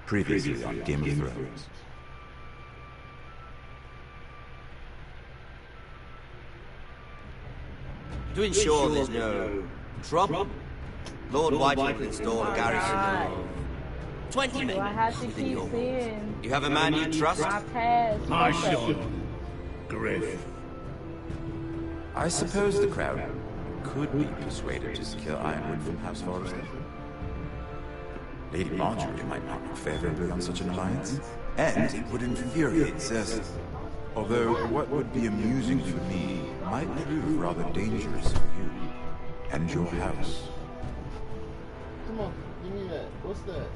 Previously on Game of Thrones. To ensure there's no trouble, Lord White will install a garrison of 20 men Do I have to within keep your walls. seeing You have a man you trust? my past? My son, Griff. I suppose the crowd could be persuaded to secure Ironwood from House Forrester. Lady Marjorie might not look favorably on such an alliance, and it would infuriate Cersei. Although what would be amusing for me might prove rather dangerous for you and your house. Come on, give me that. What's that?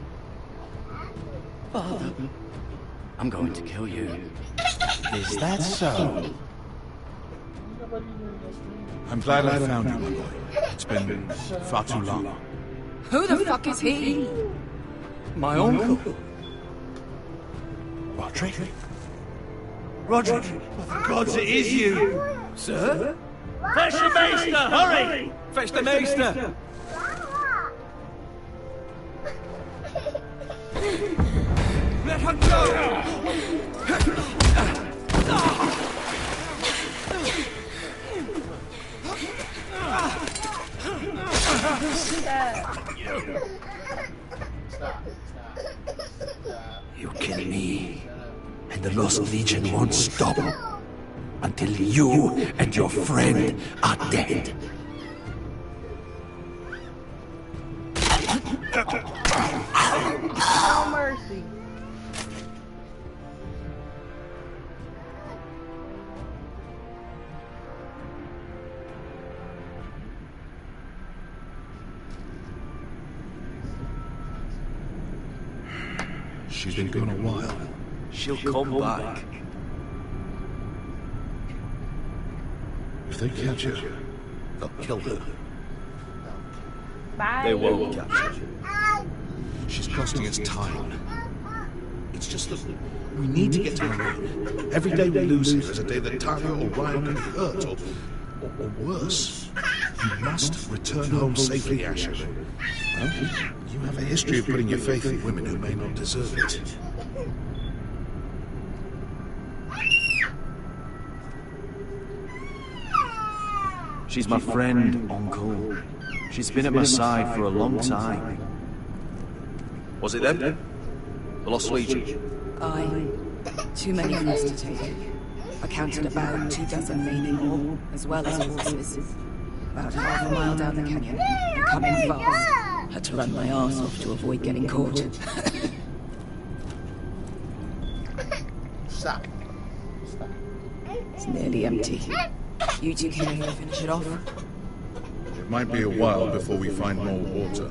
Father, I'm going to kill you. Is that so? I'm glad I found you, my boy. It's been far too long. Who the fuck is he? My uncle. Roderick? Roderick. For gods, it is you. Sir? Fetch the maester, hurry! Fetch the maester. Let her go! You kill me, and the Lost Legion won't stop until you and your friend are dead. No mercy. She's been gone a while. She'll come back. If they catch her, They'll kill her. Bye. They won't catch her. she's costing us time. It's just that we need to get to Marine. Every day we lose here is a day that Talia or Ryan can be hurt, or worse. You must return home safely, Asher. Well, you have a history of putting your faith in women who may not deserve it. She's my friend, Uncle. She's been at my side for a long time. Was it them? The Lost Legion? Aye. Too many of us to take. I counted about 24 maybe more, as well as horses. About half a mile down the canyon, and coming fast. Had to run my arse off to avoid getting caught. Stop. It's nearly empty. You two care to finish it off? It might be a while before we find more water.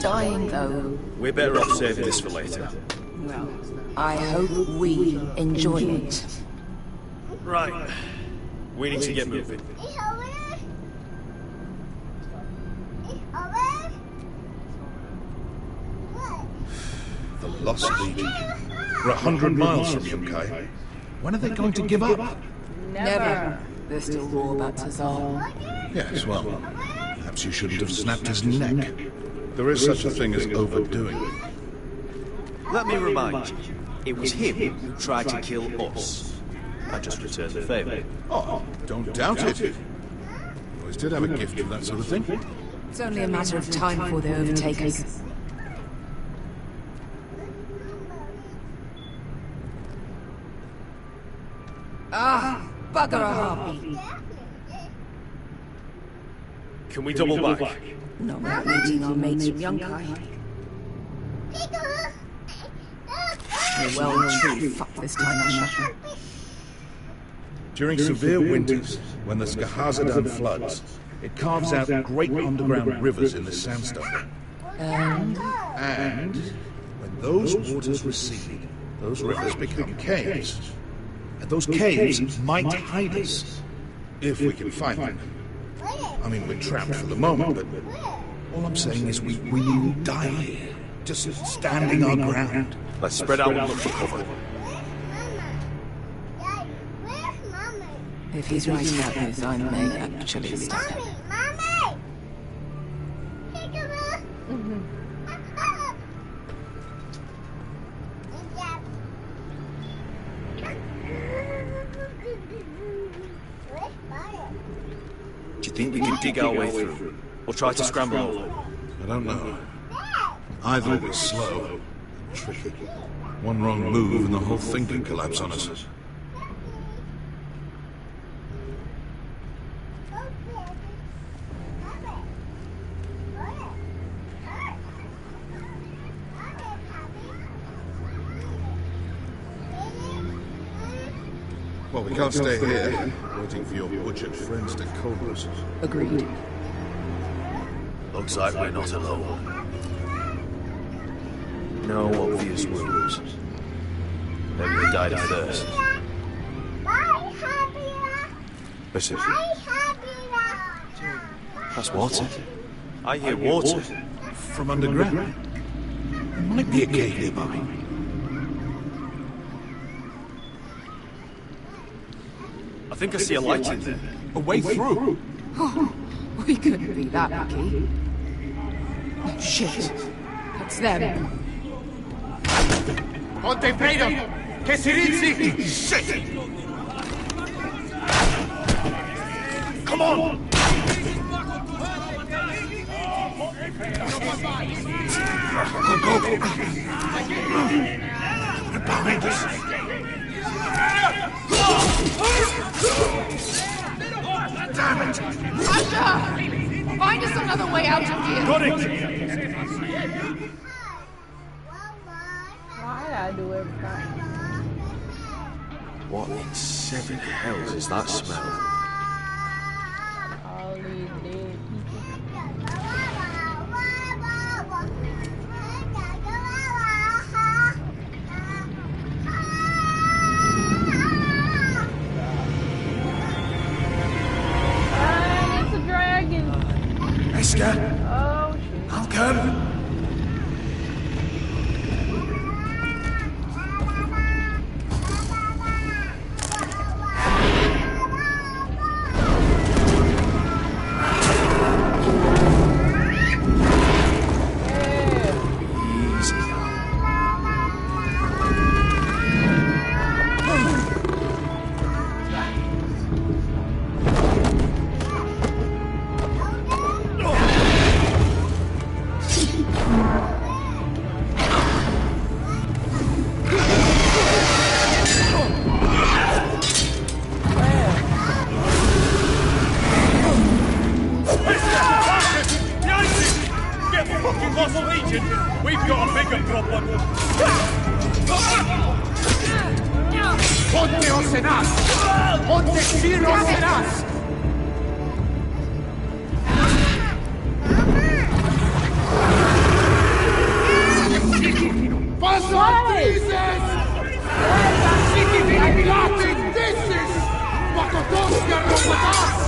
Dying, though. We're better off saving this for later. Well, I hope we enjoy it. Right. We need to get moving. The Lost Legion. We're 100 miles from Yunkai. When are they going to give up? Never. They're still raw about Tazar. Yes, well, perhaps you shouldn't have snapped his neck. There is such a thing as overdoing it. Let me remind you, it was him who tried to kill us. I just returned the favor. Oh, don't doubt it. You always did have a gift for that sort of thing. It's only a matter of time before they overtake us. Ah, bugger a heartbeat. Can we double back? Not without meeting our mates from Yunkai. We're well and truly fucked this time, Asher. During severe winters, when the Skahazadan floods, it carves out great underground rivers in the sandstone. And when those waters recede, those rivers become caves. And those caves might hide us, if we can find them. I mean, we're trapped for the moment, but all I'm saying is we needn't die here, just standing our ground. Let's spread out and look for cover. If he's right about this, I may actually stop him. Do you think we can dig our way through? Or try to scramble over? I don't know. Either will be slow and tricky. One wrong move and the whole thing could collapse on us. Well, we can't stay here, waiting for your butchered friends to cold us. Agreed. Looks like we're not alone. No obvious wounds. Maybe they died of thirst. Listen. That's water. I hear water. From underground. There might be a cave nearby. I think I see a light in there. A way through. Oh, we couldn't be that lucky. Oh, shit. That's them. Monte Fredo! Che si rizzi! Shit! Come on! Go! They're behind us. Damn it! Asher! Find us another way out of here! Got it! Why I do everything? What in seven hells is that smell? All these dead people. Ah, it's a dragon. Eska, Oh shit. I'll come. We've got a bigger problem. Ponte Osenas! Ponte Ciro Osenas! Passantrices! City Latin, this is Pakotoska Robotas!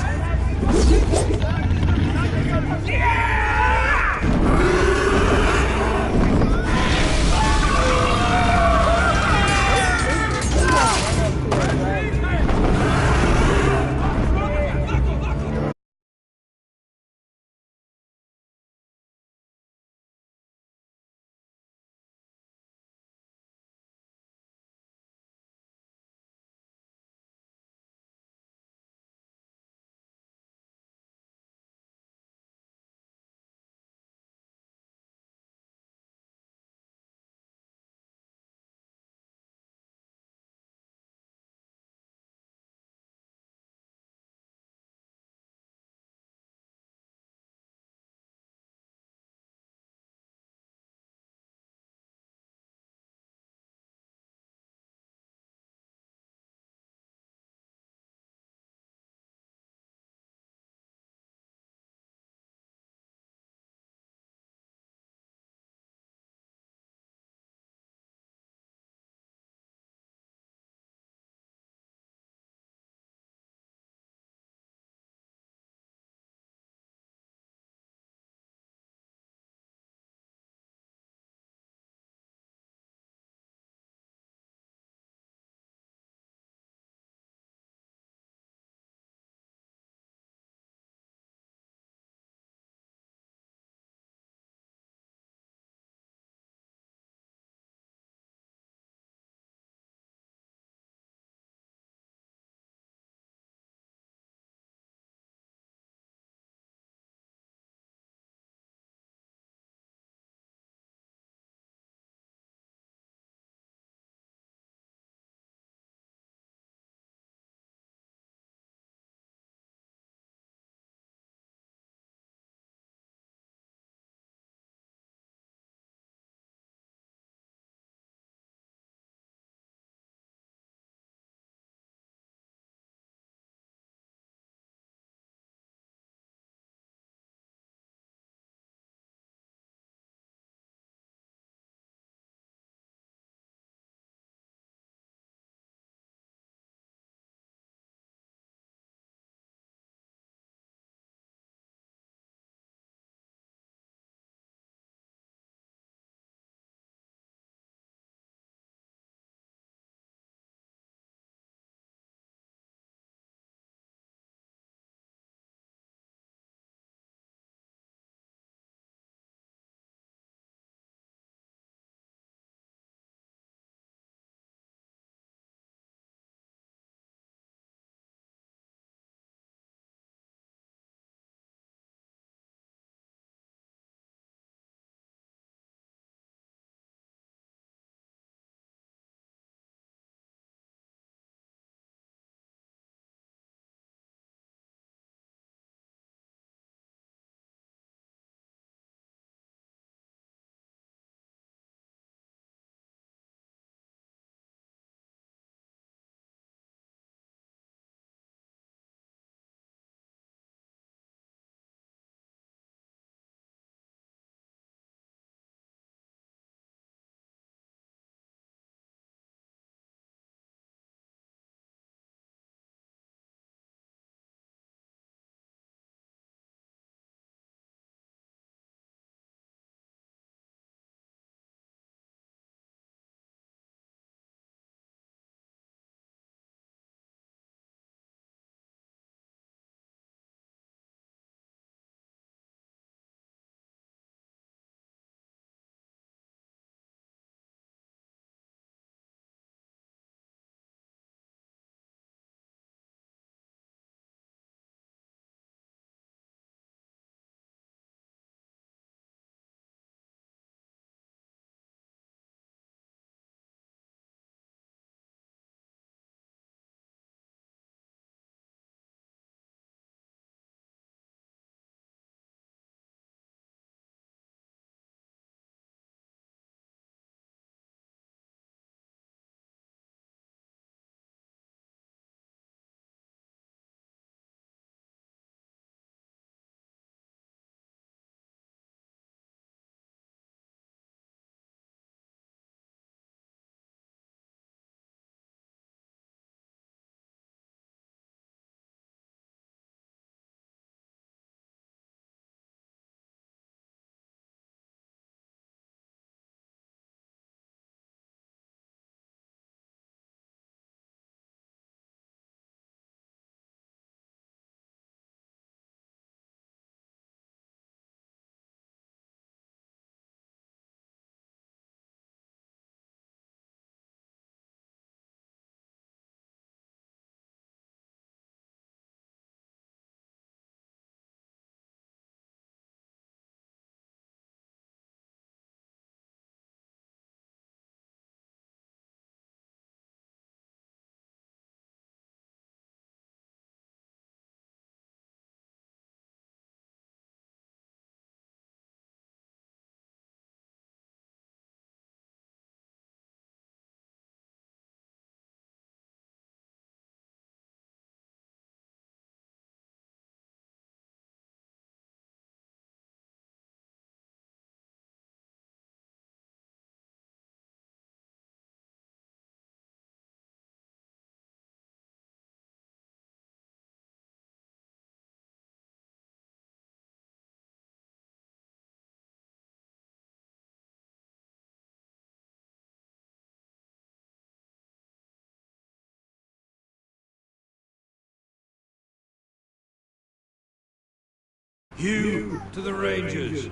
Hugh to the Rangers.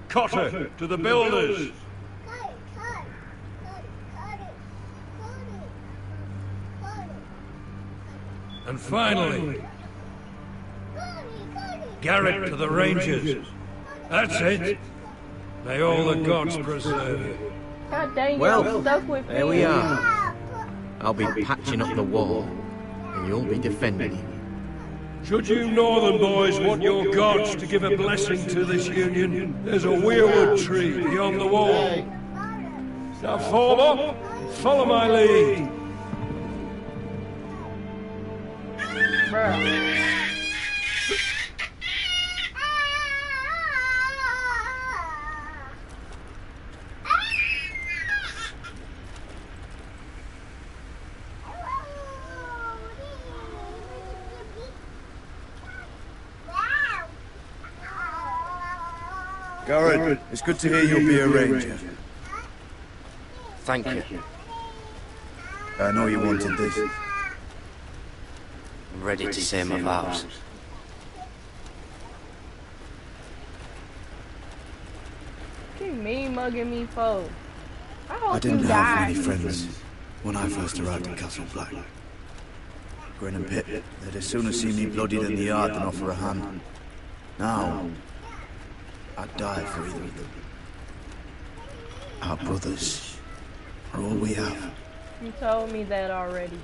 Cotter to the Builders. And finally, Garrett to the Rangers. That's it. May all the gods preserve you. God dang it, Well, I'm stuck with there we are. I'll be patching up the wall, and you'll be defending it. Should you Northern boys want your gods to give a blessing to this union, there's a weirwood tree beyond the wall. Now form up, follow my lead. Bruh. Garrett, it's good to hear you'll be a ranger. Thank you. I know you wanted this. I'm ready to say my vows. You mean mugging me, foe. I hope I didn't you have die. many friends when I first arrived in Castle Black. Grin and Pip, they'd as soon have seen me bloodied in the yard than offer a hand. Now, I'd die for either of them. Our brothers are all we have. You told me that already.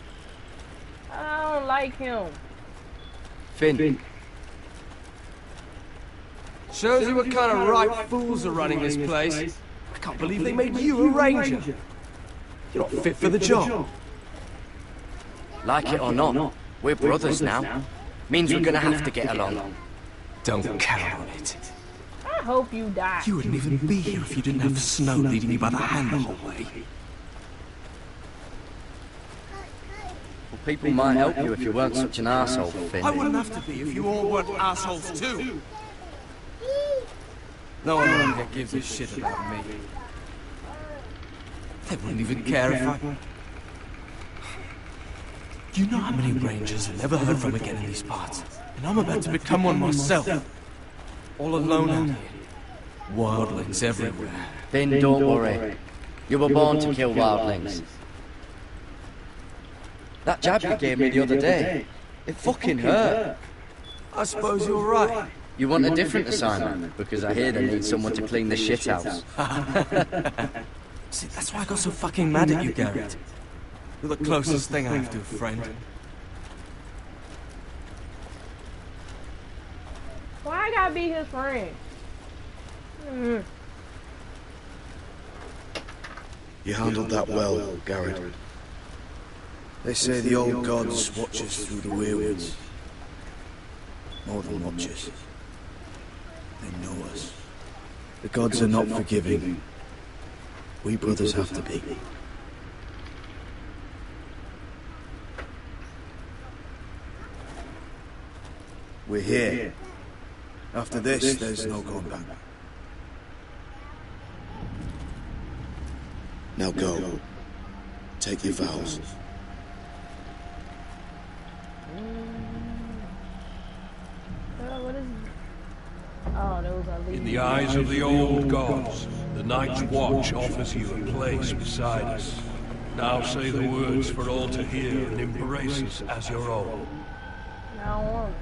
I don't like him. Finn. Shows you what kind of ripe fools are running this place. I can't believe they made you a ranger. You're not fit for the job. Like it or not, we're brothers now. Means we're gonna have to get along. Don't count on it. I hope you die. You wouldn't even be here if you didn't have Snow leading you by the hand the whole way. Well, people might help you if you weren't such an arsehole, Finn. I wouldn't have to be if you all weren't assholes too. No one around here gives a shit about me. They wouldn't even care if I... Do you know how many rangers I never heard from again in these parts? And I'm about to become one myself. All alone out here. Wildlings everywhere. Finn, don't worry. You were born to kill wildlings. That jab you gave me the other day, it fucking hurt. I suppose you're right. You want a different assignment? Because I hear they need someone to clean the shithouse. See, that's why I got so fucking mad at you, Garrett. You're the closest thing I have to a friend. Why I gotta be his friend? You handled that well, Garrett. They say the old gods watch us through the weirwoods. More than watch us. They know us. The gods are not forgiving. We brothers have to be. We're here. After this, there's no going back. Now go. Take your vows. What is... Oh, those are In the eyes of the old gods, the Night's Watch offers you a place beside us. Now say the words for all to hear and embrace us as your own. I don't want it.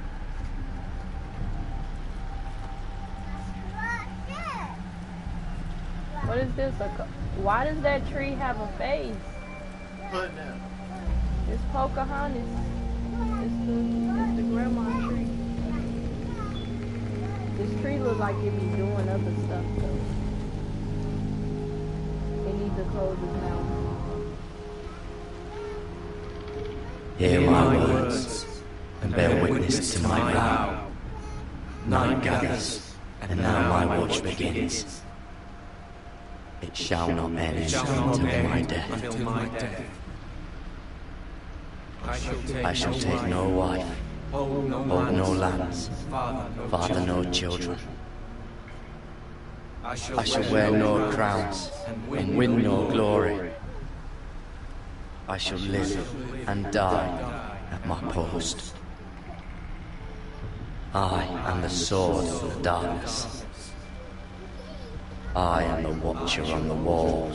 What is this? Why does that tree have a face? What now? It's Pocahontas. It's the grandma tree. This tree looks like it be doing other stuff though. It needs to close its mouth. Hear my words, and bear witness to my vow. Night gathers, and now my watch begins. It shall not end until my death. I shall take no wife, hold no lands, father no children. I shall wear no crowns, and win no glory. I shall live and die at my post. I am the sword of the darkness. I am the watcher on the wall.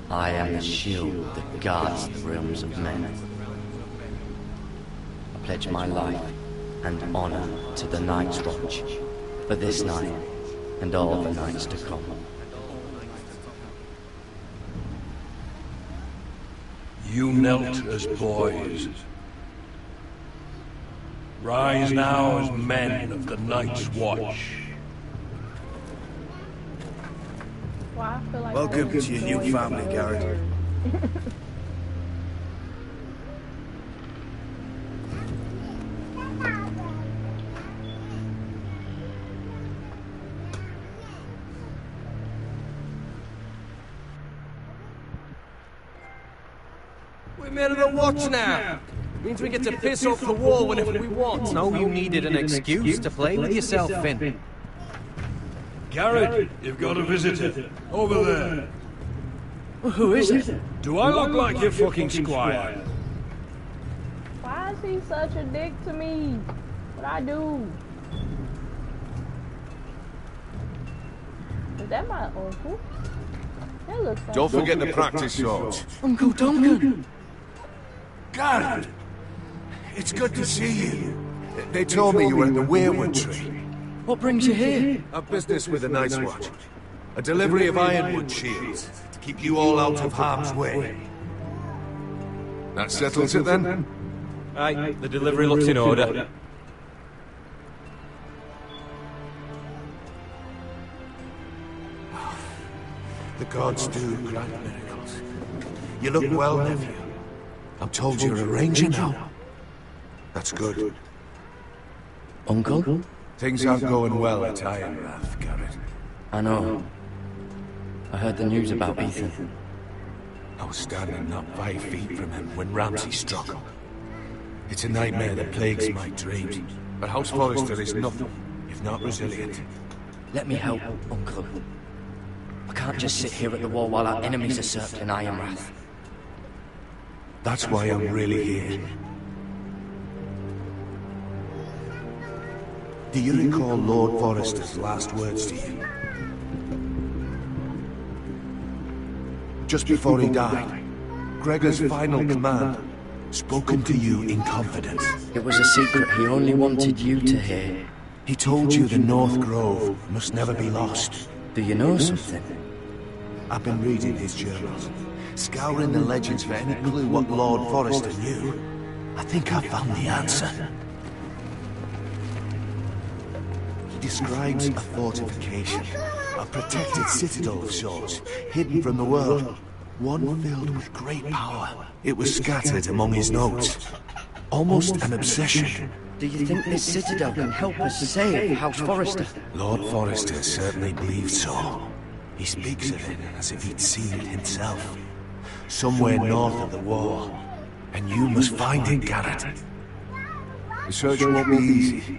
I am the shield that guards the realms of men. I pledge my life and honor to the Night's Watch for this night and all the nights to come. You knelt as boys. Rise now as men of the Night's Watch. Well, I feel like Welcome to your new family, Garrett. We're men of the Watch now. Means we get to piss off the wall whenever we want. No, you needed an excuse to play with yourself, Finn. Garrett, you've got a visitor. Over there. Well, who is it? Do I look like your fucking squire? Why is he such a dick to me? What I do? Is that my uncle? That looks like Don't forget to practice swords. Uncle Duncan! Garrett! It's good to see you. They told me you were at the Weirwood Tree. What brings you here? A business with the Night's Watch. A delivery of ironwood shields to keep you all out of harm's way. That settles it then? Aye, the delivery looks in order. The gods do grant miracles. You look well, nephew. I'm told you're a ranger now. That's good. Uncle? Things aren't going well at Ironrath, Garrett. I know. I heard the news about Ethan. I was standing not 5 feet from him when Ramsay struck. It's a nightmare that plagues my dreams. But House Forrester is nothing if not resilient. Let me help, Uncle. I can't just sit here at the wall while our enemies are circling Ironrath. That's why I'm really here. Do you recall Lord Forrester's last words to you? Just before he died, Gregor's final command, spoken to you in confidence. It was a secret he only wanted you to hear. He told you the North Grove must never be lost. Do you know something? I've been reading his journals, scouring the legends for any clue what Lord Forrester knew. I think I found the answer. He describes a fortification, a protected citadel of sorts, hidden from the world, one filled with great power. It was scattered among his notes, almost an obsession. Do you think this citadel can help us save House Forrester? Lord Forrester certainly believed so. He speaks of it as if he'd seen it himself. Somewhere north of the wall. And you must find it, Garrett. The search won't be easy.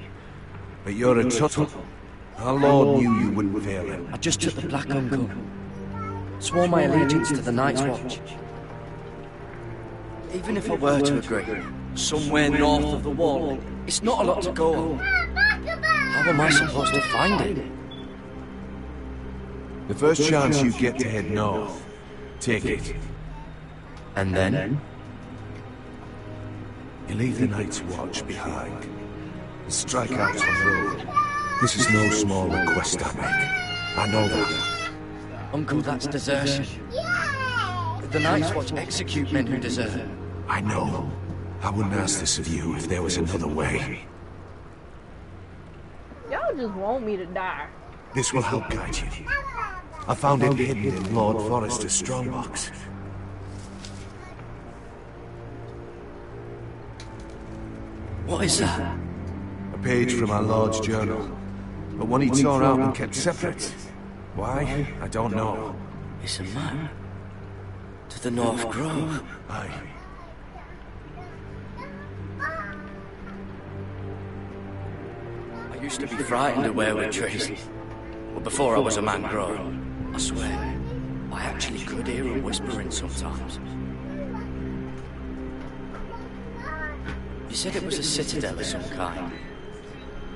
But you're a Tuttle. Our Lord knew you wouldn't fail him. I just took the Black Uncle. Swore my allegiance to the Night's Watch. Even if I were to agree, somewhere north of the wall, it's not a lot to go on. How am I supposed to find it? The first chance you get to head north, take it. And then? You leave the Night's Watch behind. And strike out on the road. This is no small request I make. I know that. Uncle, that's desertion. The Night's Watch execute men who desert. I know. I wouldn't ask this of you if there was another way. Y'all just want me to die. This will help guide you. I found it hidden in Lord Forrester's strongbox. What is that? A page from our Lord's journal. But one he tore out and kept separate. Why? I don't know. It's a map. To the North Grove. Aye. I used to be frightened of weirwood trees. But before I was a man grown, I swear, I actually could hear them whispering sometimes. You said it was a citadel of some kind.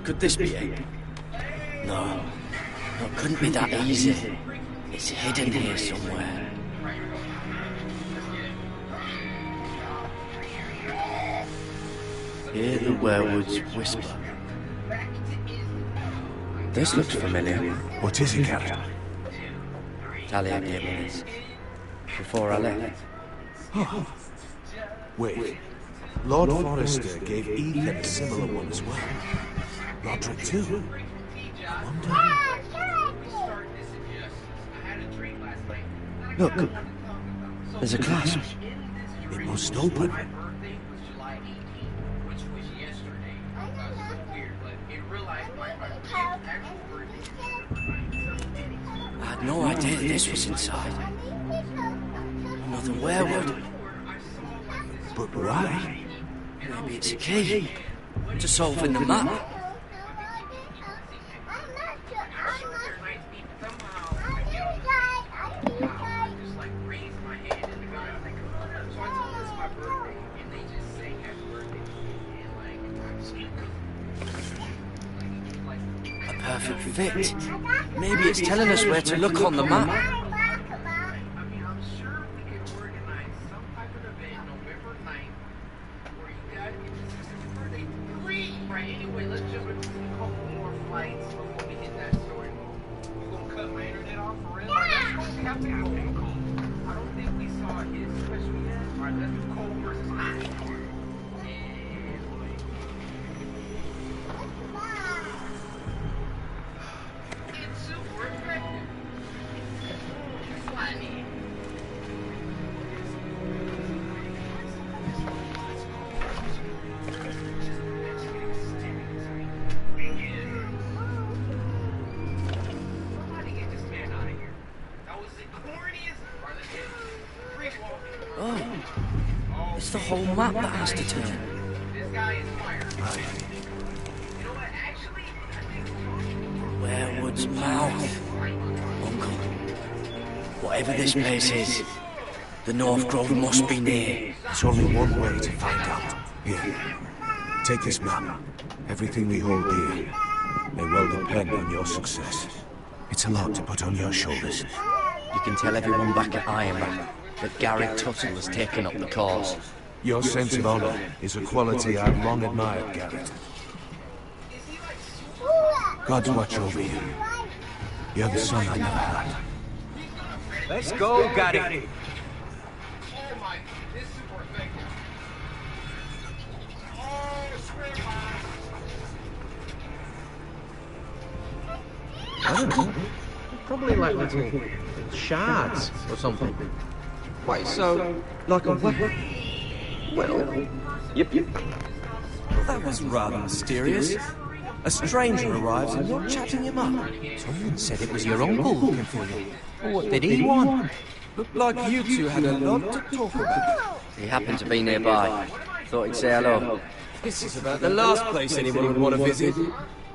Could this be it? No. No, it couldn't be that easy. It's hidden here somewhere. Hear the werewoods whisper. This looks familiar. What is it, Garrett? Talia gave me this. Before I left. Oh. Wait. Lord Forrester gave Ethan a similar one as well. Roderick too. I wonder... Look. There's a clasp. It must open. I had no idea this was inside. Another werewood. But why? Maybe it's a key to solving the map. A perfect fit. Maybe it's telling us where to look on the map. It's the whole map that has to turn. Werewood's mouth. Uncle, whatever this place is, the North Grove must be near. There's only one way to find out. Here, take this map. Everything we hold dear may well depend on your success. It's a lot to put on your shoulders. You can tell everyone back at Ironrack that Garrett Tuttle has taken up the cause. Your sense of honor is a quality I've long admired, Garrett. God's watch over you. You're the son I never had. Let's go, Garrett. I don't know. Probably like little shards or something. Wait, so like a weapon? Well, yep. That was rather mysterious. A stranger arrives and you're chatting him up. Someone said it was your uncle looking for you. What did he want? Looked like you two had a lot to talk about. He happened to be nearby. Thought he'd say hello. This is about the last place anyone would want to visit.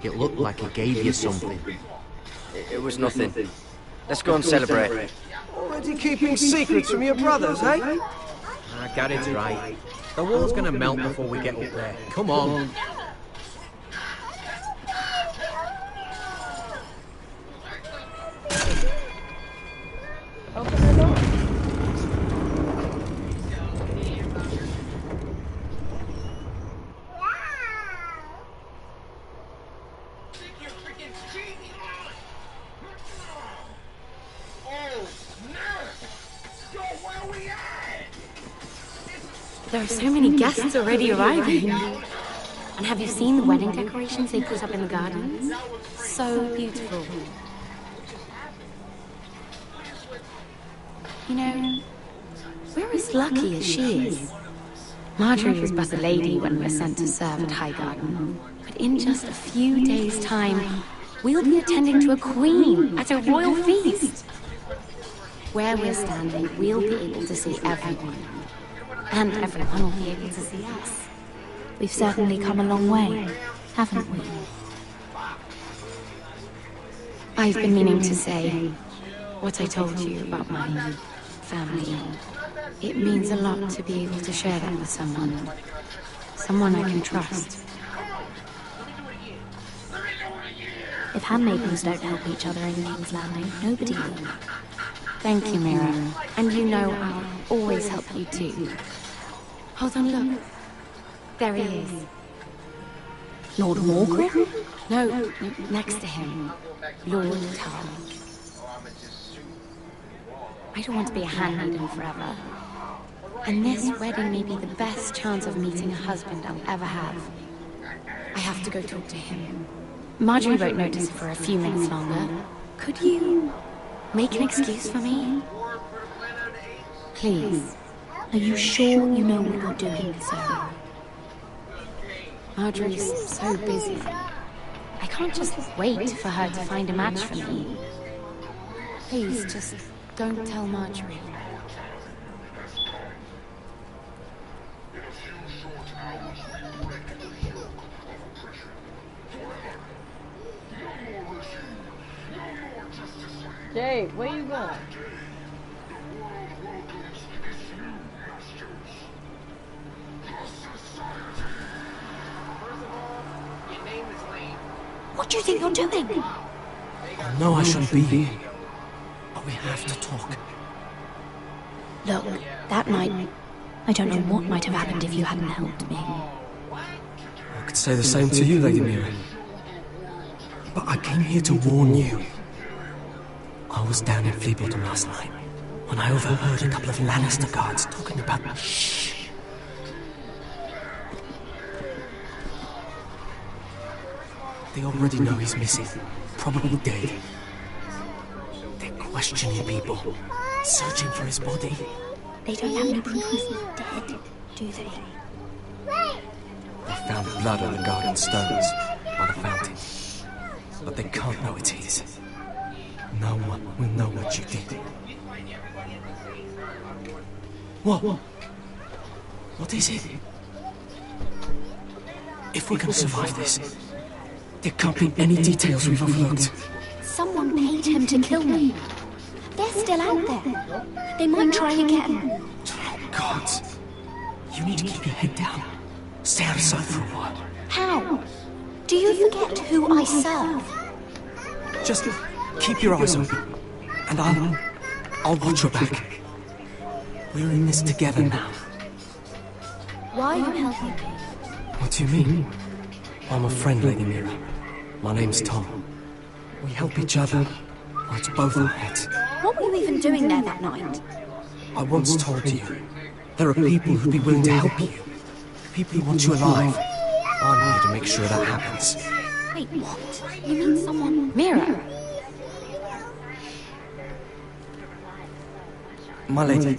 It looked like he gave you something. It was nothing. Let's go and celebrate. Already keeping secrets from your brothers, eh? Garrett's right. The wall's gonna melt before we get up there. Come on. Open the door. There are so many guests already arriving. And have you seen the wedding decorations they put up in the gardens? So beautiful. You know, we're as lucky as she is. Marjorie was but a lady when we were sent to serve at Highgarden. But in just a few days' time, we'll be attending to a queen at a royal feast. Where we're standing, we'll be able to see everyone. And everyone will be able to see us. We've certainly come a long way, haven't we? I've been meaning to say what I told you about my family. It means a lot to be able to share that with someone. Someone I can trust. If handmaidens don't help each other in King's Landing, nobody will. Thank you, Mira. And you know I'll always help you too. Hold on, look. There he is. Lord Morgrim? No, next to him. Lord Tal. I don't want to be a handmaiden forever. And this wedding may be the best chance of meeting a husband I'll ever have. I have to go talk to him. Marjorie won't notice for a few minutes longer. Could you make an excuse for me? Please. Are you sure you know what you're doing, sir? Marjorie's so busy. I can't just wait for her to find a match for me. Please, just don't tell Marjorie. Jay, where you going? What do you think you're doing? I know I shouldn't be here, but we have to talk. Look, that night, I don't know what might have happened if you hadn't helped me. I could say the same to you, Lady Mira. But I came here to warn you. I was down in Fleabottom last night when I overheard a couple of Lannister guards talking about... Shh! They already know he's missing, probably dead. They're questioning people, searching for his body. They don't have any proof he's dead, do they? They found blood on the garden stones by the fountain, but they can't know it's his. No one will know what you did. What? What is it? If we're gonna survive this, there can't be any details we've overlooked. Someone paid him to kill me. They're still out there. They might try again. Gods, you need to keep your head down. Stay out of sight for a while. How? Do you forget who I serve? Just keep your eyes open, and I'll watch your back. We're in this together now. Why are you helping me? What do you mean? I'm a friend, Lady Mira. My name's Tom. We help each other, or it's both our heads. What were you even doing there that night? I once told you, there are people who'd be willing to help you. People who want you alive. I'm here to make sure that happens. Wait, what? You mean someone... Mira! My lady.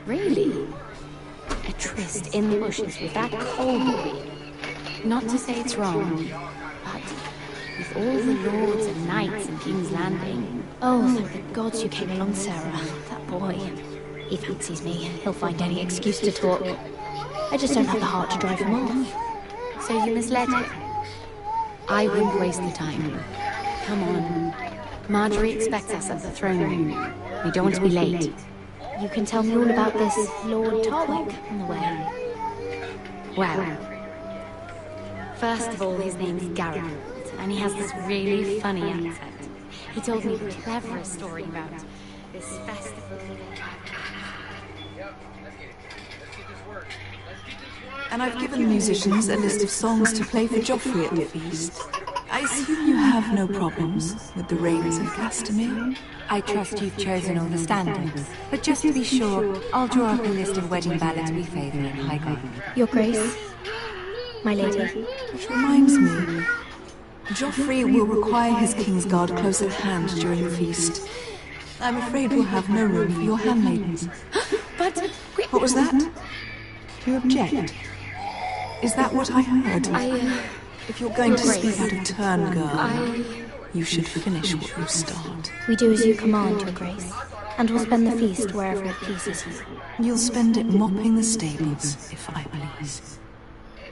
Really? A tryst in the bushes with that cold boy. Not to say it's wrong, but with all the lords and knights in King's Landing... Oh, thank the gods you came along, Sarah. That boy. He fancies me. He'll find any excuse to talk. I just don't have the heart to drive him off. So you misled him? I wouldn't waste the time. Come on. Marjorie expects us at the throne room. We don't want to be late. You can tell me all about this Lord Tarwick on the way. Well, first of all, his name's Garrett, and he has this really funny accent. He told me the cleverest story about this festival. And I've given the musicians a list of songs to play for Joffrey at the feast. I assume you have no problems with the rains of Castamere? I trust you've chosen all the standards, but just to be sure, I'll draw up a list of wedding ballads we favour in Highgarden. Your Grace, my lady. Which reminds me, Joffrey will require his Kingsguard close at hand during the feast. I'm afraid we'll have no room for your handmaidens. But... What was that? Do you object? Is that what I heard? If you're going to speak out of turn, girl, you should finish what you start. We do as you command, Your Grace, and we'll spend the feast wherever it pleases you. You'll spend it mopping the stables, if I please.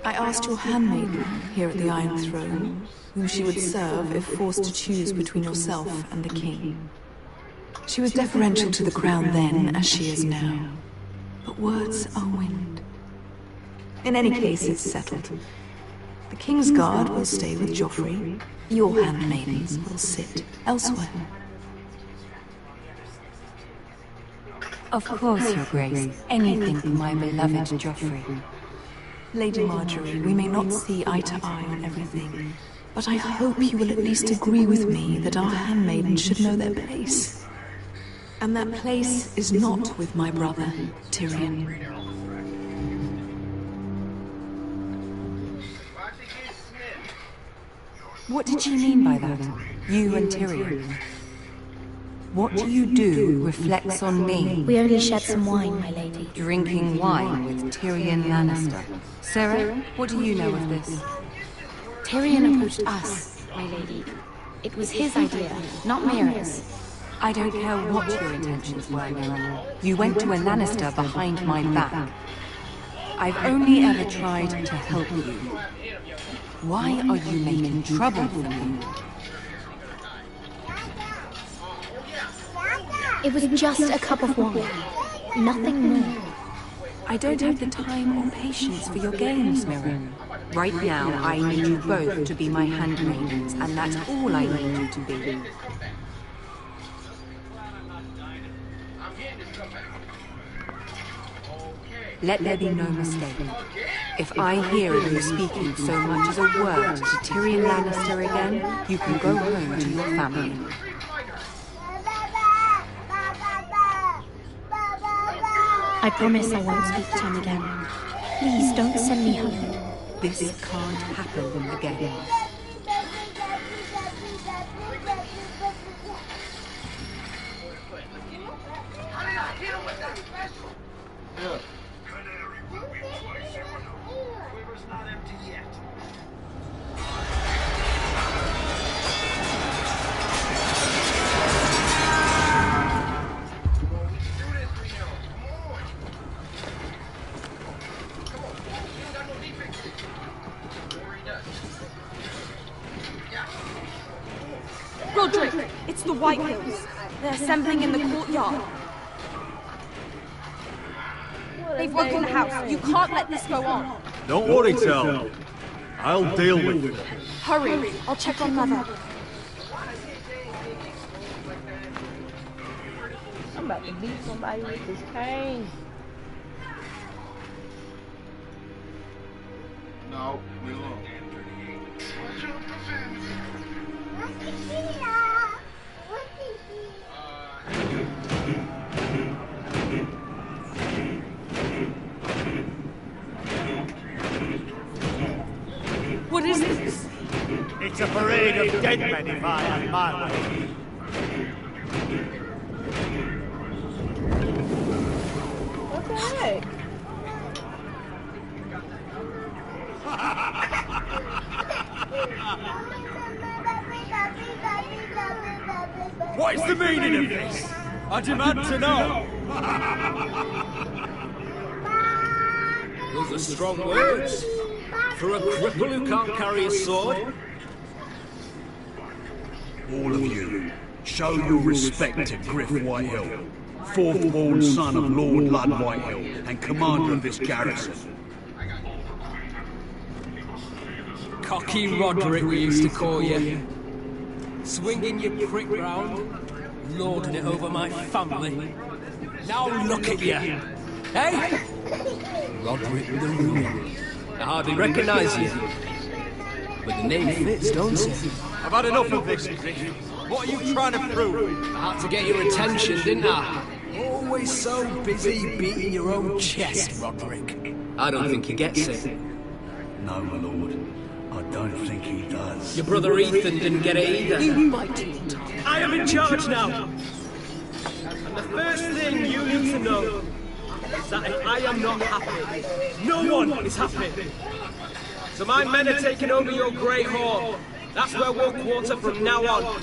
I asked your handmaiden here at the Iron Throne whom she would serve if forced to choose between yourself and the king. She was deferential to the crown then, as she is now. but words are wind. In any case, it's settled. The King's Guard will stay with Joffrey. Your handmaidens will sit elsewhere. Of course, Your Grace. Anything for my beloved Joffrey. Lady Marjorie, we may not see eye to eye on everything, but I hope you will at least agree with me that our handmaidens should know their place. And that place is not with my brother, Tyrion. What did she mean by that? You and Tyrion? What you do reflects on me. We only shared some wine, my lady. Drinking wine with Tyrion Lannister. Sarah, what do you know of this? Tyrion approached us, my lady. It was his idea, not Mira's. I don't care what your intentions were, Mira. You went to a Lannister behind my back. I've only ever tried to help you. Why are you making trouble for me? It was just a cup of wine. Nothing more. I don't have the time or patience for your games, Mira. Right now, I need you both to be my handmaidens, and that's all I need you to be. Let there be no mistake. If I hear of you speaking so much as a word to Tyrion Lannister again, you can go home to your family. I promise I won't speak to him again. Please don't send me home. This can't happen again. Roderick, it's the Whitehills. They're assembling in the courtyard. They've broken the house. You can't let this go on. Don't worry, Tal. I'll deal with it. Hurry, I'll check on Mother. I'm about to beat somebody with this cane. No, leave alone. What is this? It's a parade of dead men if I have my way. What the heck? What is the meaning of this? I demand to know. Those are strong words. For a cripple who can't carry a sword? All of you, show your respect to Griff Whitehill, fourth-born son of Lord Lud Whitehill and commander of this garrison. Cocky Roderick, we used to call you. Swinging your prick round, lording it over my family. Now look at you. Hey? Roderick the Ruler. I hardly recognise you. But the name fits, don't it? I've had enough of this, Griff. What are you trying to prove? I had to get your attention, didn't I? Always so busy beating your own chest, Roderick. I don't think he gets it. No, my lord. I don't think he does. Your brother Ethan didn't get it either. You biting tongue. I am in charge now. And the first thing you need to know is that if I am not happy, no one is happy. So my men are taking over your Great Hall. That's where we'll quarter from now on.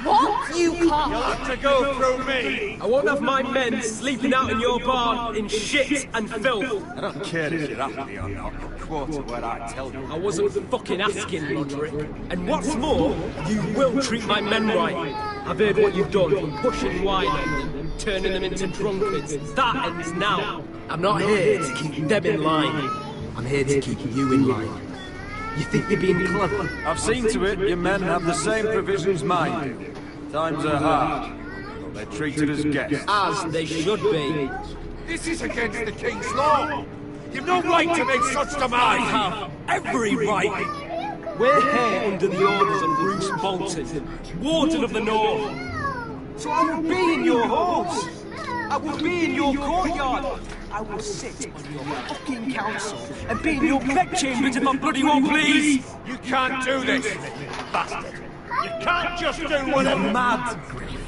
What? You can't. You'll have to go through me. I won't have my men sleeping out in your bar in shit and filth. I don't care if you're happy or not. Quarter what I tell you. I wasn't fucking asking, Roderick. And what's more, you will treat my men right. I've heard what you've done, pushing wine on them. turning them into drunkards. That ends now. I'm not here to keep them in line. I'm here to keep you in line. You think you're being clever? I've seen to it your men have the same provisions mine do. Times are hard, but they're treated as guests. As they should be. This is against the King's law. You've no right to make such demands. I have every right. We're here under the orders of Bruce Bolton, Warden of the North. So I will be in your halls. I will be in your courtyard. I will sit on your fucking council and be in your bedchambers if I bloody well please. You can't do this, bastard. You can't just do whatever. You're mad, Griff.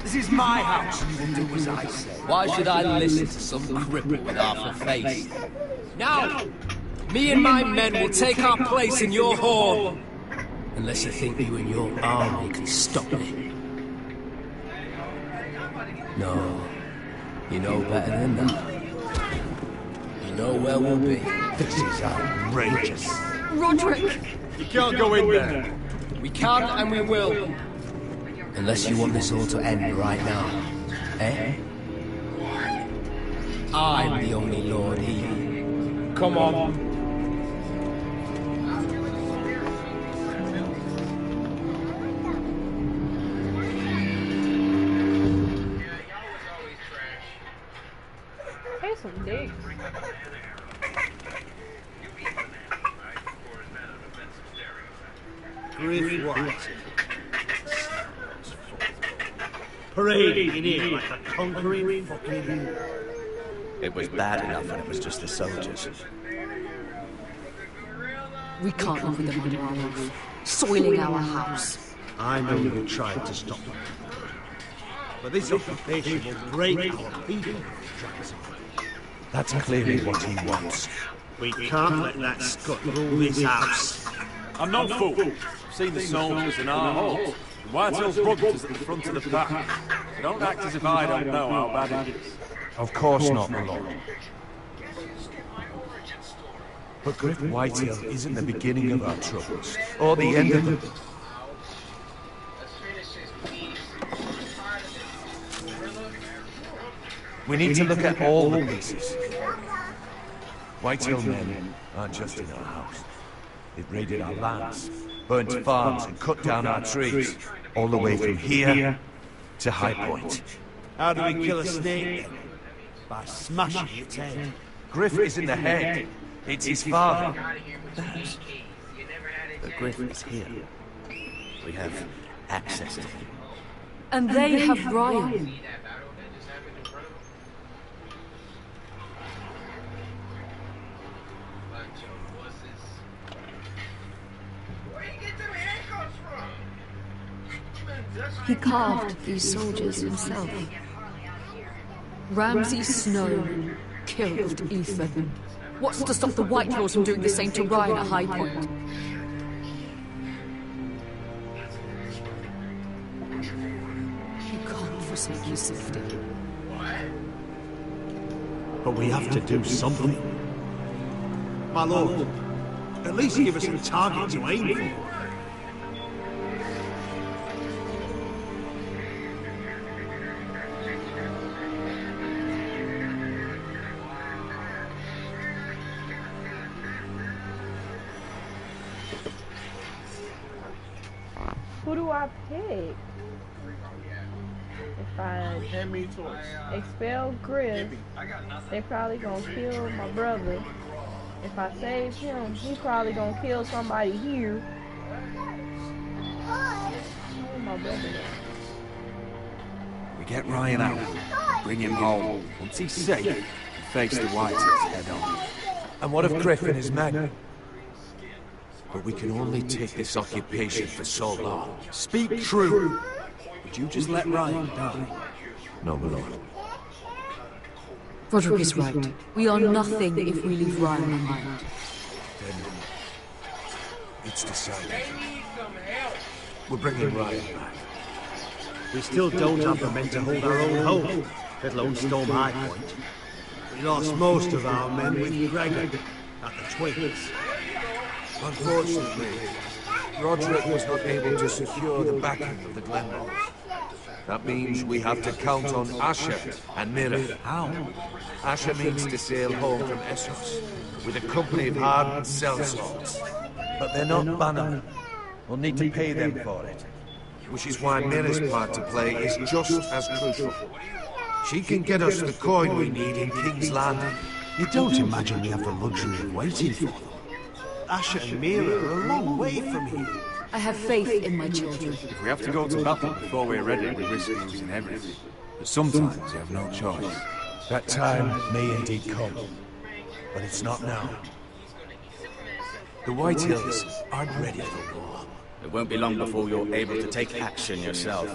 This is my house. You will do as I say. Why should I listen to some cripple with half a face? Now, me and my men will take our place in your hall. Unless you think you and your army can stop me. No. You know better than that. You know where we'll be. This is outrageous. Roderick! You can't go in there. We can and we will. Unless you want this all to end right now. Eh? I'm the only Lord here. Come on. Here's some dicks. Griff White. Parading in here like a conquering fucking... It was bad enough when it was just the soldiers. We can't live with them under our roof, soiling our house. I know you tried to stop them. But this occupation will break our people. That's clearly what he wants. We can't let that scut rule this house. I'm no fool. I've seen the soldiers in our halls. Whitehill's brothers at the front of the pack. Don't act as if I don't know how bad it is. Of course not, my lord. But Griff Whitehill isn't the beginning of our troubles, or the end of them. We need to look at all the pieces. Whitehill men aren't just in our house. They've raided our lands, burnt farms and cut down our trees, all the way from here to High Point. How do we kill a snake then? By smashing its head. Griff isn't the head. It's his father. Perhaps. But Griff is here. We have access to him. And they have Ryan. He carved these soldiers himself. Ramsay Snow killed Ethan. What's to stop the Whitehills from doing the same to Ryan at High Point? You can't forsake your safety. But we have to do something. My lord, at least give us a target to aim for. Who do I pick? If I expel Griff, they probably gonna kill my brother. If I save him, he's probably gonna kill somebody here. Where's my brother at? We get Ryan out, bring him home. Once he's safe, we face the Whitehills head on. And what of Griff and his men? But we can only take this occupation for so long. Speak true. Would you just let Ryan die? No, my lord. Roderick is right. We are nothing if we leave Ryan behind. Then it's decided. We're bringing Ryan back. We still don't have the men to hold our own home, let alone storm High Point. We lost most of our men with Gregor at the Twins. Unfortunately, Roderick was not able to secure the backing of the Glenmores. That means we have to count on Asher and Mira. How? Asher means to sail home from Essos with a company of hardened sellswords. But they're not Bannermen. We'll need to pay them for it. Which is why Mira's part to play is just as crucial. She can get us the coin we need in King's Landing. You don't imagine we have the luxury of waiting for them? Asher and Mira are a long way from here. I have faith in my children. If we have to go to battle before we're ready, we risk losing everything. But sometimes you have no choice. That time may indeed come, but it's not now. The White Hills aren't ready for war. It won't be long before you're able to take action yourself.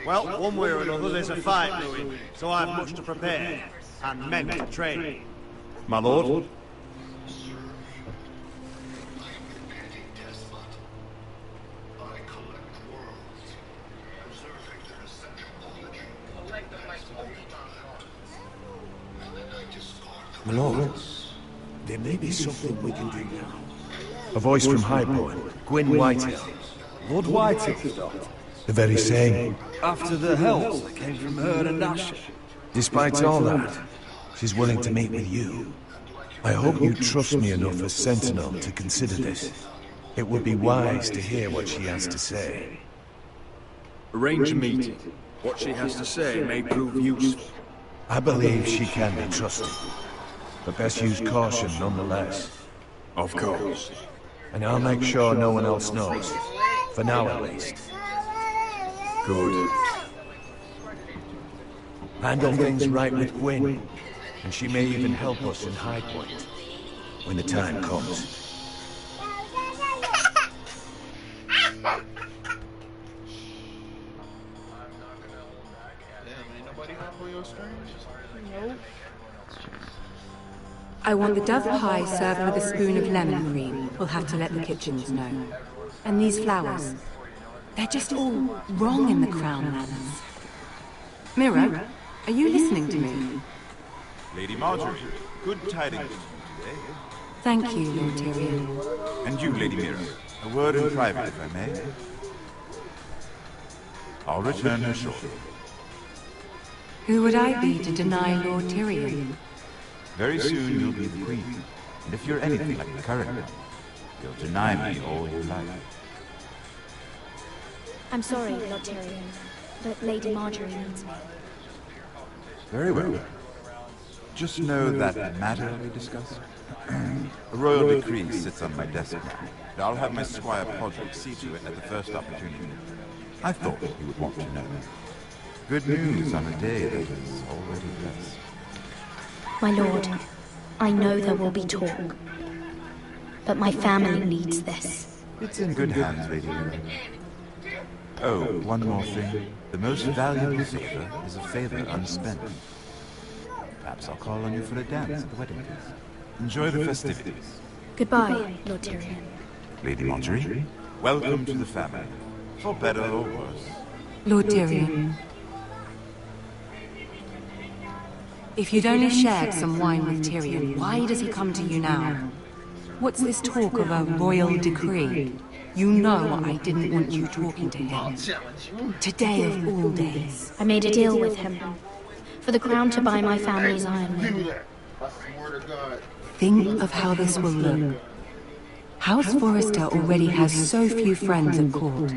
Well, one way or another, there's a fight brewing, so I've much to prepare, and men to train. My lord? My lord, there may be something we can do now. A voice from Highborn. Gwyn Whitehill. Lord Whitehill, Doctor. The very same. After the help that came from her and Asher. Despite all that, she's willing to meet with you. I hope you trust me enough as Sentinel to consider this. It would be wise to hear what she has to say. Arrange a meeting. What she has to say may prove useful. I believe she can be trusted, but best use caution nonetheless. Of course. And I'll make sure no one else knows. For now, at least. Good. Handle things right with Gwyn, and she may even help us in High Point when the time comes. Nope. I want the dove pie served with a spoon of lemon cream. We'll have to let the kitchens know. And these flowers. They're just all wrong in the Crown Lands. Mira, are you listening to me? Lady Marjorie, good tidings to you today. Thank you, Lord Tyrion. And you, Lady Mira, a word in private, if I may. I'll return her shortly. Who would I be to deny Lord Tyrion? Very soon you'll be the queen, and if you're anything like the current one, you'll deny me all your life. I'm sorry, Lord Tyrion, but Lady Marjorie needs me. Very well. Just know that matter we discussed. A royal decree sits on my desk now, and I'll have my squire Podrick see to it at the first opportunity. I thought you would want to know. Good news on a day that is already blessed. My lord, I know there will be talk, but my family needs this. It's in good hands, Lady Mira. Oh, one more thing. The most valuable favor is a favor unspent. Perhaps I'll call on you for a dance at the wedding feast. Enjoy the festivities. Goodbye, Lord Tyrion. Lady Marjorie, welcome to the family. For better or worse. Lord Tyrion. If you'd only shared some wine with Tyrion, why does he come to you now? What's this talk of a royal decree? You know I didn't want you talking to him. Today of all days. I made a deal with him. For the crown to buy my family's iron ring. Think of how this will look. House Forrester already has so few friends at court.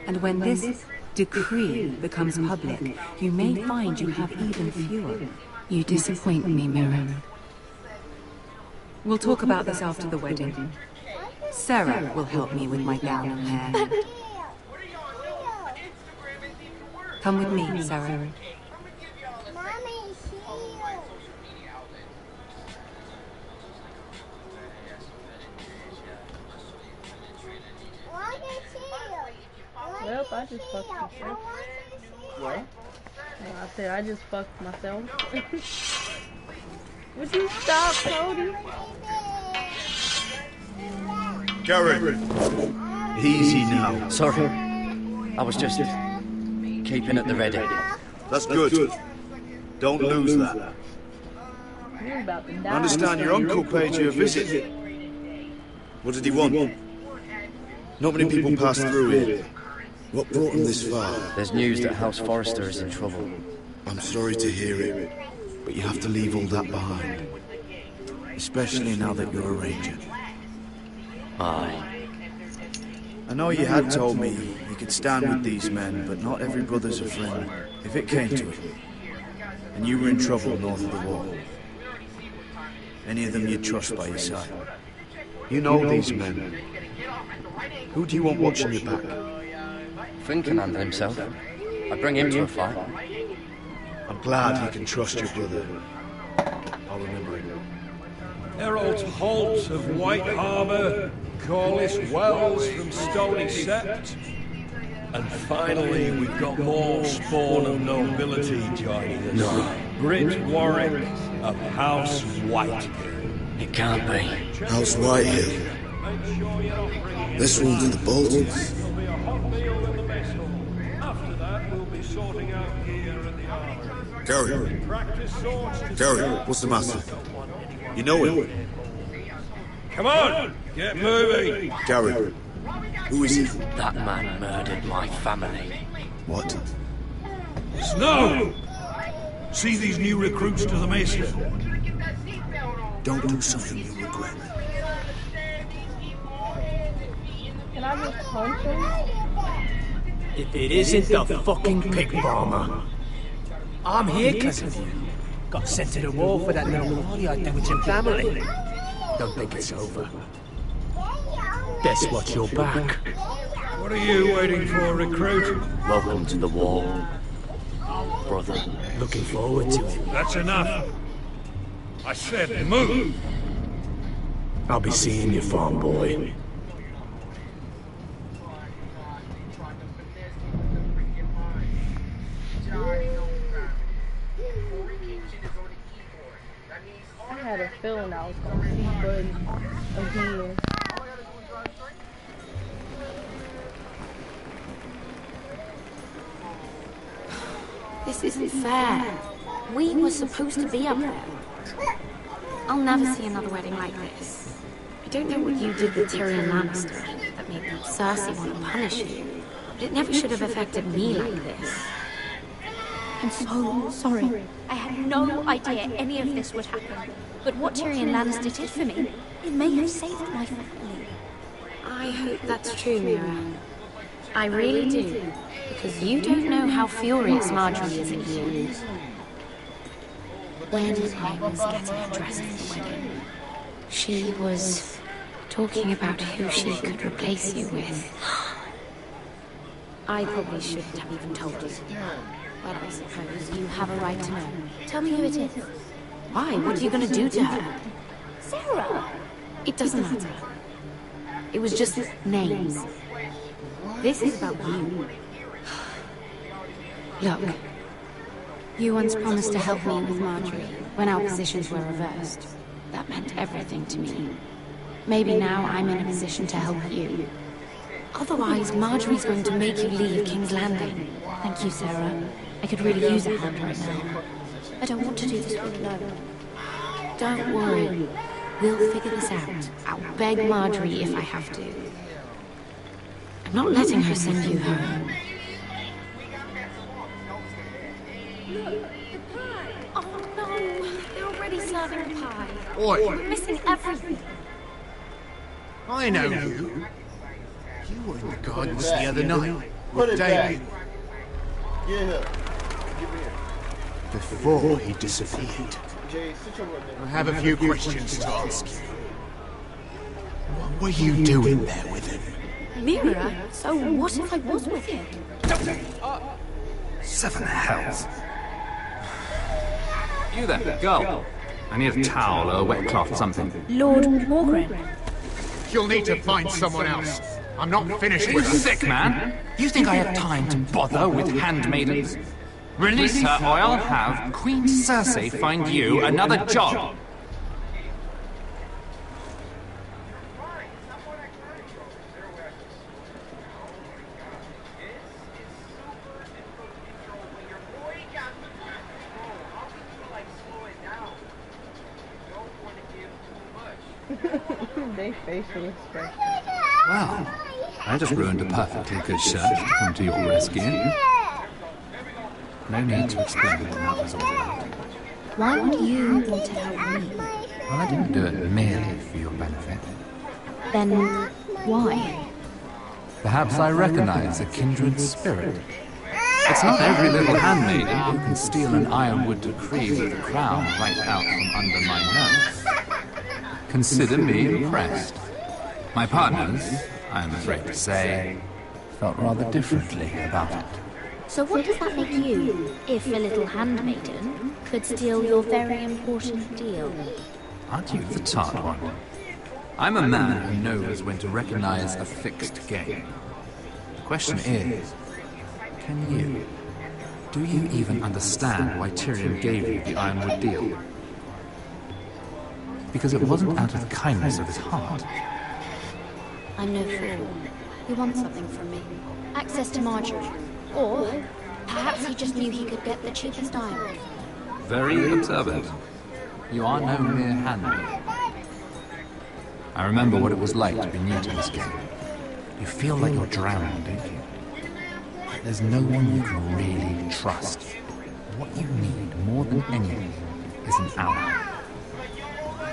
And when this decree becomes public, you may find you have even fewer. You disappoint me, Mira. We'll talk about this after the wedding. Sarah will help me with my gown and hair. Come with me, Sarah. Well, I just fucked myself. What? I said I just fucked myself. Would you stop, Cody? Garrett! Easy now. Sorry. I was just keeping at the ready. That's good. Don't lose that. You're about to die. I understand your uncle paid you a visit. What did he want? Not many people pass through here. What brought him this far? There's news that House Forrester is in trouble. I'm sorry to hear it, but you have to leave all that behind. Especially now that you're a ranger. Aye. I know you had told me you could stand with these men, but not every brother's a friend, if it came to it. And you were in trouble north of the wall. Any of them you'd trust by your side. You know these men. Who do you want watching your back? Flynn can handle himself. I bring him to a fight. I'm glad you can trust your brother. I'll remember him. Harold Holt of White Harbour, Corliss Wells from Stony Sept, and finally we've got more spawn of nobility joining us. No. Britt Warwick of House Whitehill. It can't be. House Whitehill. This one's the Boltons. After that, we'll be sorting out gear at the armory. Gary, what's the matter? You know him? Come on, get moving. Gary, who is he? That man murdered my family. What? Snow! See these new recruits to the Mesa? Don't do something you regret. Can I just punch him? If it isn't the fucking pig farmer. I'm here because of you. Got sent to the war for that little party I did with your family. Don't think it's over. Best watch your back. What are you waiting for, recruit? Welcome to the war. Brother. Looking forward to it. That's enough. I said move. I'll be seeing you, farm boy. I had a feeling I was gonna see Bud again. This isn't fair. We were supposed to be up there. I'll never see another wedding like this. I don't know what you did with Tyrion Lannister that made Cersei want to punish you, but it never should have affected me like this. I'm so sorry. I had no idea any of this would happen. But what Tyrion Lannister did for me, it may have saved my family. I hope that's true, Mira. I really do, because you don't know how furious Marjorie is at you. When I was getting her dressed for the wedding, she was talking about who she could replace you with. I probably shouldn't have even told you. But I suppose you have a right to know. Tell me who it is. Why? What are you going to do to her? Sarah! It doesn't matter. It was just names. This is about you. Look, you once promised to help me with Marjorie when our positions were reversed. That meant everything to me. Maybe now I'm in a position to help you. Otherwise, Marjorie's going to make you leave King's Landing. Thank you, Sarah. I could really use a hand right now. I don't want to do this all alone. Don't worry. We'll figure this out. I'll beg Marjorie if I have to. I'm not letting her send you home. Oh no! They're already serving pie. Oi. We're missing everything. I know you. You were in the gardens the other night with David. Yeah. Before he disappeared. I have a few questions to ask you. What were you doing there with him? Mira, so what if I was with him? 7 hells. You there, girl. I need a towel or a wet cloth, something. Lord Morgren. You'll need to find someone else. I'm not finished Are you with her. sick, man? You think I have time to bother with handmaidens? Release her, or I'll have Queen Cersei find you another job. They facial expressions. Well, I just ruined a perfectly good shirt to come to your rescue. No need to explain what that was all about. Why would you want to help me? Well, I didn't do it merely for your benefit. Then, why? Perhaps I recognize a kindred spirit. It's not every little handmaiden who can steal an ironwood decree with the crown right out from under my nose. Consider me impressed. My partners, I am afraid to say, felt rather differently about it. So what does that make you, if a little handmaiden could steal your very important deal? Aren't you the tart one? I'm a man who knows when to recognize a fixed game. The question is, can you? Do you even understand why Tyrion gave you the Ironwood deal? Because it wasn't out of the kindness of his heart. I'm no fool. He wants something from me. Access to Marjorie. Or perhaps he just knew he could get the cheapest iron. Very observant. You are no mere handmaid. I remember what it was like to be new to this game. You feel like you're drowning, don't you? There's no one you can really trust. What you need more than anything is an ally.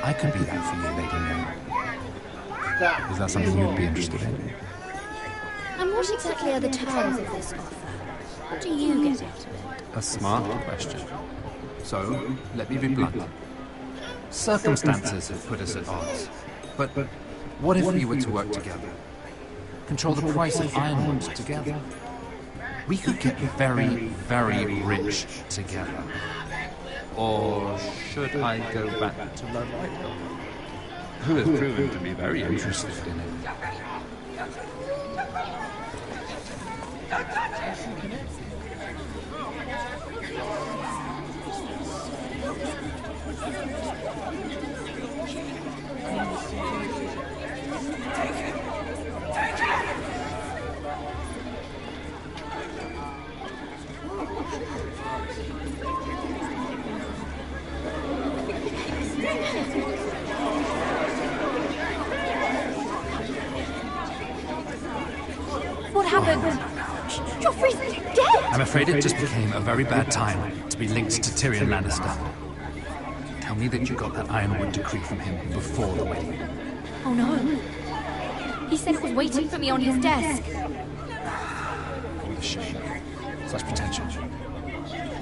I could be that for you, Lady Mary. Is that something you'd be interested in? And what exactly are the terms of this offer? What do you get out of it? A smart question. So, let me be blunt. Circumstances have put us at odds. But what if we were to work together? Control the price of ironwood together? We could get very, very rich together. Or should I go back to Lord Whitehill, who has proven to be very interested in it? What happened? Joffrey's dead! I'm afraid it just became a very bad time to be linked to Tyrion Lannister. Tell me that you got that Ironwood decree from him before the wedding. Oh no. He said it was waiting for me on his desk. What a shame. Such pretension.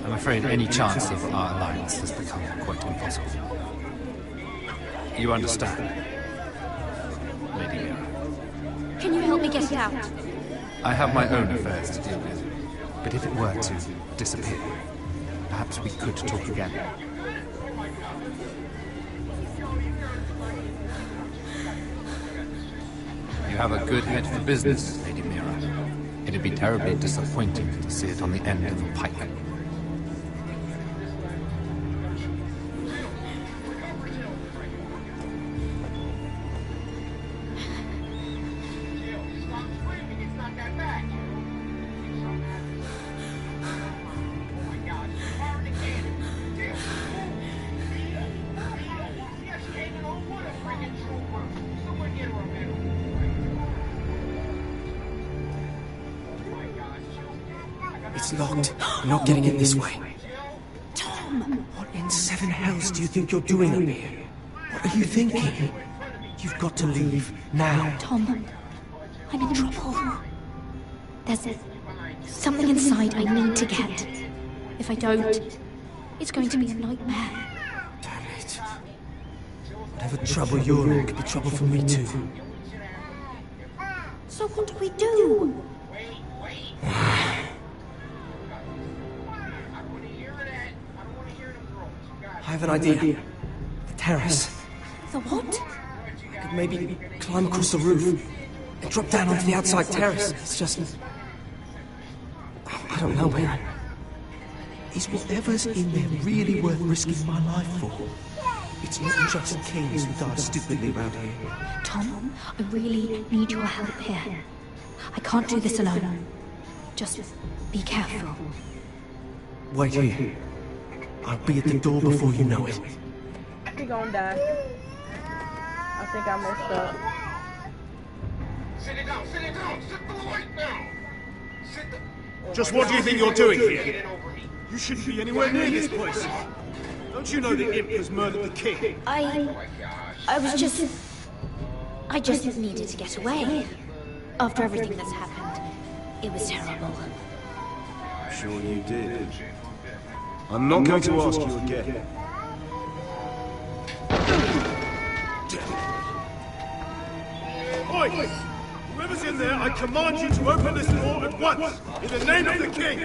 I'm afraid any chance of our alliance has become quite impossible. You understand, Lady Mira? Can you help me get it out? I have my own affairs to deal with, but if it were to disappear, perhaps we could talk again. You have a good head for business, Lady Mira. It'd be terribly disappointing to see it on the end of a pike. It's locked. I'm not getting in this way. Tom! What in seven hells do you think you're doing up here? What are you thinking? You've got to leave now. Tom, I'm in trouble. There's something inside I need to get. If I don't, it's going to be a nightmare. Damn it. Whatever trouble you're in could be trouble for me too. So what do we do? I have an idea. The terrace. The what? I could maybe climb across the roof and drop down onto the outside terrace. It's just... I don't know, man. Is whatever's in there really worth risking my life for? It's not just kings who die stupidly around here. Tom, I really need your help here. I can't do this alone. Just be careful. Wait here. I'll be at the door before you know it. He gonna die. I think I messed up. Just what do you think you're doing here? You shouldn't be anywhere near this place. Don't you know the imp has murdered the king? I just needed to get away. After everything that's happened, it was terrible. I'm sure you did. I'm not going to ask you again. Oi! Whoever's in there, I command you to open this door at once! In the name of the king!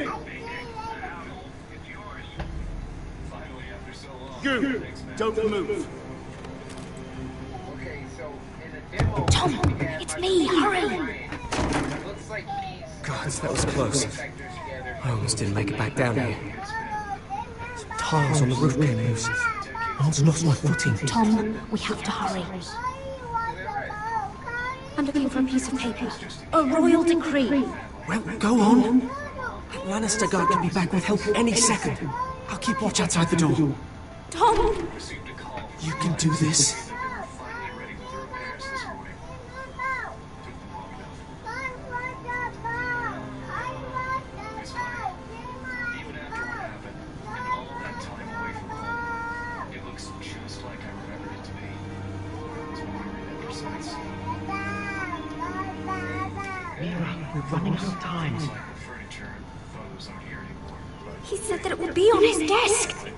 You! Don't move! Tom! It's me! Hurry! God, that was close. I almost didn't make it back down here. Some tiles on the roof came loose. I almost lost my footing. Tom, we have to hurry. I'm looking for a piece of paper. A royal decree. Well, go on. That Lannister guard can be back with help any second. I'll keep watch outside the door. Tom! You can do this. We're running out of time. He said that it would be on his desk. Nothing.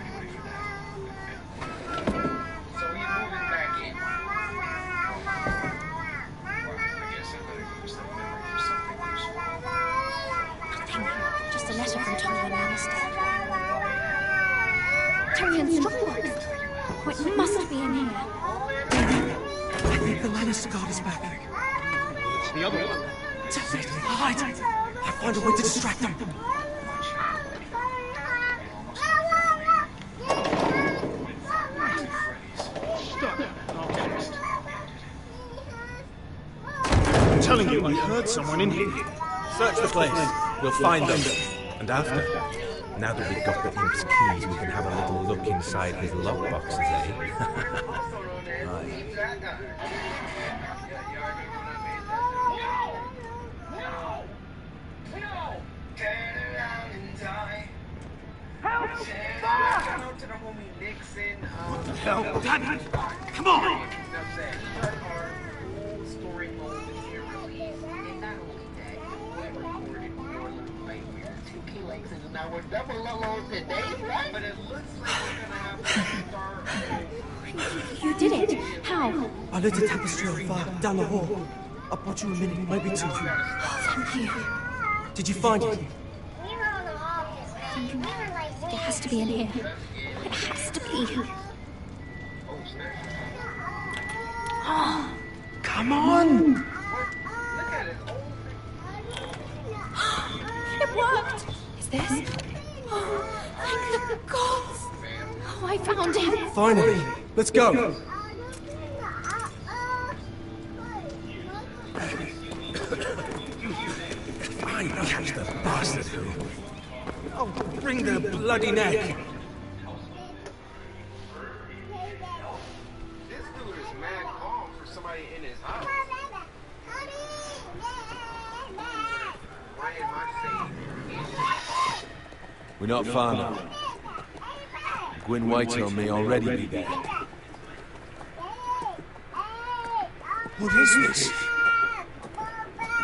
Just a letter from Tyrion Lannister. Tyrion Strongbox. Oh, it must be in here. I think the Lannister guard is back. The other one. Hide! I'll find a way to distract them. I'm telling you, I heard someone in here. Search the place. We'll find them. And after, now that we've got the imp's keys, we can have a little look inside his lockboxes, eh? What the hell? Damn it! Come on! You did it. How? I lit a tapestry on fire down the hall. I'll put you a minute, maybe two. Thank you. Did you find it? It has to be in here. It has to be. Oh. Come on! It worked! Is this? Oh, thank the gods! Oh, I found him! Finally! Let's go! I catch the bastard who... I'll bring their bloody neck! We're not far now. Gwyn Whithill may already be there. What is this?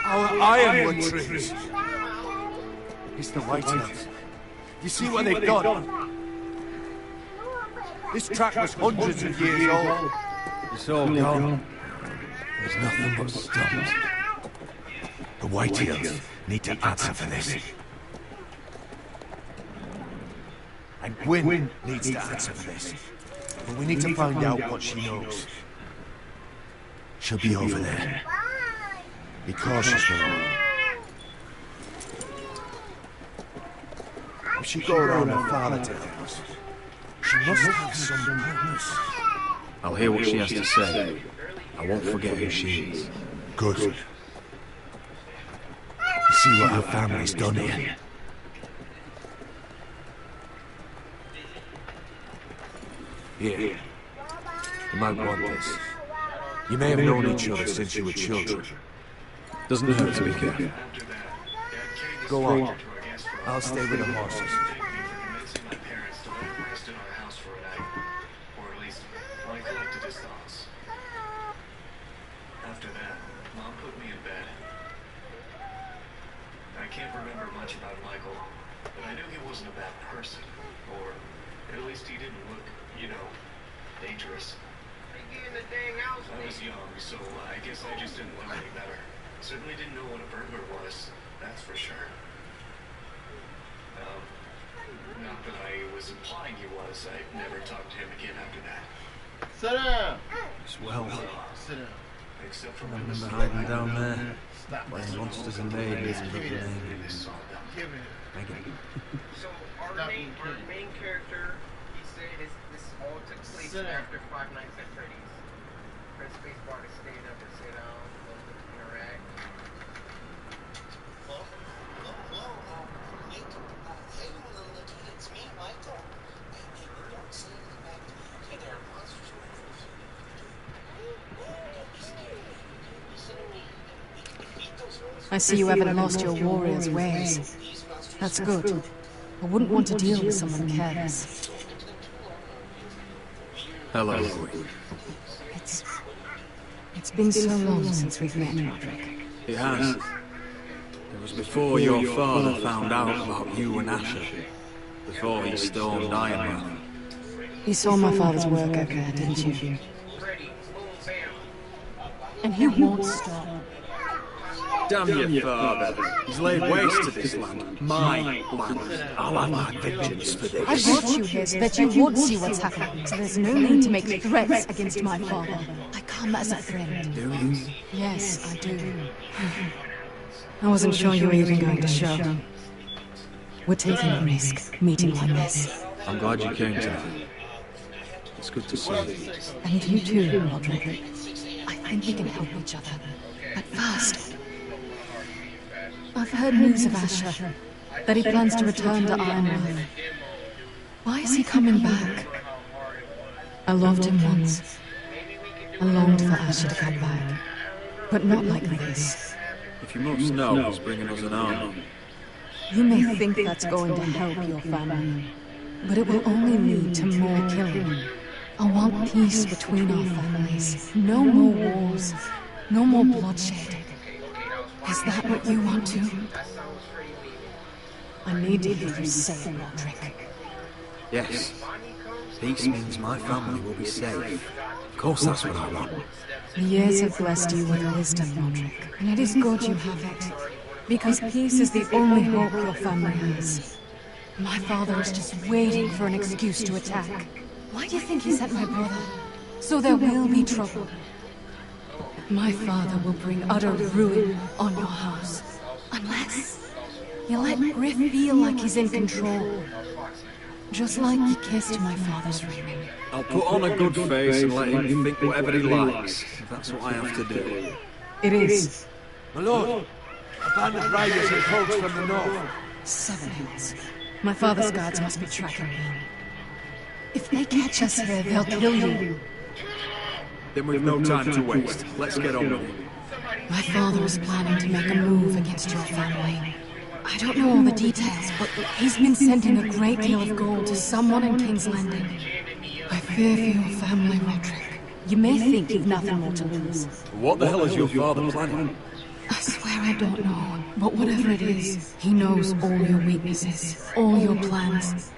Our ironwood trees! It's the Whitehills. You see what they've done? This track was hundreds of years old. It's all gone. There's nothing but stumps. The Whitehills need to answer for this. And Gwyn needs to answer for this. But we need to find out what she knows. She'll be over there. Be cautious, Malone. If she go around her father telling us, she must have some purpose. I'll hear what she has to say. I won't forget who she is. Good. You see what her family's done here? Here. You might want this. You may have known each other since you were children. Doesn't hurt to be careful. Go on. I'll stay with the horses. After that, Mom put me in bed. I can't remember much about Michael, but I knew he wasn't a bad person, or at least he didn't look, dangerous. I was young, so I guess I just didn't know any better. Certainly didn't know what a burglar was, that's for sure. Not that I was implying he was. I never talked to him again after that. Sit down! Swell. Sit down. Except for I when remember hiding down there, playing monsters and maidens with the name. Megan. So our main character, he said this all took place after Five Nights at Freddy's. Press spacebar to stand up or sit down, interact. It's me, Michael. You don't see the back to there are monsters I see you haven't lost your warrior's ways. That's good. I wouldn't want to deal with someone careless. Hello, Louis. It's been so long since we've met, Roderick. It has. It was before your father found out about you and Asher. Before he stormed Ironman. You saw my father's work out there, didn't you? And he won't stop. Damn your father. He's laid waste to this land. My land. I'll have my vengeance for this. I brought you here so that you would see what's happening, so there's no need to make threats against my father. I come as a friend. Do you? Yes, I do. I wasn't sure you were even going to show. We're taking a risk, meeting like this. I'm glad you came tonight. It's good to see you. And you too, Roderick. I think we can help each other. But first, I've heard news of Asher, that he plans to return to Ironman. Why is he coming back? I loved him once. I longed for Asher to come back, but not like this. If you must know, he's bringing us an army. You may think that's going to help your family, but it will only lead to more killing. I want peace between our families. No more wars. No more bloodshed. Is that what you want to? I need to hear you say it, Roderick. Yes. Peace means my family will be safe. Of course that's what I want. The years have blessed you with wisdom, Roderick. And it is good you have it. Because peace is the only hope your family has. My father is just waiting for an excuse to attack. Why do you think he sent my brother? So there will be trouble. My father will bring utter ruin on your house. Unless you let Griff feel like he's in control. Just like he kissed my father's ring. I'll put on a good face and let him think whatever he likes. If that's what I have to do. It is. My lord, a band of riders and colts from the north. 7 hills. My father's guards must be tracking me. If they catch us here, they'll kill you. Then we've no time to waste. Let's get on with it. My father is planning to make a move against your family. I don't know all the details, but he's been sending a great deal of gold to someone in King's Landing. I fear for your family, Roderick. You may think you've nothing more to lose. What the hell is your father planning? I swear I don't know, but whatever it is, he knows all your weaknesses, all your plans.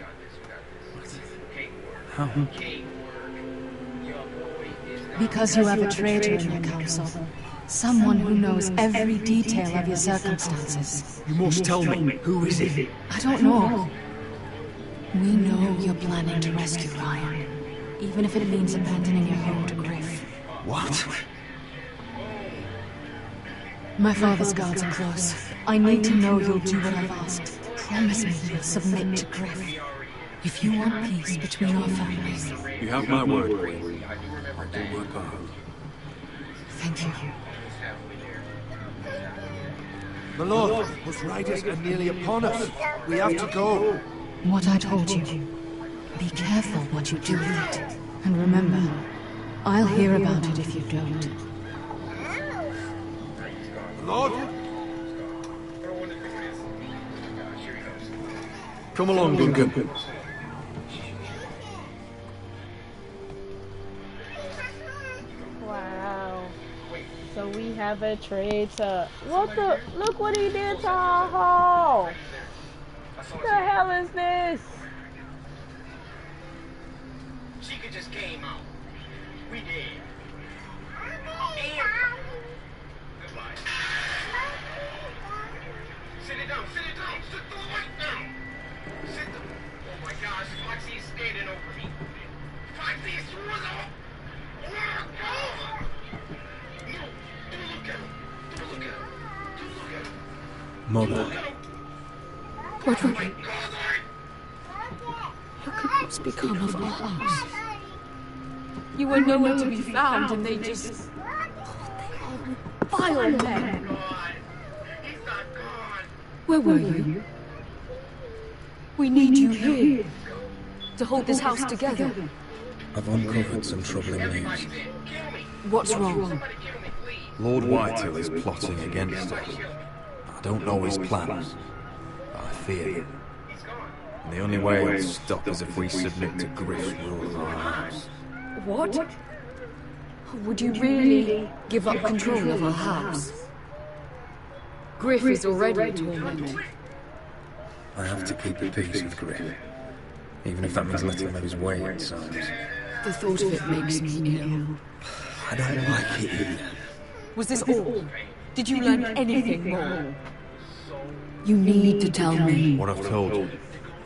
How? Because you have a traitor in your council. Someone who knows every detail of your circumstances. You must tell me. Who is it? I don't know. We know you're planning to rescue Ryan. Even if it means abandoning your home to Griff. What? My father's guards are close. I need to know you'll do what I've asked. Promise me you'll submit to Griff. If you want peace between our families. You have my word, Queen. I'll do my part. Thank you. My lord, those riders are nearly upon us. We have to go. What I told you. Be careful what you do with it. And remember, I'll hear about it if you don't. Lord? Come along, Duncan. Wow. So we have a traitor. What the? Look what he did to our hall. What the hell is this? She could just came out. We did. Goodbye. Sit it down, sit it down, sit the light down. Sit the... Oh my gosh, Foxy is standing over me. Foxy is through us all. Oh my God. No, don't look at him. Don't look at him. Don't look at him. Mother. Roderick. Look at what's become of our house. You were nowhere to be found, and they just... Vile men! Where were you? We need you here, to hold this house together. I've uncovered some troubling news. What's wrong? Lord Whitehill is plotting against us. I don't know his plans, but I fear them. And the only way he'll stop is if we submit to Griff's rule of our house. What? Would you really give up control of our house? Griff is already tormented. I have to keep the peace with Griff, even if that means letting him have his way at times. The thought of it makes me ill. I don't like it either. Was this all? Did you learn anything more? You need to tell me. What I've told you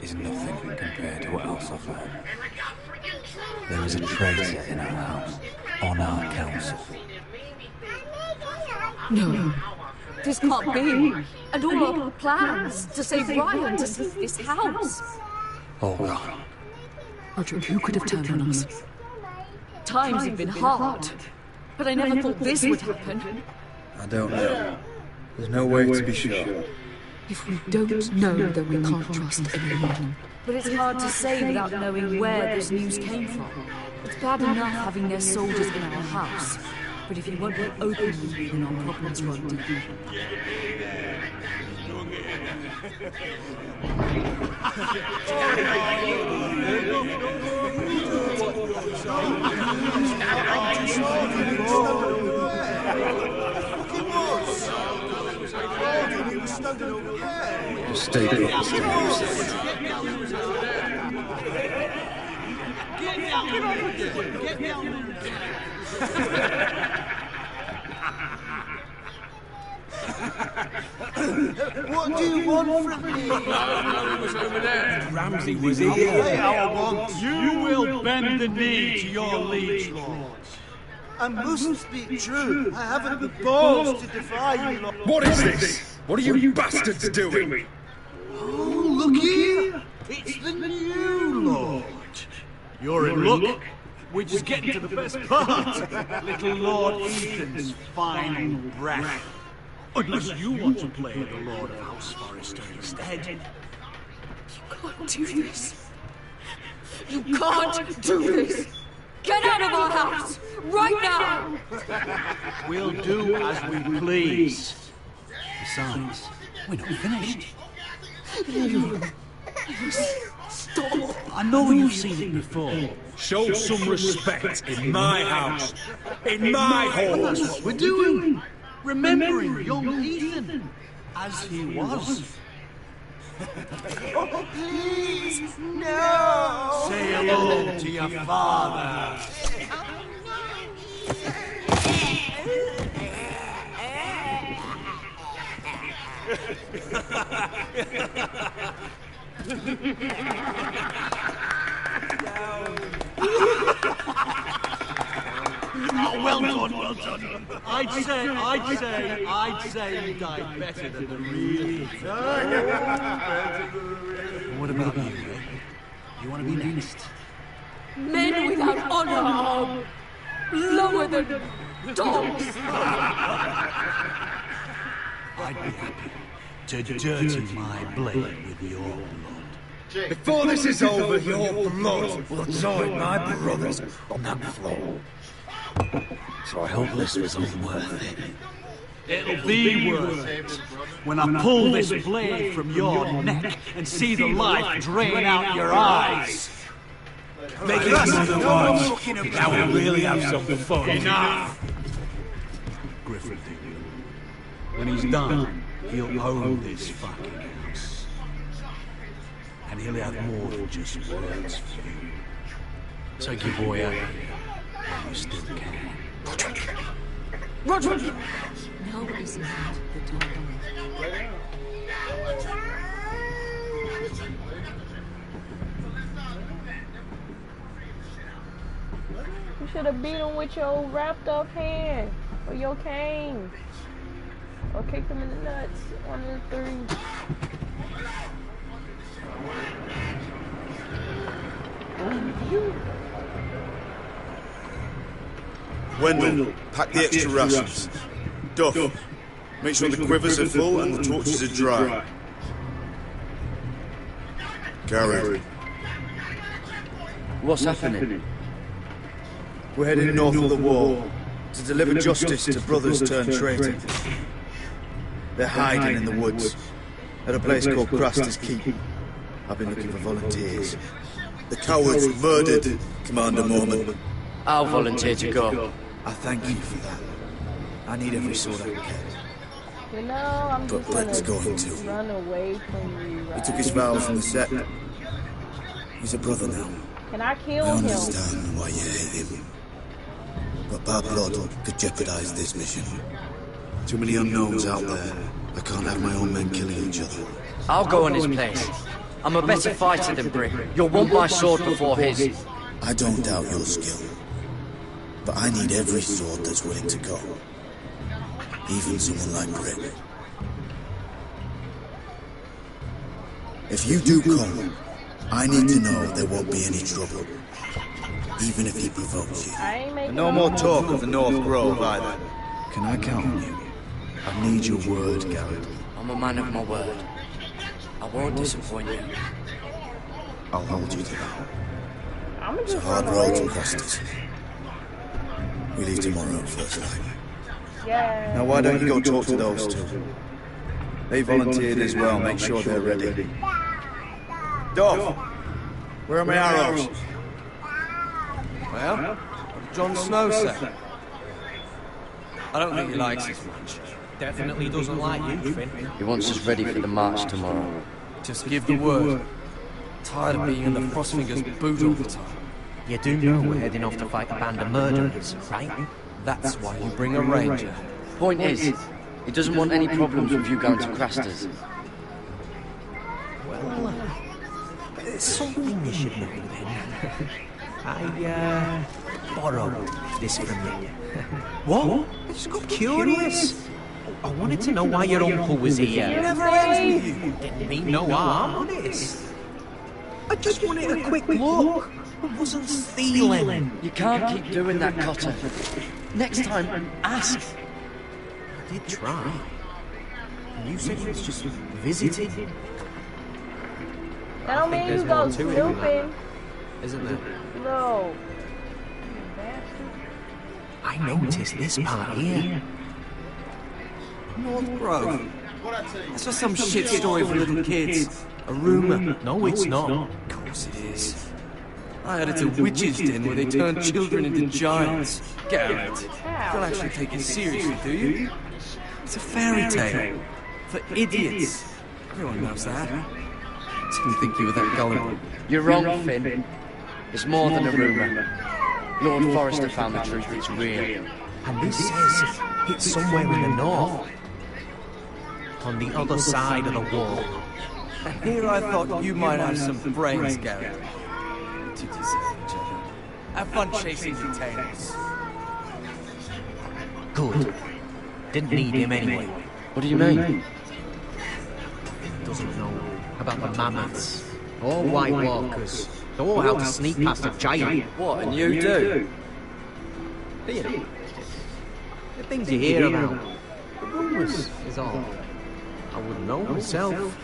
is nothing compared to what else I've learned. There is a traitor in our house, on our council. No, this can't be. And all our plans to save Ryan, to save this house. Olga. Roderick, who could have turned on us? Times have been hard, but I never thought this would happen. I don't know. There's no way to be sure. If we don't know, then we can't trust anyone. But it's hard to say without knowing where this news came from. It's bad enough having their soldiers in our house, but if you won't be open with me, then our problems run deep. Just stay put. Get down What do you want from me? Ramsay was here. You will bend the knee to your liege lords. I must speak true. I haven't the balls to defy you. What is this? What are you bastards doing? Oh, look here! It's the new lord. You're in luck. We're just getting to the best part. Little Lord Ethan's final breath. Unless you want to play the Lord of House Forrester instead. You can't do this. You can't do this. Get out of our house! Right now! We'll do as we please. Besides, we're not finished. You stop. I know you've seen it before. Show some respect in my house. In my hall. That's what we're doing. Remembering young Ethan as he was. Oh, please, no! Say hello to your father. Oh, well done, well done. I'd say you died better than the real. What about you, eh? You want to be next? Men without honor are lower than dogs. I'd be happy to dirty my blade with your blood. Before this is over, your blood will join my brothers on that floor. So I hope this was all worth it. It'll be worth when I pull this blade from your neck and see the life drain out your eyes. Make it easy, now we'll really have some fun. Enough! Griffin, when he's done, he'll own this fucking house. And he'll have more than just words for you. Take your boy out of here while you still can. Roger! Nobody's mad. The door. You should have beat him with your wrapped up hand or your cane. Or kicked him in the nuts. One of the three. Wendell, pack the extra rations. Duff, make sure the quivers are full and the torches are dry. Garrett. What's happening? We're heading north of the wall to deliver justice to brothers turned traitor. They're hiding in the woods at a place called Craster's Keep. I've been looking for volunteers. The cowards murdered Commander Mormon. I'll volunteer to go. I thank you for that. I need every sword I can get. You know, I'm But just Brett's gonna going to. run away from you, right? He took his vows from the set. He's a brother now. Can I kill I him? understand why you hate him. But bad blood could jeopardize this mission. Too many unknowns out there. I can't have my own men killing each other. I'll go in his place. I'm a better fighter than Brick. You'll want my sword before his. I don't doubt your skill. But I need every sword that's willing to go. Even someone like Brick. If you do come, I need to know there won't be any trouble. Even if he provokes you. And no more talk of the North Grove either. Can I count on you? I need your word, Garrett. I'm a man of my word. I won't disappoint you. I'll hold you to that. I'm It's a hard road to Crestus. We leave tomorrow, first light. Yeah. Now why don't you go talk to those two? They volunteered as well, make sure they're ready. Dove, where are my arrows? Well, what did Jon Snow say? I don't think he likes us much. Definitely doesn't like you, Finn. He wants us ready for the march tomorrow. Just give the word. Tired of being in the Frostfingers' boot all the time. You do know we're heading off to fight a band of murderers, right? That's why you bring a ranger. Point is, he doesn't want any problems with you going to Craster's. Well, there's something you should know then. I, borrowed this from you. What? I just got curious. I wanted to know why your uncle was here. Never ends with you. Didn't mean no harm, honest. I just wanted a quick look. I wasn't stealing. You can't keep doing that, Cotter. Next time, ask. I did try. And you said you was just visiting. That don't mean you go snooping. Isn't there? No. I noticed this part here. North Grove. That's just some shit story for little kids. A rumour. No, it's not. Of course it is. I heard it's a witch's den where they turn children into giants. Garrett, you don't actually take it seriously, do you? It's a fairy tale. For idiots. Everyone knows that. Didn't think you were that gullible. You're wrong, Finn. It's more than a rumour. Lord Forrester found the truth, it's real. And this says it's somewhere in the north. On the other side of the wall. And here I thought you might have some brains, Garrett. To deserve each other. Have fun chasing your tails. Good. Didn't need him anyway. What do you mean? Doesn't know about the mammoths or White Walkers or how to sneak past a giant. What, and you do? Do you? The things you hear about. The rumours is all. I wouldn't know myself.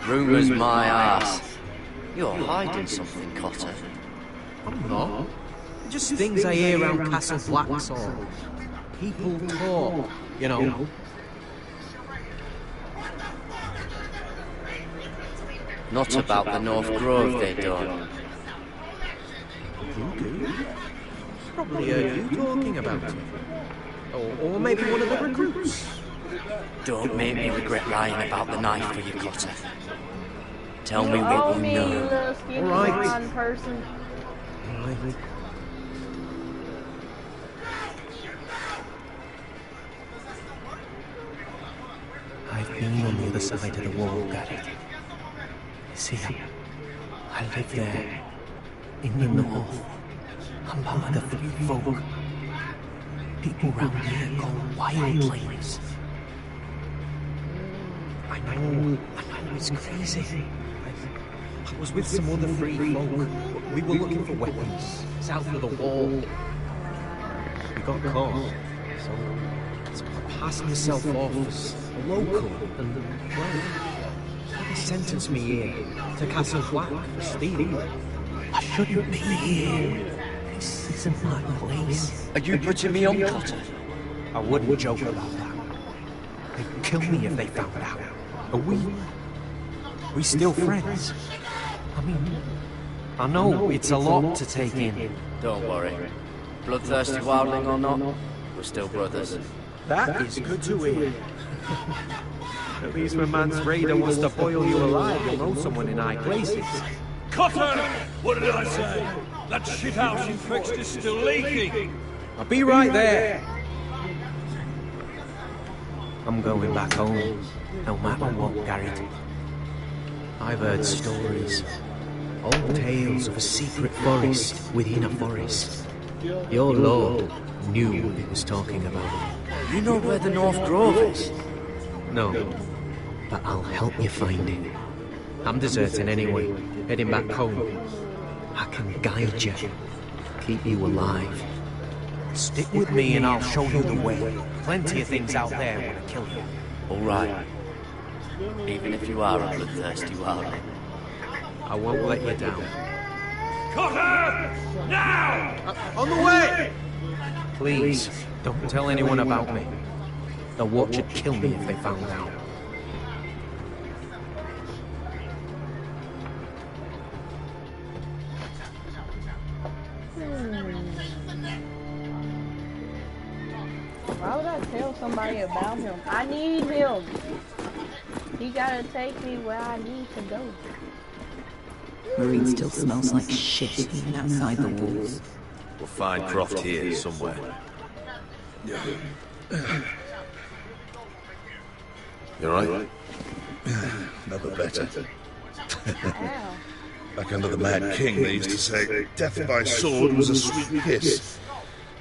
Rumours my ass. You're hiding something, Cotter. I'm not. Just things I hear around Castle Blacksall. People talk. You know. Not about the North Grove, they don't. Probably heard you talking about it. Or maybe one of the recruits. Don't make me regret lying about the knife for you, Cotter. Tell me what you know. All right. Person. Right. I've been on the other side of the wall, Garrett. See, I live there, in the north. I'm part of the free folk. People round here call wild plains. I know it's crazy. I was with some other free folk. We were looking for weapons, south of the wall. We got caught, so I passed myself off as a local, and well, they sentenced me here to Castle Black for stealing. I shouldn't be here. This isn't my place. Are you putting me on, Cotter? I wouldn't joke about that. They'd kill me if they found out. Are we still friends? I mean, I know it's a lot to take in. Don't worry. Bloodthirsty wildling or not, we're still brothers. That is good to hear. At least when man's raider wants to boil you alive, you'll know someone in high places. Cotter! What did I say? That shithouse in Fixed is still leaking! I'll be right there. I'm going back home, no matter what, Garrett. I've heard stories. Old tales of a secret forest within a forest. Your lord knew what he was talking about. You know where the North Grove is? No, but I'll help you find it. I'm deserting anyway, heading back home. I can guide you, keep you alive. Stick with me and I'll show you the way. Plenty of things out there want to kill you. All right. Even if you are a bloodthirsty wildling. I won't let you down. Cotter! Now! On the way! Please, don't tell anyone about me. The Watch would kill me if they found out. Why would I tell somebody about him? I need him. He gotta take me where I need to go. Marine still smells like shit even outside the walls. We'll find Croft here somewhere. You alright? Never better. Back under the Mad King, they used to say, death by sword was a sweet kiss.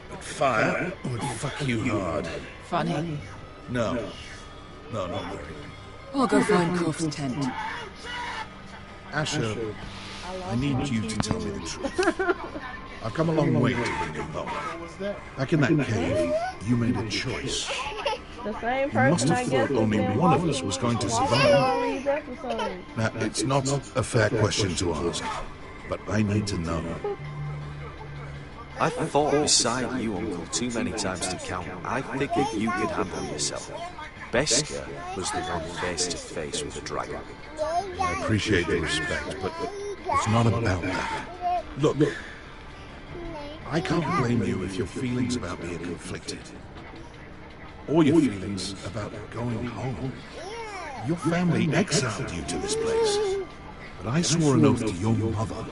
But fire would fuck you hard. Funny. No, not really. I'll go find Croft's tent. Asher, I need you to tell me the truth. I've come a long way to bring you home. Back in that cave, you made a choice. The same You person must have I thought guess only one of us was going to survive. Now, it's not a fair question to ask, but I need to know. I've fought beside you, Uncle, too many times to count. I figured you could handle yourself. Beskar was the one face to face with the dragon. I appreciate the respect, but it's not about that. Look, I can't blame you if your feelings about me are conflicted. Or your feelings about going home. Your family exiled you to this place. But I swore an oath to your mother.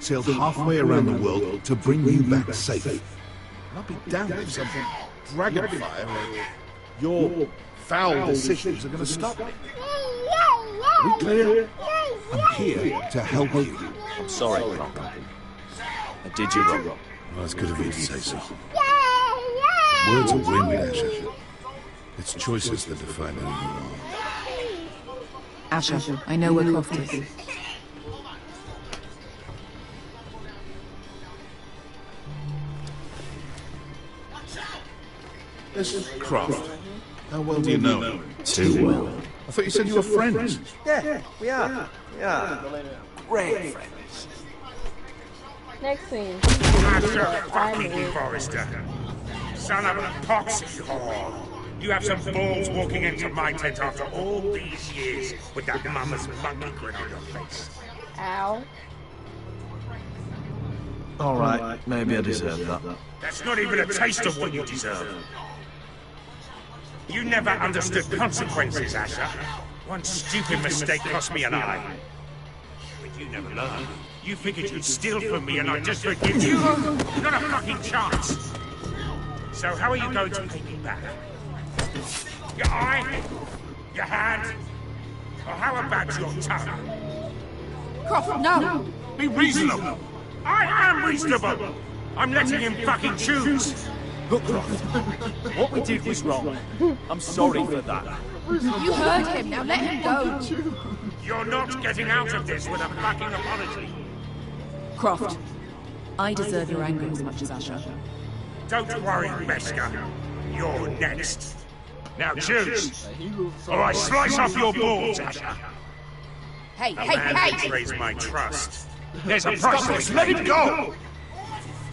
Sailed halfway around the world to bring you back safe. And I'll be damned if some dragonfire or your foul decisions are going to stop me. Are we clear? I'm here to help you. I'm sorry, Croft. I did you wrong. Well, that's good of you to say so. Words are wind, Asher. It's choices that define who you are. Asher, I know where Croft is. This Croft, how well do you know him? Too well. I thought you said you were friends. Yeah, we are. Great friends. Next scene. Asher fucking Forrester. Son of a poxy whore. You have some balls walking into my tent after all these years with that mama's monkey grin on your face. Ow. Alright, maybe I deserve that. That's not even a taste of what you deserve. You never understood consequences, Asher. One stupid mistake cost me an eye. But you never learned. You figured you'd steal from me and I'd just forgive you? Not a fucking chance! So how are you going to pay me back? Your eye? Your hand? Or how about your tongue? Croft, no! Be reasonable! I am reasonable! I'm letting him fucking choose! Look, Croft, what we did was wrong. I'm sorry for that. You heard him, now let him go! You're not getting out of this with a fucking apology! Croft, I deserve your anger as much as Asher. Don't worry, Beskha. You're next. Now choose, or I slice off your balls, Asher. Hey, A man hey! betrays my trust. There's a price for it. Let him go!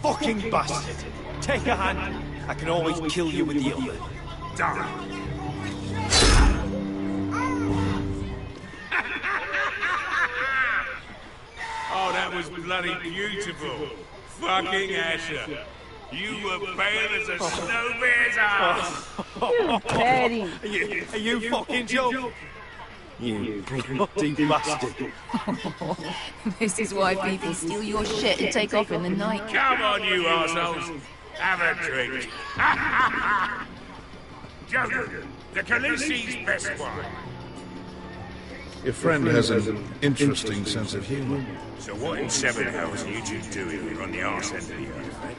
Fucking bastard. Take a hand. I can always kill you with the other. Die. Oh, that was bloody beautiful. Fucking Asher. You were pale as a snow bear's ass. You petty. Are you fucking joking? You bloody bastard. This is why people steal your shit and take off in the night. Come on, you arseholes. Have a drink. Joker, the Khaleesi's best wine. Your friend has an interesting sense of humor. So what in seven hells are you two doing here on the arse end of the earth, eh?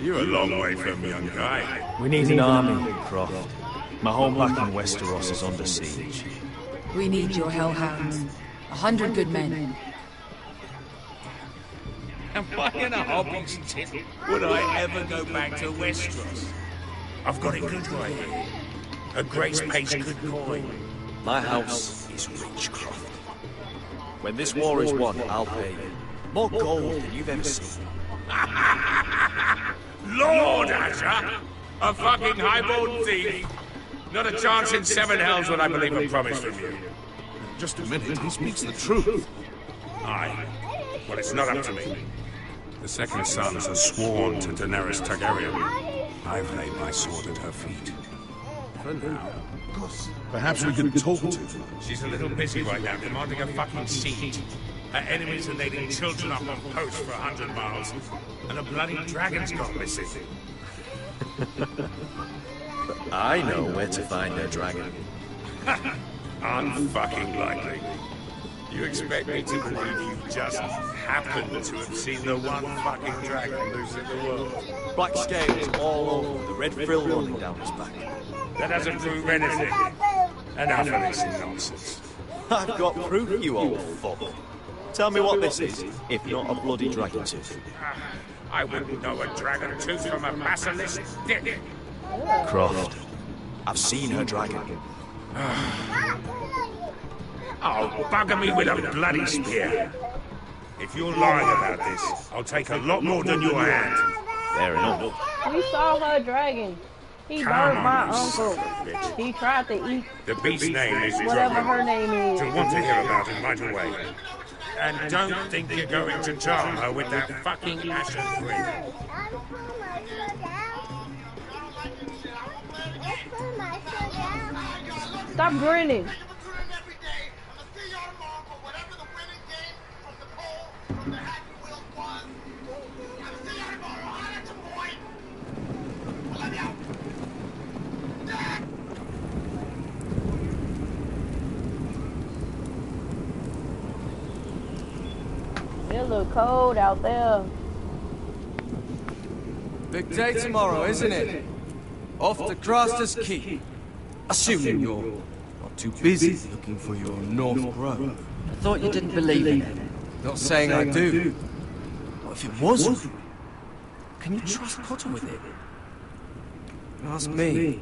You're a long way from young guy. We need an army, Croft. My home back in Westeros is under siege. We need your hellhounds. 100 good men. And why in a hobby's tit would I ever go back to Westeros? I've got it good right here. A Grace pays good coin. My house is rich, Croft. When this war is won, I'll pay you. More gold than you've ever seen. Lord Asher! A fucking highborn thief! Not a chance in seven hells would I believe a promise from you. Just a minute, he speaks the truth. Aye. Well, it's not up to me. The second sons are sworn to Daenerys Targaryen. I've laid my sword at her feet. For now. Perhaps we could talk to her. She's a little busy right now, commanding a fucking siege. Her enemies are lading children up on post for 100 miles, and a bloody dragon's gone missing. I know where to find her dragon. Unfucking likely. You expect me to believe you just happened to have seen the one fucking dragon loose in the world? Black scales all over, the red frill running down his back. That doesn't prove anything. Enough of this nonsense. I've got proof, you old fuck. Tell me what this is, if not a bloody dragon tooth. I wouldn't know a dragon tooth from a basilisk dick. Croft, I've seen her dragon. Oh, bugger me with a bloody spear. If you're lying about this, I'll take a lot more than your hand. Fair enough. We saw her dragon. He burned my uncle. He tried to eat The beast's name is whatever her name is. You'll want to hear about it right away. And don't think you're going to charm her with that fucking Asher grin. Stop grinning. It look cold out there. Big day tomorrow, isn't it? Off to Craster's Keep. Assuming you're not too busy looking for your North Grove. I thought you didn't believe in it. Not saying I do. What if it was? Can you trust Potter with it? Ask me.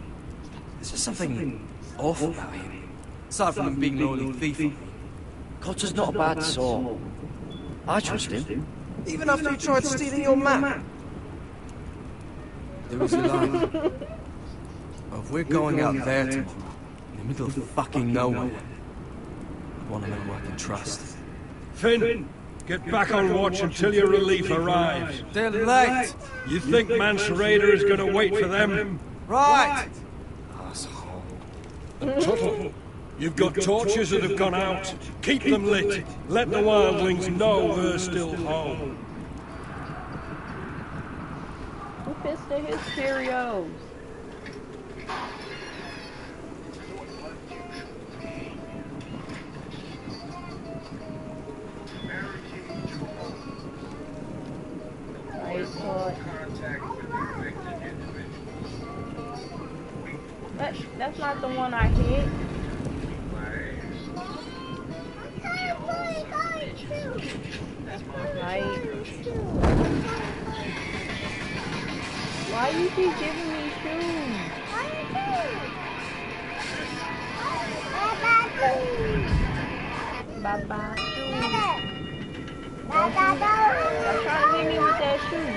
There's just something off about him. Aside from him being an oily thief. Cotter's not a bad sort. I trust him. Even after he tried stealing your map. There is a line. Well, if we're going out there tomorrow, in the middle of fucking nowhere, I want to know who I can trust. Finn, get back on watch until your relief arrives. They're late! You think Mance Rayder is going to wait for them? Right! Asshole. And Tuttle, you've got torches that have gone out. Keep them lit. Let the wildlings know we're still home. Who pissed at his Cheerios? That's not the one I hit. Why you keep giving me shoes? Bye-bye shoes. Stop trying to hit me with that shoe.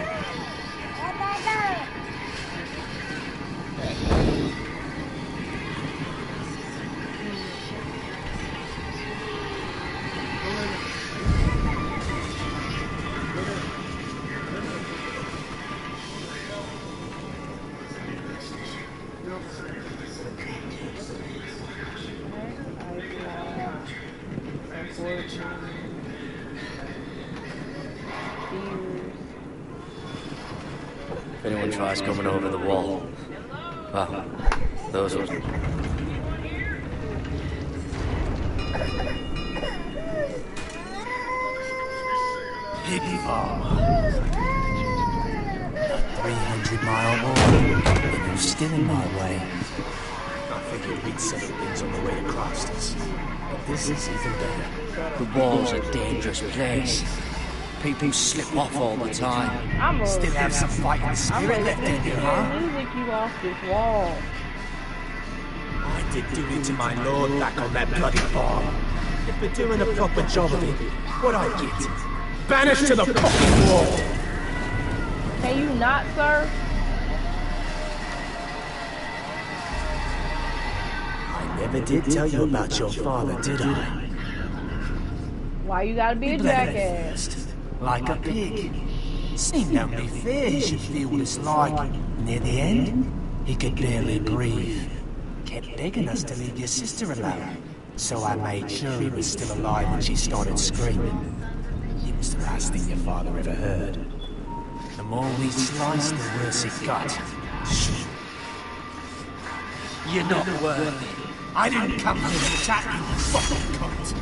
If anyone tries coming over the wall, well, those will... Pig farmer. 300-mile walk, and you're still in my way. I figured we'd settle things on the way across this, but this is even better. The wall's a dangerous place. People slip off all the time. Still have some fighting spirit left in you, huh? Music you off this wall. I did duty to my lord back on that bloody farm. If we're doing a proper job of it, what I get? Banished to the fucking wall! Can you not, sir? I never did tell you about your father, did I? Why you gotta be a jackass? Like a pig. Seemed only fair he should feel what it's like. Near the end, he could barely breathe. Kept begging us to leave your sister alone. So I made sure he was still alive when she started screaming. It was the last thing your father ever heard. The more we sliced, the worse it got. Shit. You're not worth it. I didn't come here to chat, you fucking cunt.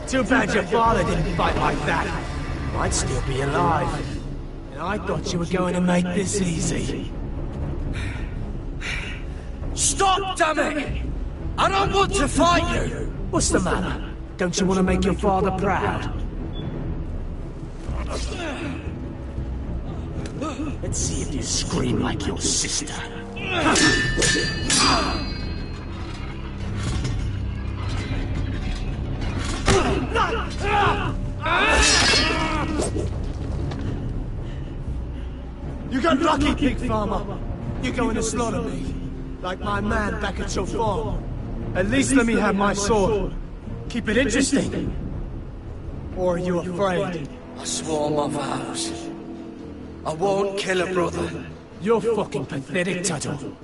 Too bad your father didn't fight like that. I'd still be alive. And I thought you were going to make this easy. Stop, damn it! I don't want to fight you! What's the matter? Don't you want to make your father proud? Let's see if you scream like your sister. You got lucky, pig farmer. You're going to slaughter me. Like my man back at your farm. At least let me have my sword. Keep it interesting. Or are you afraid? I swore my vows. I won't kill a brother. You're fucking pathetic, Tuttle.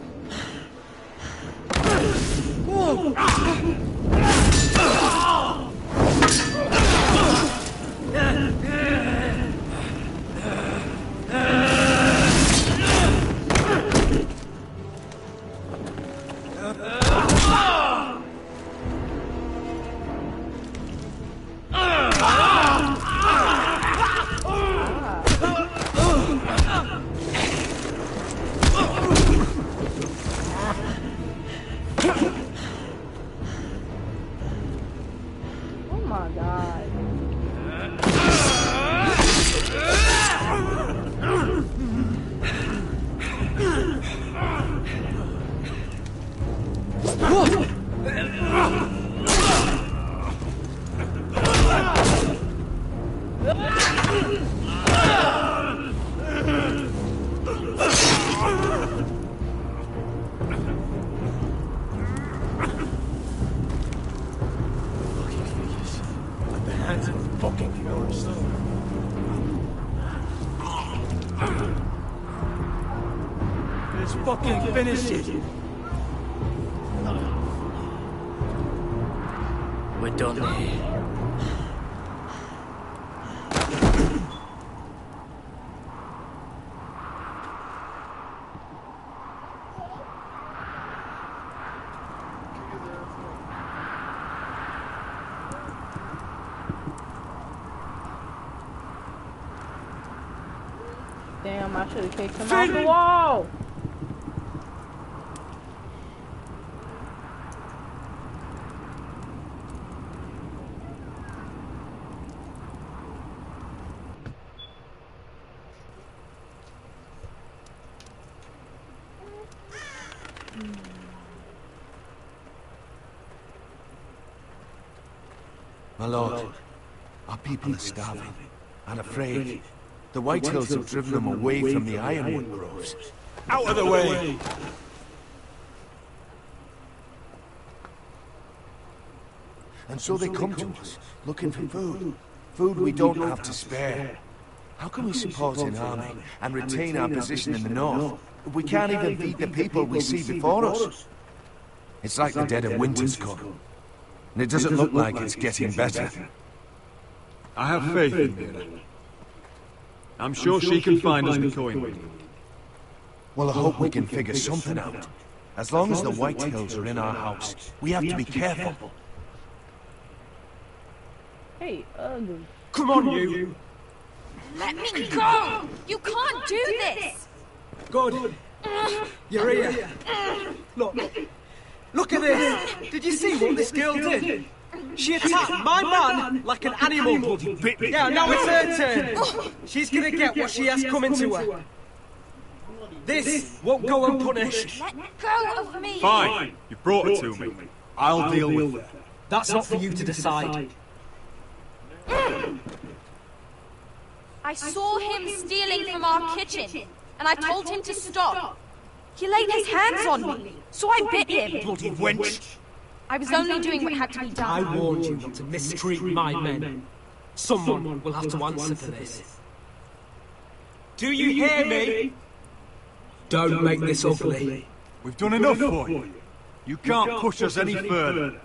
hands on the fucking forest. Let's fucking finish it. We're done here. Damn, I should have kicked him off the wall. My lord, our people are starving and afraid. The Whitehills have driven them away from the ironwood groves. Out of the way! And so they come to us, looking for food. Food we don't have to spare. How can we support an army and retain our position in the north if we can't even feed the people we see before us? It's like the dead of winter's come. And it doesn't look like it's getting better. I have faith in Mira. I'm sure she can find us McCoy. Well, I hope we can figure something out. As long as the Whitehills are in our house, we have to be careful. Hey, ugly. Come on, you! Let me go! You can't do this! Good. You're here. Look at this! Did you see what this girl did? She attacked my man like an animal, bloody bit. Yeah, now it's her turn. She's gonna get what she has coming to her. This won't go unpunished. Let go of me! Fine, you brought her to me. I'll deal with her. That's not for you to decide. I saw him stealing from our kitchen, and I told him to stop. He laid his hands on me, so I bit him. Bloody wench! I was only doing what had to be done. I warned you not to mistreat my men. Someone will have to answer for this. Do you hear me? Don't make this ugly. We've done enough for you. You can't push us any further.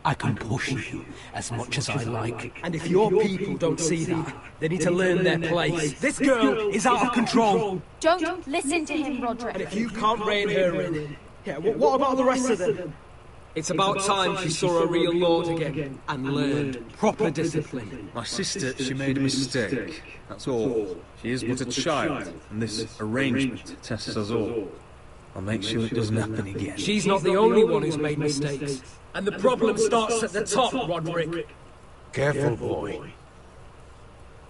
I can push you as much as I like. And if your people don't see that, they need to learn their place. This girl is out of control. Don't listen to him, Roderick. And if you can't rein her in, yeah, what about the rest of them? It's about time she saw a real lord again and learned proper discipline. My sister, she made a mistake. That's all. She is but a child, and this arrangement tests us all. I'll make sure it doesn't happen again. She's not the only one who's made mistakes. And the problem starts at the top, Roderick. Careful, boy.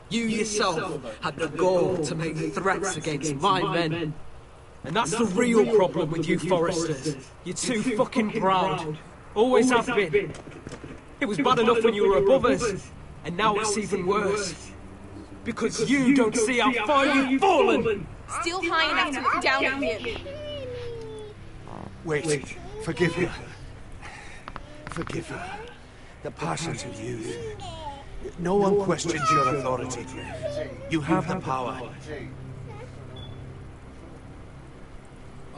You yourself had the gall to make threats against my men. And that's the real problem with you Foresters. You're too fucking proud. Always have been. It was bad enough when you were above us, and now it's even worse. Because you don't see how far you've fallen! Still high enough to look down at him. Wait, forgive her. Forgive her. The passions of youth. No one questions your authority. You have the power.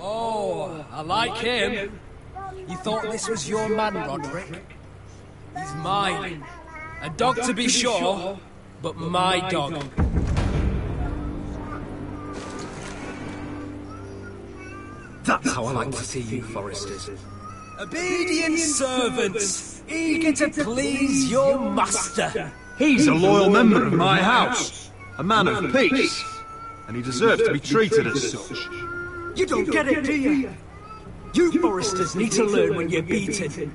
Oh, I like him. You thought this was your man, Roderick? He's mine. A dog to be sure, but my dog. That's how I like to see you, Foresters. Obedient servants, eager to please your master. He's a loyal member of my house, a man of peace, and he deserves to be treated as such. You don't get it, do you? You Foresters need to learn when you're beaten.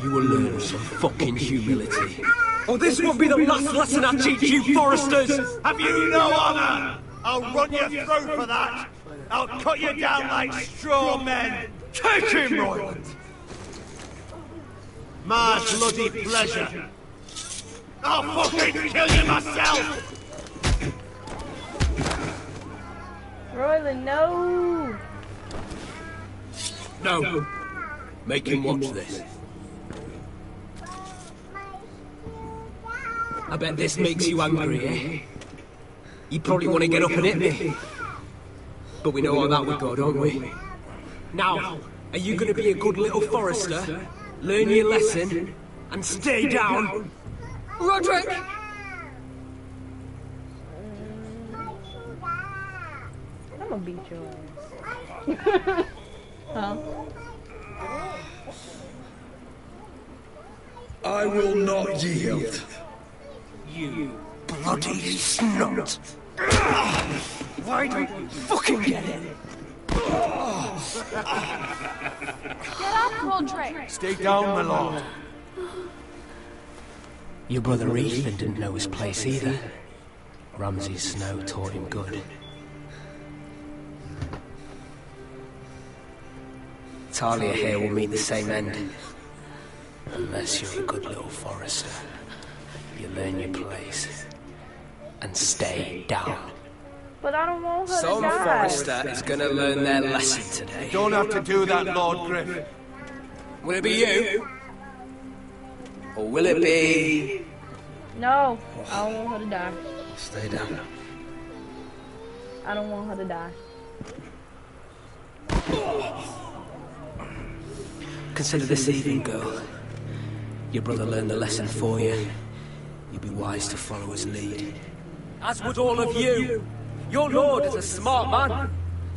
You will learn some fucking humility. Oh, this won't be the last lesson I teach you, Foresters! Have you no honor? I'll run your throat for that! I'll cut you down like straw men! Take him, Royland! My bloody pleasure! I'll fucking kill you myself! Royland, no! No. Make him watch this. I bet this makes you angry, eh? You probably want to get up and hit me. But we know how that would go, don't we? Now, are you going to be a good little Forrester, learn your lesson, and stay down? Roderick! I'm gonna beat your ass. Huh? I will not yield. You bloody snot! Why don't you fucking get it? Get up, Roderick! Stay down, my lord. Your brother Ethan didn't know his place either. Ramsay Snow taught him good. Talia here will meet the same end. Unless you're a good little Forrester. You learn your place. And stay down. But I don't want her to Some die. Forrester is gonna learn their lesson today. You don't have to do that, Lord Griff. Will it be you? Or will it be... No, I don't want her to die. Stay down. I don't want her to die. Consider this even, girl. Your brother learned the lesson for you. You'd be wise to follow his lead. As would all of you. Your lord is a smart man.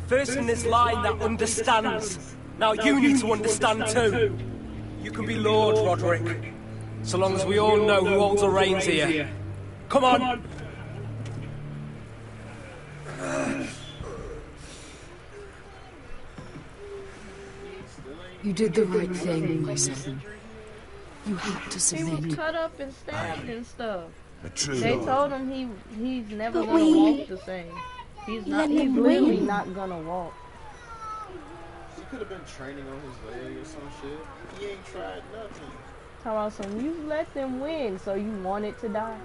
First in his line that understands. Now you need to understand too. You can be Lord, Roderick. So long as we all know who holds the reins here. Come on! You did the right thing, my son. You had to He was submit. cut up and stabbed and stuff. A true They lord. told him he's never But gonna we walk the same. He's let he's him literally win. not gonna walk. He could have been training on his leg or some shit. He ain't tried nothing. Talk about some, you let them win, so you wanted to die.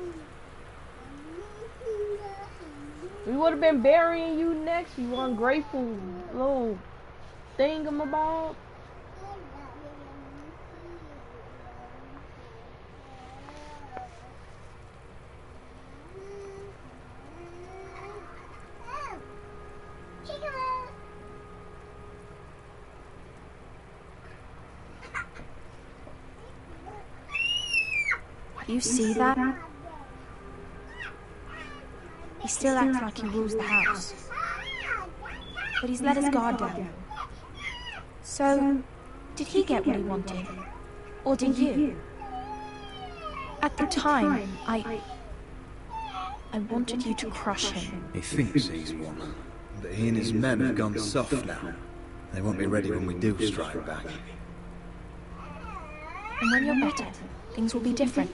We would have been burying you next, you ungrateful little thingamabob. You see that? He still acts like he rules the house. But he's let his guard down. So, did he get what he wanted? Or did you? At the time, I wanted you to crush him. He thinks he's won, but he and his men have gone soft now. They won't be ready when we do strike back. And when you're better, things will be different.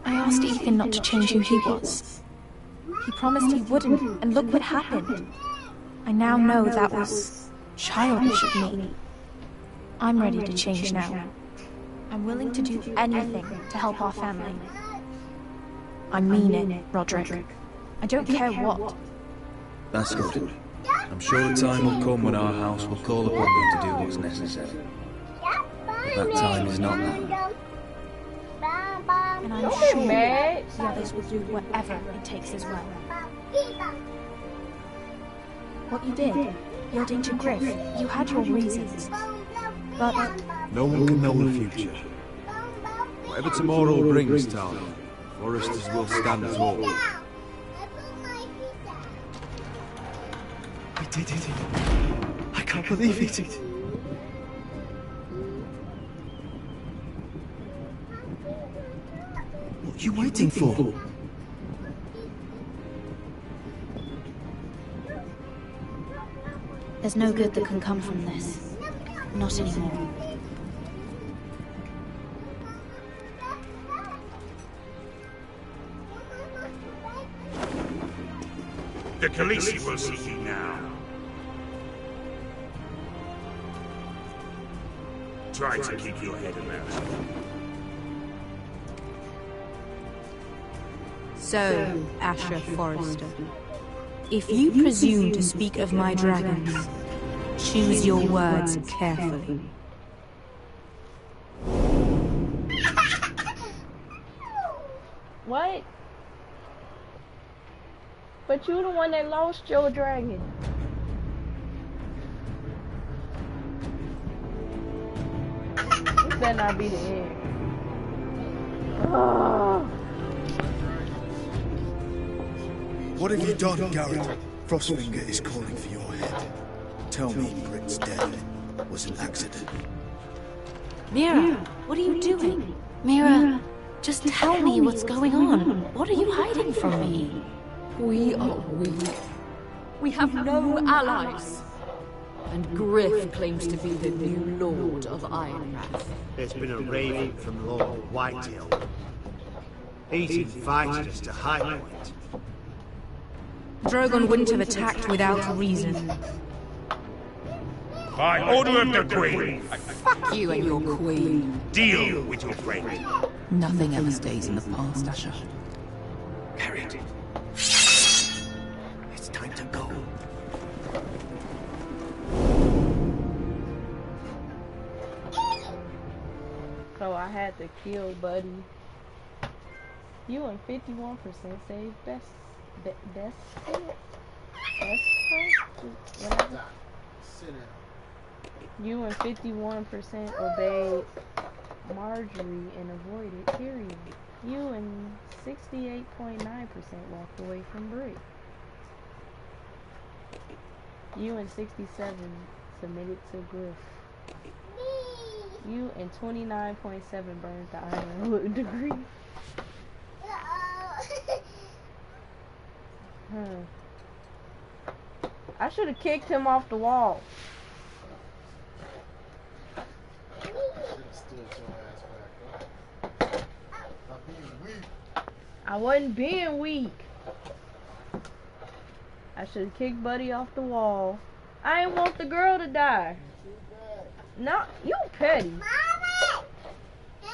I asked Ethan not to change who he was. He promised he wouldn't, and look what happened. I now know that was childish of me. I'm ready to change now. I'm willing to do anything to help our family. I mean it, Roderick. I don't care what. That's good. I'm sure the time will come when our house will call upon you to do what's necessary. But that time is not now. And I'm Don't be sure mad. the others will do whatever it takes as well. What you did, yielding to Griff, you had your reasons. But No one can know the future. Whatever tomorrow brings, Talia, Foresters will stand tall. We did it. I can't believe it. What are you waiting for? there's no good that can come from this. Not anymore. The Khaleesi will see you now. Try to keep your head about it. So, Asher Forrester, if you presume to speak of my dragons, Choose your words carefully. What? But you the one that lost your dragon. This better not be the end. Oh. What have you done, Garrett? Frostfinger is calling for your head. Tell me Britt's death was an accident. Mira, what are you doing? Mira, just tell me what's going on. What are you hiding from me? We are weak. We have no allies. And Griff claims to be the new Lord of Ironrath. It's been a raven from Lord Whitetail. He's invited us to High Point. Drogon wouldn't have attacked without reason. By order of the Queen. Fuck you and your queen. Deal with your friend. Nothing ever stays in the past, Asher. Garrett. It's time to go. So I had to kill Buddy. You and 51% say best whatever. You and 51% obeyed Marjorie and avoided Tyrion. You and 68.9% walked away from Britt. You and 67 submitted to Griff. You and 29.7 burned the Ironwood degree. I should have kicked him off the wall. I wasn't being weak. I should have kicked Buddy off the wall. I didn't want the girl to die. No, you petty. Mommy! No.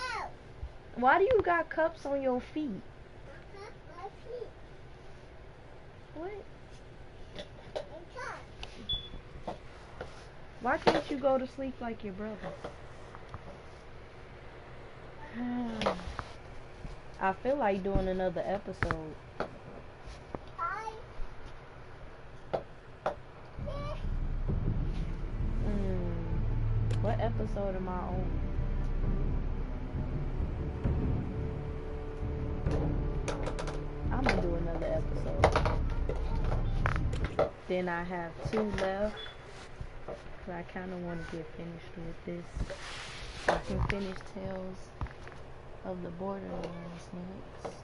Why do you got cups on your feet? What? Why can't you go to sleep like your brother? I feel like doing another episode. What episode am I on? I'm gonna do another episode. Then I have 2 left. Cause I kinda wanna get finished with this. I can finish Tales of the Borderlands next.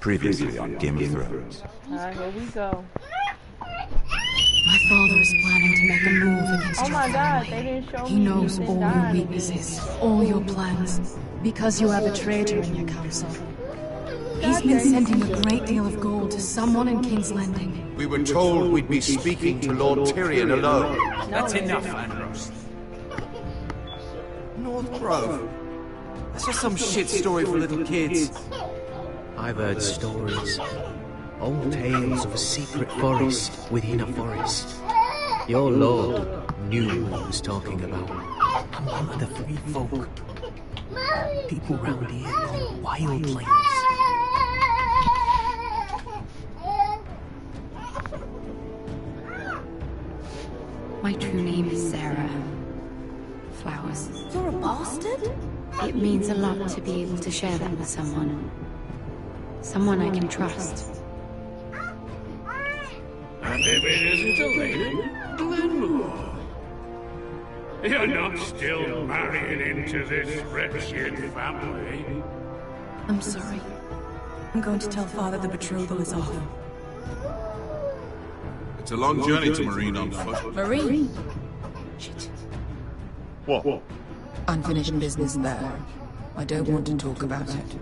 Previously on Game of Thrones. Alright, here we go. My father is planning to make a move against Oh your my god, family. they didn't show He me knows you all your died. weaknesses, all your plans, because you have a traitor in your council. He's been sending a great deal of gold to someone in King's Landing. We were told we'd be speaking to Lord Tyrion alone. That's enough, Andros. North Grove? That's just some shit story for little kids. I've heard stories. Old tales of a secret forest within a forest. Your lord knew what he was talking about. I'm one of the free folk. People round here call wildlings. My true name is Sarah. Flowers. You're a bastard? It means a lot to be able to share that with someone. Someone I can trust. And if it isn't a lady, Glenmore. You're not still marrying into this wretched family. I'm sorry. I'm going to tell Father the betrothal is off. It's a long journey to Marine on foot. Marine? What? Unfinished business there. I don't want to talk about it.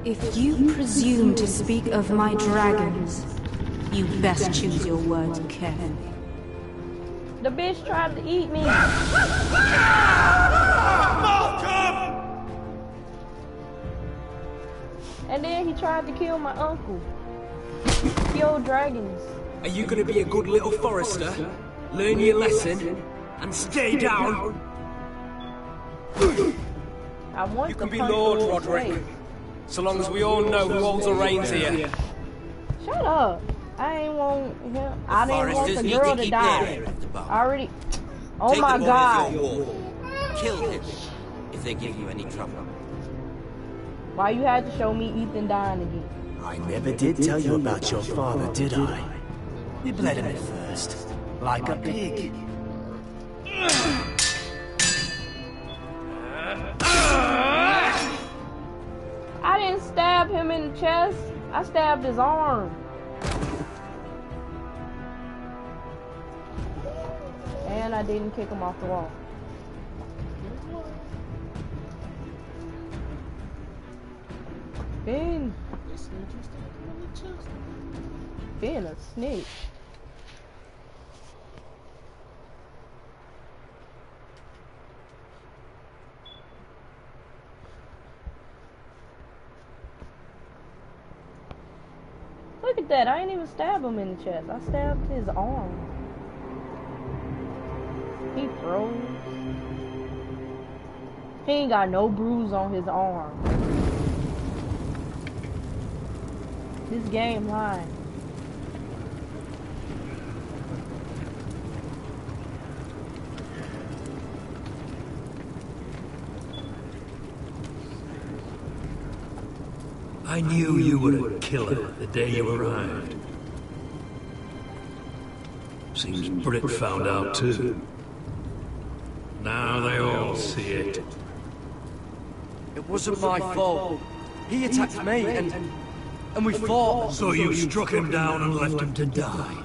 If you presume to speak of my dragons, you best choose your words carefully. The bitch tried to eat me. Malcolm! And then he tried to kill my uncle. Kill dragons. Are you gonna be a good little forester? Learn your lesson and stay down? I want You can be Lord Roderick, so long as we all know who holds the reins here. Shut up. I ain't want him. I didn't want the girl to die. I already. Oh Take my them god. on with your war. Kill him if they give you any trouble. Why you had to show me Ethan dying again? I never did tell you about your father, did I? You bled him at first, like a pig. I didn't stab him in the chest. I stabbed his arm. And I didn't kick him off the wall. Finn. Finn, a snake. Look at that, I ain't even stab him in the chest. I stabbed his arm. He froze. He ain't got no bruise on his arm. This game lying. I knew you were a killer the day you arrived. Seems Britt found out too. Now they all see it. It wasn't my fault. He attacked me and we fought. So you struck him down and left him to die.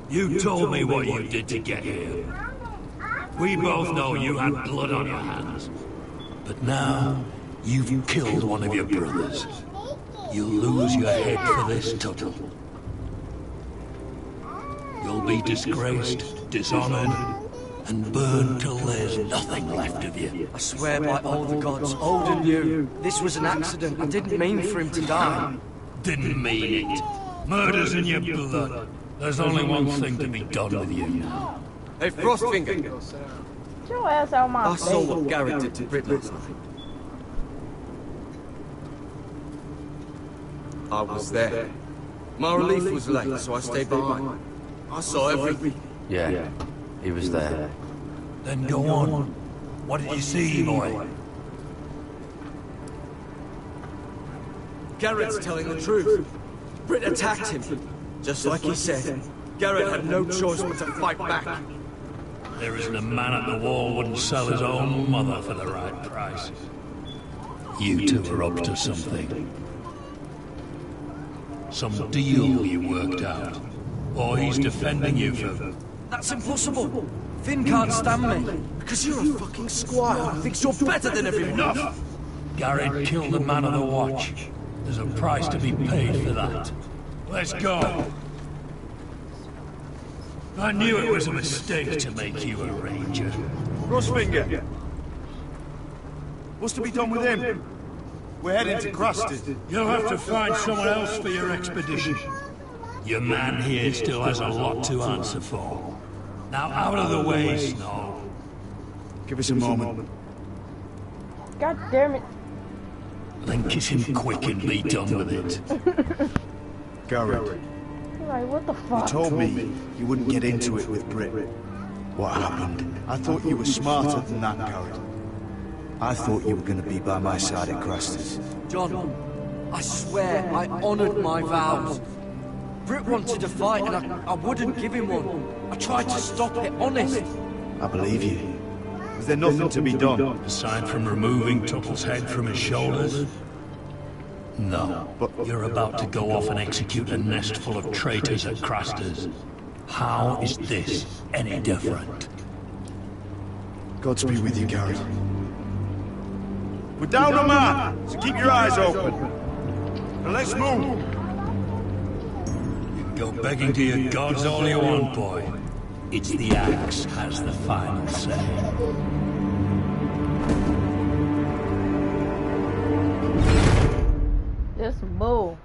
You told me what you did to get here. We both know you had blood on your hands. But now, you've killed one of your brothers. You'll lose your head for this, Tuttle. You'll be disgraced, dishonored, and burned till there's nothing left of you. I swear by all the gods, old and new, this was an accident. I didn't mean for him to die. Didn't mean it. Murder's in your blood. There's only one thing to be done with you now. Hey, Frostfinger. Get your ass out my I face. saw what Garrett did to Britt last night. I was there. My relief was late, so I stayed behind. I saw everything. Yeah, he was there. Then go on. What did you see, boy? Garrett's telling the truth. Britt attacked him. Just like he said. Garrett had no choice but to fight back. There isn't a man at the wall wouldn't sell his own mother for the right price. You two are up to something. Some deal you worked out. Or he's defending you for... That's impossible. Finn can't stand me. Because you're a fucking squire who thinks you're better than everyone. Enough! Garrett killed a man of the watch. There's a price to be paid for that. Let's go. I knew it was a mistake to make you a ranger. Frostfinger! What's to be done with him? We're heading to Crusted. You'll have to find someone else for your expedition. Your man here still has a lot to answer for. Now out of the way, Snow. Give us a moment. God damn it. Then kiss him quick and be done with it. Garrett, Like, what the fuck? you told me you wouldn't get into it with Britt. What happened? I thought you were smarter than that, Garrett. I thought you were going to be by my side at Craster's. John, I swear I honoured my vows. Britt wanted to fight and I wouldn't give him one. I tried to stop it, honest. I believe you. Is there nothing to be done? Aside from removing Tuttle's head from his shoulders? No. But you're about to go off and execute a nest full of traitors at Craster's. How is this any different? Godspeed with you, Garrett. We're down the map, so keep your eyes open. And let's move. You can go begging to your gods all you want, boy. It's the axe has the final say. This bull.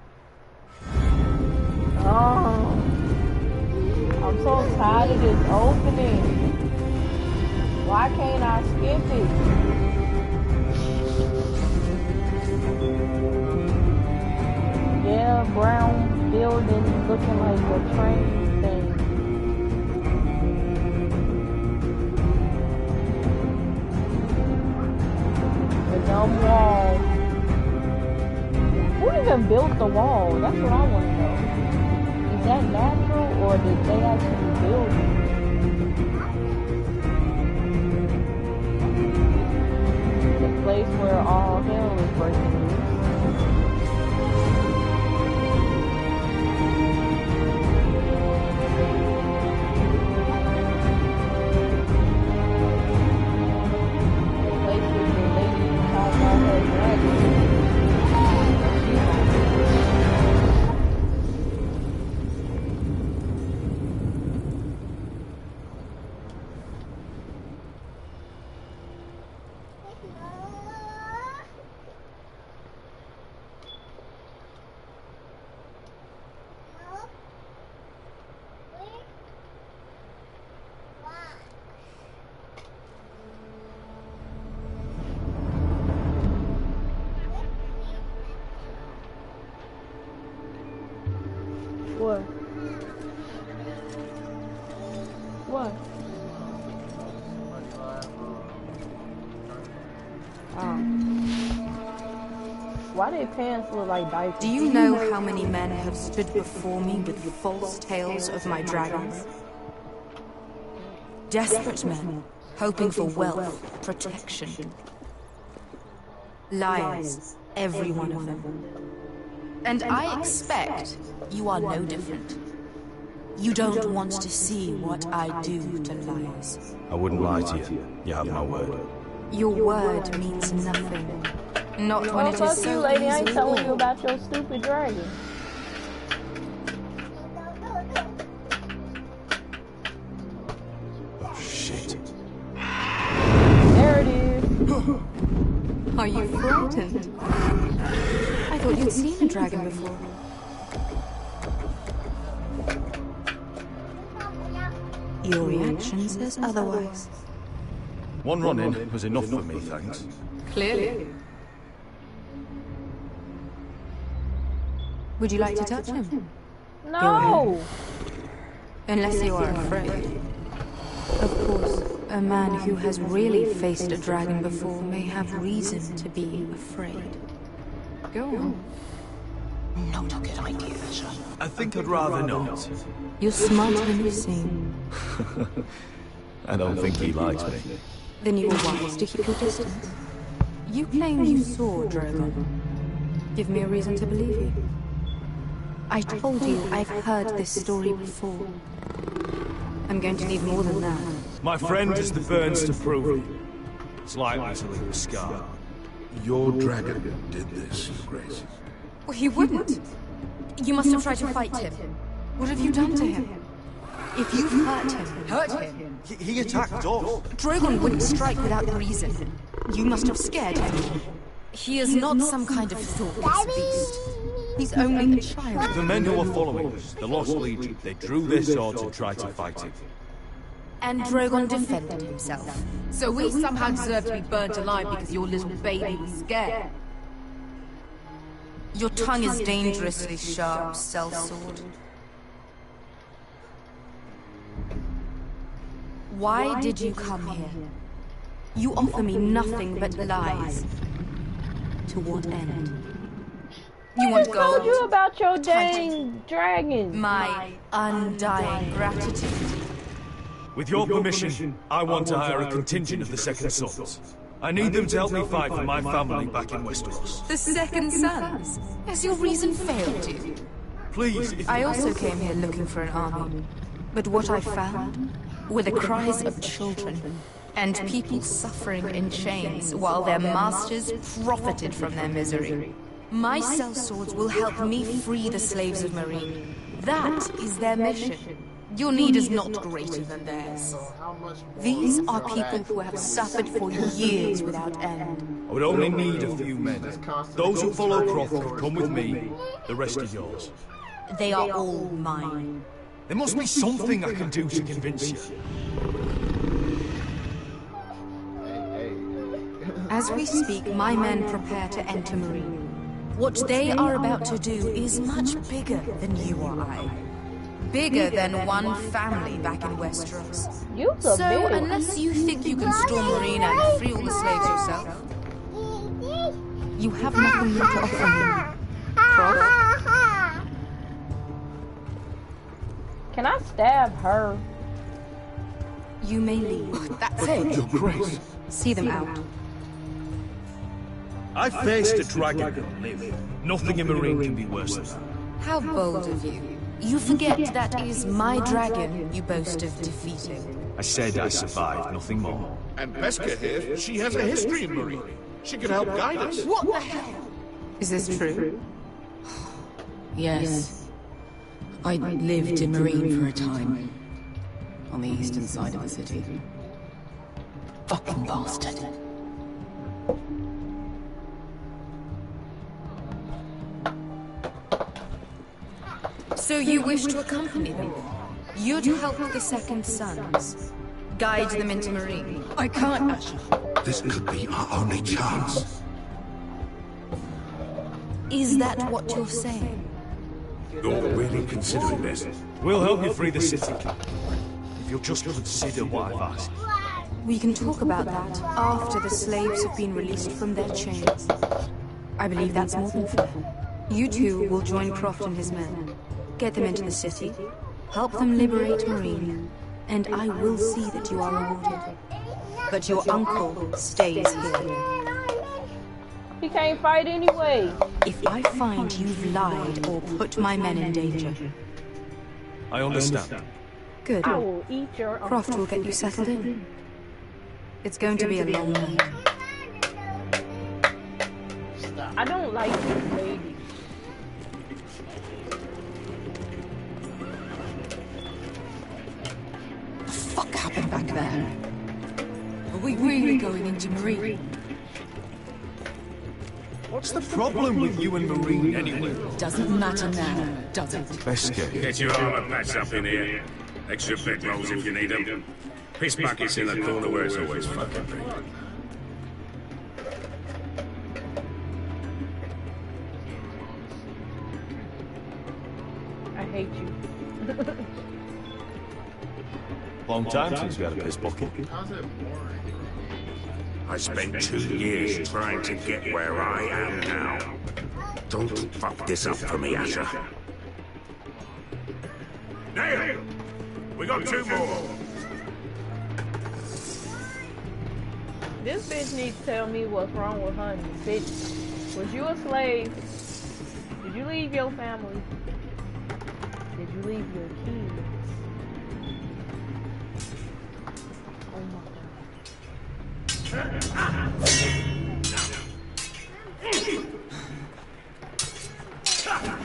Oh, I'm so tired of this opening. Why can't I skip it? Yeah, brown building looking like a train thing. The dumb wall. Who even built the wall? That's what I want to know. Is that natural or did they actually build it? The place where all hell is breaking loose. The place where the lady talks about her dragon. What? What? Why do pants look like diapers? Do you know how many men have stood before me with false tales of my dragons? Desperate men, hoping for wealth, protection. Liars, every one of them. And I expect you are no different. You don't want to see what I do to liars. I wouldn't lie to you. You have my word. Your word means nothing. Not when it is fuck so you, lady. I ain't easily telling you bought. about your stupid dragon. Oh, shit. There it is. Are you frightened? I thought you'd seen a dragon before. Your reaction says otherwise. One run-in was enough for me, thanks. Clearly. Would you like to touch him? No! Unless you are afraid. Of course, a man who has really faced a dragon before may have reason to be afraid. Go on. Not a good idea, sir. I think I'd rather not. You're smarter than you seem. I don't think he likes me. Then you were wise to keep your distance. You claim you saw Drogon. Give me a reason to believe you. I told you I've heard this story before. I'm going to need more than that. My friend has the burns to prove it. It's likely to leave a scar. Your dragon did this, Your Grace. Well, he wouldn't. You must have tried to fight him. What have you done to him? If you've hurt him... He attacked us. Drogon wouldn't strike without reason. You must have scared him. He is not some kind of thoughtless beast. He's only a child. The men who are following us, the Lost Legion, they drew their swords and tried to fight him. And Drogon defended himself. So we somehow deserve to be burnt alive because your little baby was scared. Your tongue is dangerously sharp, sellsword. Why did you come here? You offer me nothing but lies. To what end? You want I gold? told you about your dang dragon. My undying gratitude. With your permission, I want to hire a contingent of the Second Sons. I need them to help me fight for my family back in Westeros. The Second Sons? Has your reason failed you? Please, if I also came here looking for an army. But what I found were the cries of children and people suffering in chains while their masters profited from their misery. My sellswords will help me free the slaves of Marine. That is their mission. Your need is not greater than theirs. These are people who have suffered for years without end. I would only need a few men. Those who follow Croft will come with me. The rest are yours. They are all mine. There must be something I can do to convince you. As we speak, my men prepare to enter Marine. What they are about to do is much bigger than you or I. Bigger than one family back in Westeros. So, unless you think you can storm Marine and free all the slaves yourself, you have nothing more to offer me. Croft? Can I stab her? You may leave. That's it. Your Grace. See them out. I faced a dragon and lived. Nothing in Marine can be worse than that. How bold of you. You forget that is my dragon you boast of defeating. I said I survived, nothing more. And Beskha here, she has a history in Marine. She could help guide us. What the hell? Is this true? Yes. I lived in Marine for a time. On the eastern side of the city. Fucking bastard. So you wish to accompany them? You'd help the Second Sons. Guide them into Marine. I can't, Asher. This could be our only chance. Is that what you're saying? You're really considering this? We'll help you free the city. If you'll just consider what I've asked. We can talk about that after the slaves have been released from their chains. I believe that's more than fair. You two will join Croft and his men. Get them into the city, help them liberate Marine, and I will see that you are rewarded. But your uncle stays here. He can't fight anyway. If I find you've lied or put my men in danger... I understand. Good. I will eat your Croft will get you settled in. It's going to be a long night. I don't like this lady. What happened back there? Are we really going into Marine? What's the problem with you and Marine anyway? Doesn't matter now, does it? Beskha. Get your armor patched up in here. Extra bedrolls if you need them. Piss buckets in the corner where it's always fucking big. I hate you. Long time since we had a piss bucket. I spent 2 years trying to get where I am now. Don't fuck this up for me, Asher. Nail! We got 2 more! This bitch needs to tell me what's wrong with Honey. Bitch, was you a slave? Did you leave your family? Did you leave your kids? Oh my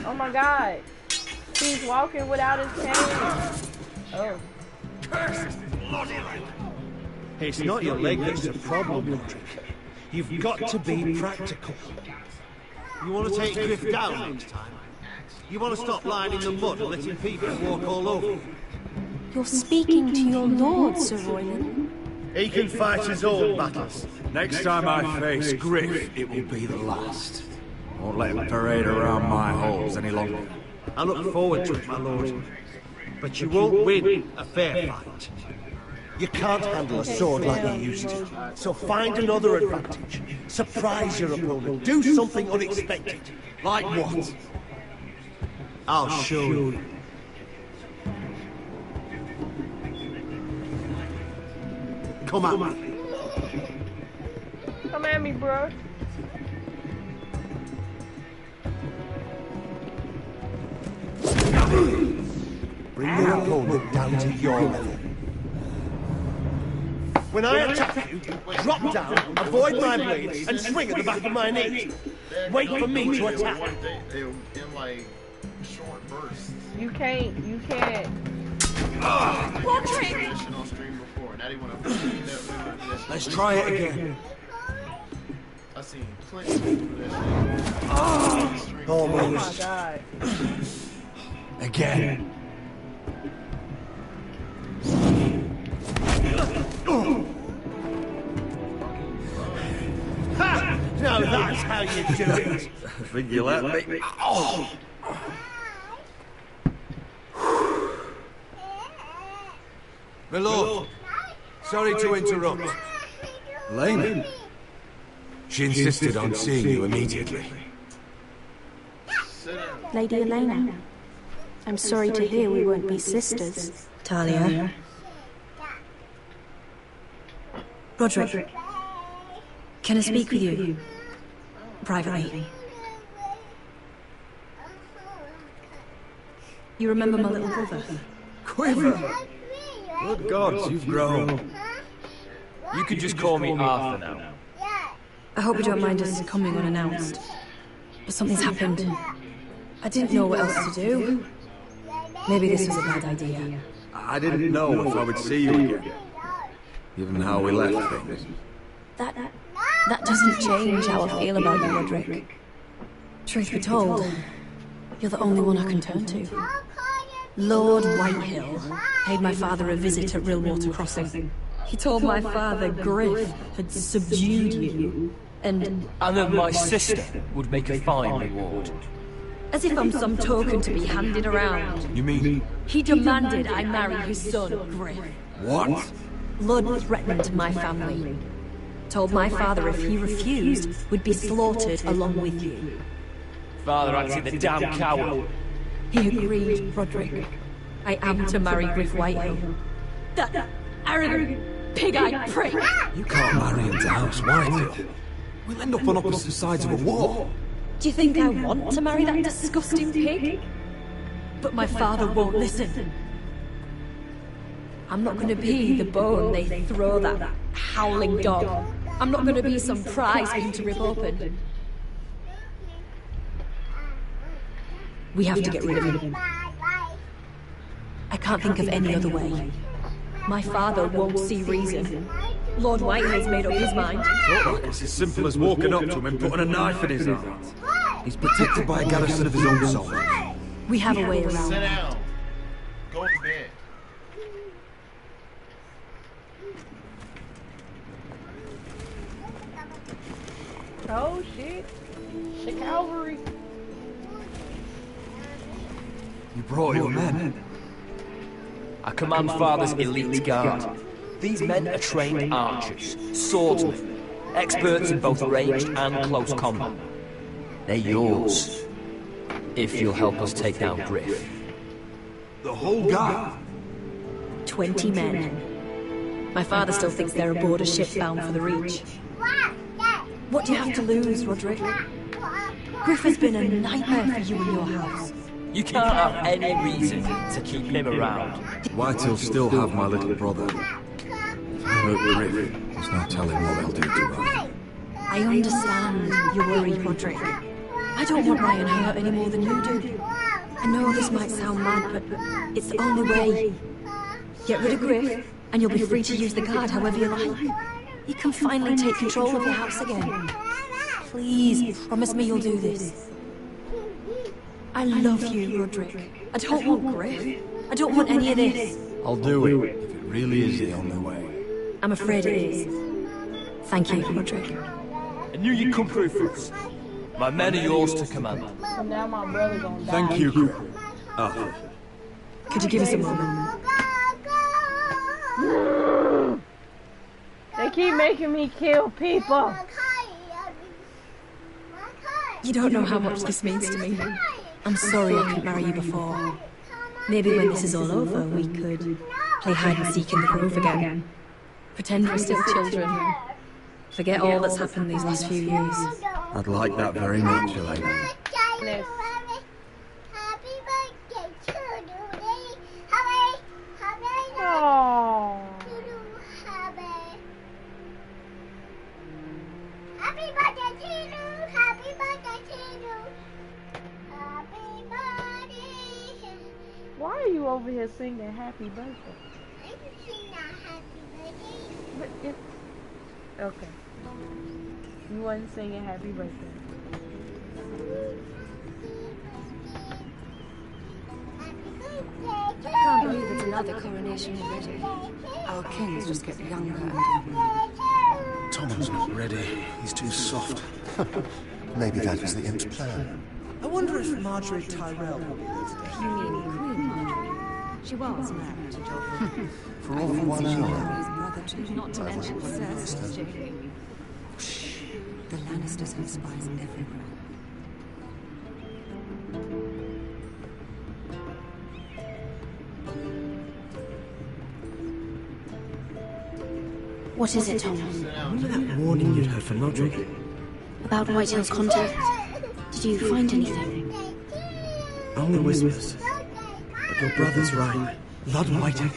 god. Oh my god. He's walking without his cane. Oh. It's not your leg that's a problem, Roderick. You've got to be practical. You want to take Griff down next time? You want to stop lying in the mud and letting people walk all over you? You're speaking to your lord, Sir Royland. He can fight his own battles. Next time I face Griff, it will be the last. Won't let him parade around my halls any longer. I look forward to it, my lord. But you won't win a fair fight. You can't handle a sword like you used to. So find another advantage. Surprise your opponent. Do something unexpected. Like what? I'll show you. Come at me. Come at me, bro. Bring your opponent down to your level. When I attack you, drop down, avoid my blade, and swing at the back of my knee. Wait for me to attack. They're in like short bursts. You can't. Let's try it again. I seen plenty of people do that shit. Oh my god. Again. Ha! Now that's how you do it. Think you let me? Oh. My lord, sorry to interrupt. Lena? She insisted on seeing you immediately. Lady Elena, I'm sorry to hear we won't be sisters. Talia. Roderick, can I speak with you? Privately. You remember my little brother? Quiver! Good gods, you've grown. You could just call me Arthur now. I hope you don't mind us coming unannounced. But something's happened. I didn't know what else to do. Maybe this was a bad idea. I didn't know if I would see you again. Given how we left things. That doesn't change how I feel about you, Roderick. Truth be told, you're the only one I can turn to. Lord Whitehill paid my father a visit at Rillwater Crossing. He told my father Griff had subdued you, and that my sister would make a fine reward. as if I'm some token to be handed around. You mean? He demanded I marry his son, Griff. What? Lord threatened my family. Told my father if he refused, we'd be slaughtered along with you. Father acted the damn coward. He agreed, Roderick. I am to marry Griff Whitehill. That arrogant, pig-eyed prick! You can't marry into House Whitehill. We'll end up on opposite sides of a war. Do you think I want to marry that disgusting pig? But my father won't listen. I'm not going to be the bone they throw that howling dog. I'm not going to be some prize for him to rip open. We have to get rid of him. I can't think of any other way. My father won't see reason. Lord Whitehill's made up his mind. It's like it's as simple as walking up to him and putting a knife in his heart. He's protected by a garrison of his own soldiers. We have a way around. Sit down. Go to bed. Oh shit. The cavalry. You brought your men. I command Father's elite guard. These men are trained archers, swordsmen, experts in both ranged and close combat. They're yours, if you'll help us take down Griff. The whole guard? 20 men. My father still thinks they're aboard a ship bound for the Reach. What do you have to lose, Roderick? Griff has been a nightmare for you and your house. You can't have any reason to keep him around. Whitehill still have my little brother. If I hurt Griff, there's no telling what they'll do to Ryan. I understand you're worried, Roderick. I don't want Ryan hurt any more than you do. I know this might sound mad, but it's the only way. Get rid of Griff, and you'll be free to use the guard however you like. You can finally take control of your house again. Please, promise me you'll do this. I love you, Roderick. I don't want Griff. I don't want any of this. I'll do it, if it really is the only way. I'm afraid it is. Thank you, Roderick. I knew you'd come through for us. My men are yours to command. And now my brother gonna die. Thank you, Quiver. Arthur. Could you give us a moment? They keep making me kill people. You don't know how much this means to me. I'm sorry I couldn't marry you before. Maybe when this is all over, we could play hide and seek in the grove again. Pretend we're still children. Forget all that's happened these last few years. I'd like that very much, Elena. Why are you over here singing happy birthday? But it, okay. You wasn't singing happy birthday. I can't believe it's another coronation already. Our kings just get younger and younger. Tommen's not ready. He's too soft. Maybe that was the imp's plan. I wonder if Marjorie Tyrell will be there today. You mean Queen Marjorie? She was married to Joffrey. For all of 1 hour. His brother too, not to mention Cersei, Jaime. The Lannisters have spies everywhere. What is it, Tom? Remember that warning you'd heard from Roderick? About Whitehill's contact? Did you find anything? Only whispers. But your brother's right. Lord Whitehill.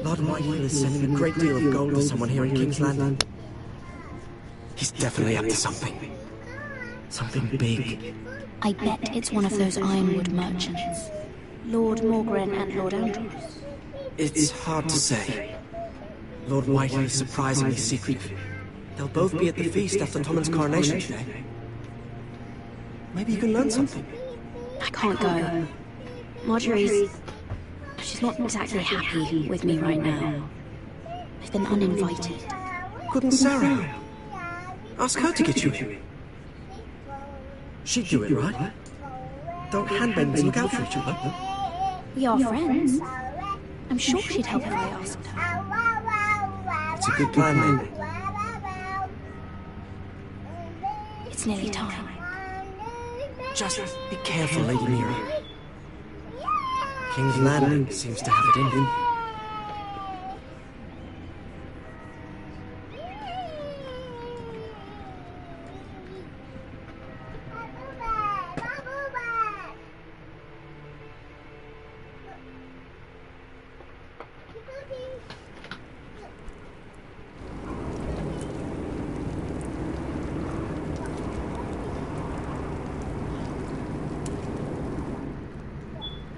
Lord Whitehill is sending a great deal of gold to someone here in King's Landing. He's definitely up to something. Something big. I bet it's one of those ironwood merchants. Lord Morgren and Lord Andros. It's hard to say. Lord Whitehill is surprisingly secretive. They'll both be at the feast after Tommen's coronation today. Maybe you can learn something. I can't go. Marjorie's... She's not exactly happy with me right now. I've been uninvited. Couldn't Sarah? Ask her to get you in. She'd do it, right? Don't handmaidens look out for each other? We are friends. I'm sure she'd help if I asked her. It's a good plan, then. It's nearly time. Just be careful, Lady Mira. King's Landing seems to have it in him.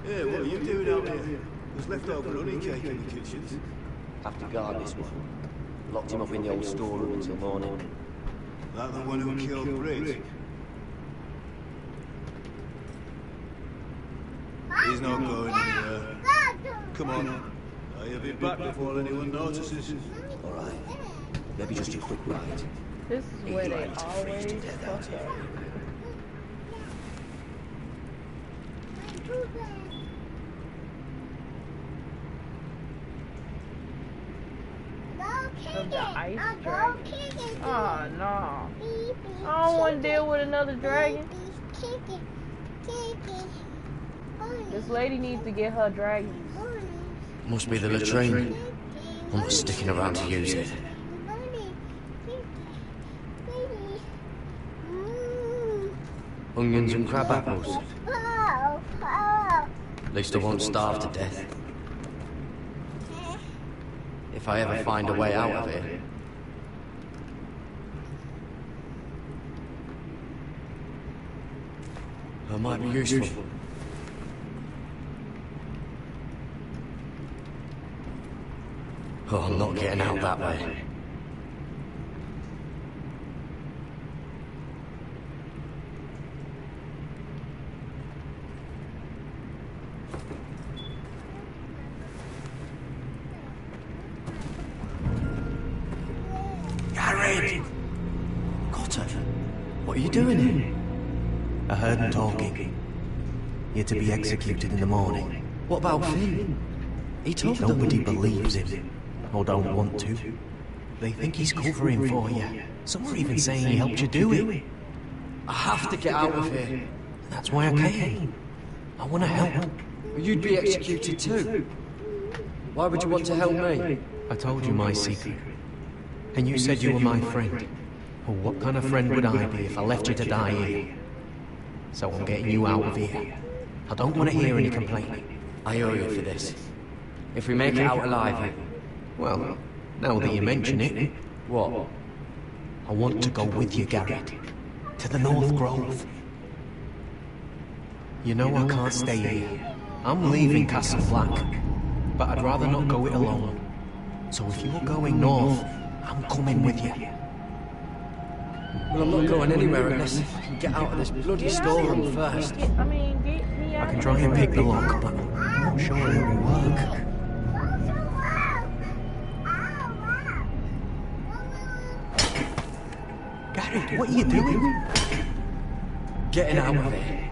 Hey, what are you doing out here? There's leftover honey cake in the kitchens. Have to guard this one. Locked him up in the old storeroom until morning. That the one who killed Brit? He's not going anywhere. Come on. I'll be back before anyone notices. Alright. Maybe just a quick ride. This is where they always fuck up. Of the ice dragon. Oh no. I don't want to deal with another dragon. This lady needs to get her dragons. Must be the latrine. I'm not sticking around to use it. Onions and crab apples. At least I won't starve to death. If I ever find a way out of it. That might be useful. Oh, I'm not getting out that way. Garrett! Cotter, what are you doing here? I heard him talking. You're to be executed in the morning. What about Finn? He told them. Nobody believes him, or don't want to. They think he's covering for you. Some are even saying he helped you do it. I have to get out of here. That's why I came. I want to help. You'd be executed too. Why would you want to help me? I told you my secret. And you said you were my friend. Well, what kind of friend would I be if I left you to die here? So I'm getting you out of here. I don't want to hear any complaining. I owe you for this. If we make it out alive... Well, now that you mention it... What? I want to go with you, Garrett. To the North Grove. You know I can't stay here. I'm leaving Castle Black. But I'd rather not go it alone. So if you're going north, I'm coming with you. Well, I'm not going anywhere unless I can get out of this bloody storeroom first. Get me out. I can try and pick the lock, but I'm not sure it will work. Garrett, what are you doing? Getting out of here.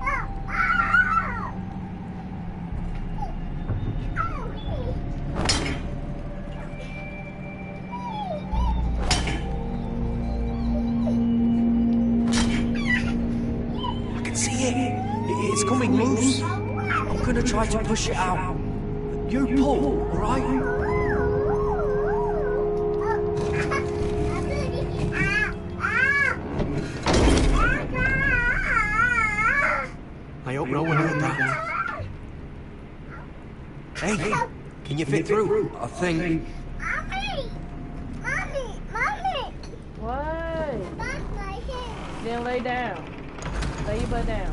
I can see it. It's coming loose. I'm gonna try to push it out. You pull, alright? I hope no one heard that. Hey, can you fit through? I think. Mommy! What? Then lay down. Lay your butt down.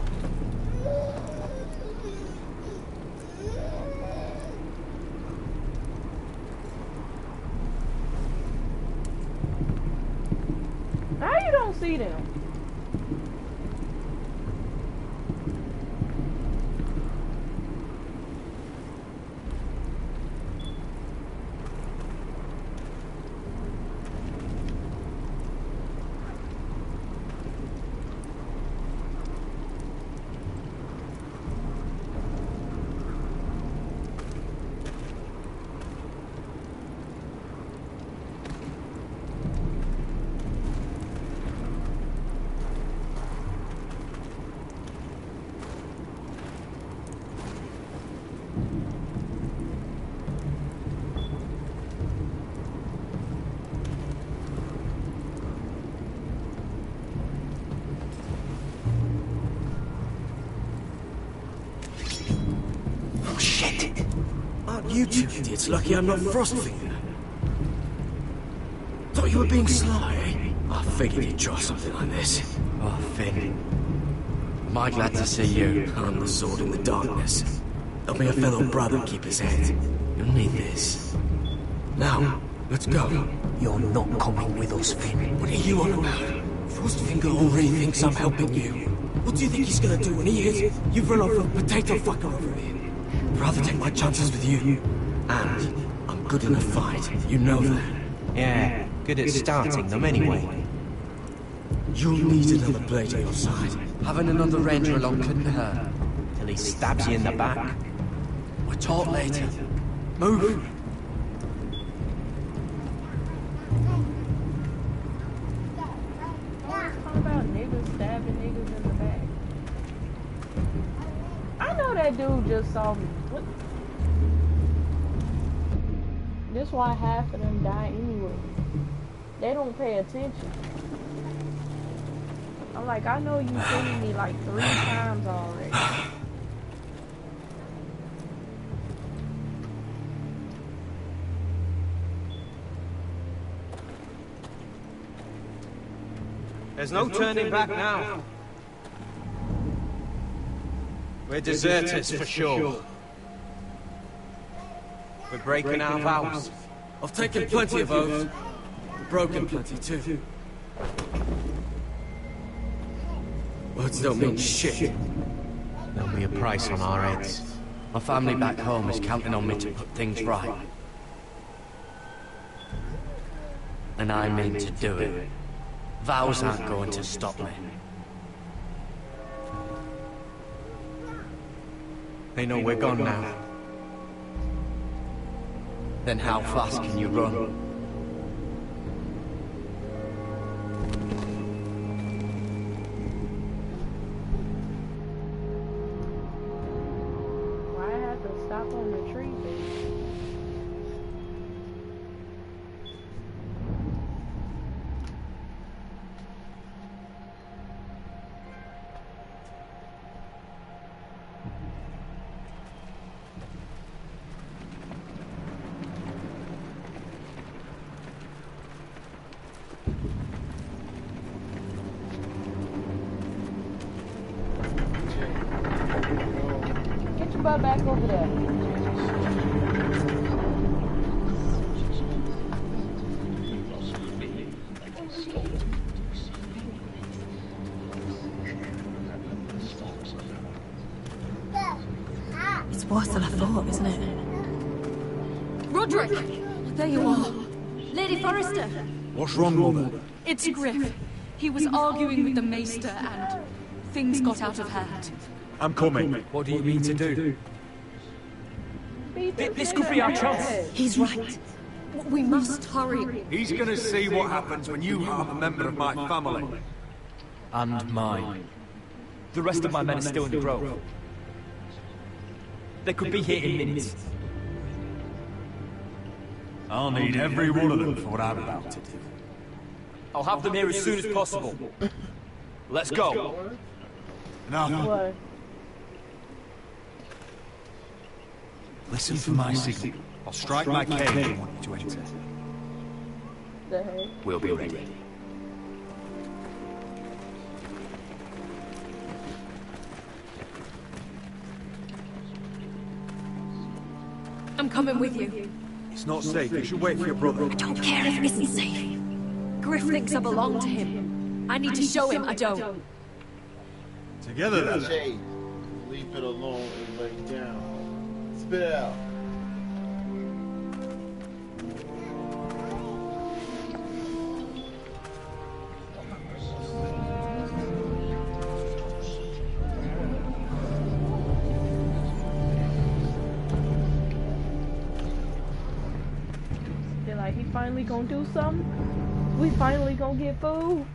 How you don't see them? You two idiots lucky I'm not Frostfinger. Thought you were being sly, eh? I figured you'd try something like this. Oh, Finn. Am I glad to see you? I'm the sword in the darkness. Help me a fellow brother keep his head. You'll need this. Now, let's go. You're not coming with us, Finn. What are you on about? Frostfinger already thinks I'm helping you. What do you think he's gonna do when he hears you've run off a potato fucker over here? I'd rather take my chances with you. And I'm good in a fight. You know that. Yeah, good at starting them anyway. You'll need another blade on your side. Having another ranger along couldn't hurt. Till he stabs you in the back. We'll talk later. Move! About niggas stabbing niggas in the back. I know that dude just saw me. What? This is why half of them die anyway. They don't pay attention. I'm like, I know you seen me like 3 times already. There's no turning back now. We're deserters for sure. We're breaking our vows. I've taken plenty of oaths. Broken plenty too. Words don't mean shit. There'll be a price on our heads. My family back home is counting on me to put things right. And I mean to do it. Vows aren't going to stop me. They know we're gone now. Then how fast can you run? Why I have to stop on the tree, baby? about back over there? It's worse than I thought, isn't it? Roderick! There you are. Lady Forrester! What's wrong, Mother? It's Griff. He was arguing with the Maester and things got out of hand. I'm coming. What do you mean to do? This could be our chance. He's right. We must hurry. He's gonna see what happens when you harm a member of my family. And mine. The rest of my men are still in the grove. They could be here in minutes. I'll need every one of them for what I'm about to do. I'll have them here as soon as possible. Let's go. Now, listen for my signal. I'll strike my cage and want you to enter. The heck? We'll be ready. I'm coming with you. It's not safe. You should wait for your brother. I don't care if it isn't safe. Griff thinks I belong to him. I need to show him I don't. Together then. Jade, leave it alone and lay down. Spit it out. They're like, he finally gonna do something? We finally gonna get food?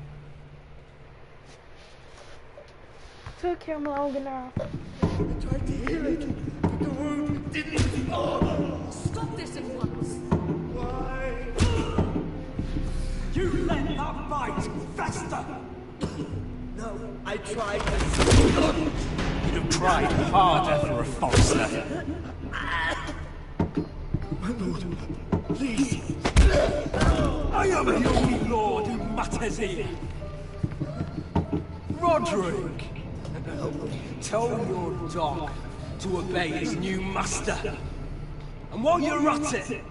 Took him long enough. I tried to heal it, but the wound didn't. Stop this at once. Why? You let that fight fester! No, I tried to... You'd have tried harder for a Forrester. My lord, please. I am the only lord who matters here. Roderick! Tell your dog to obey his new master. And while you're at it,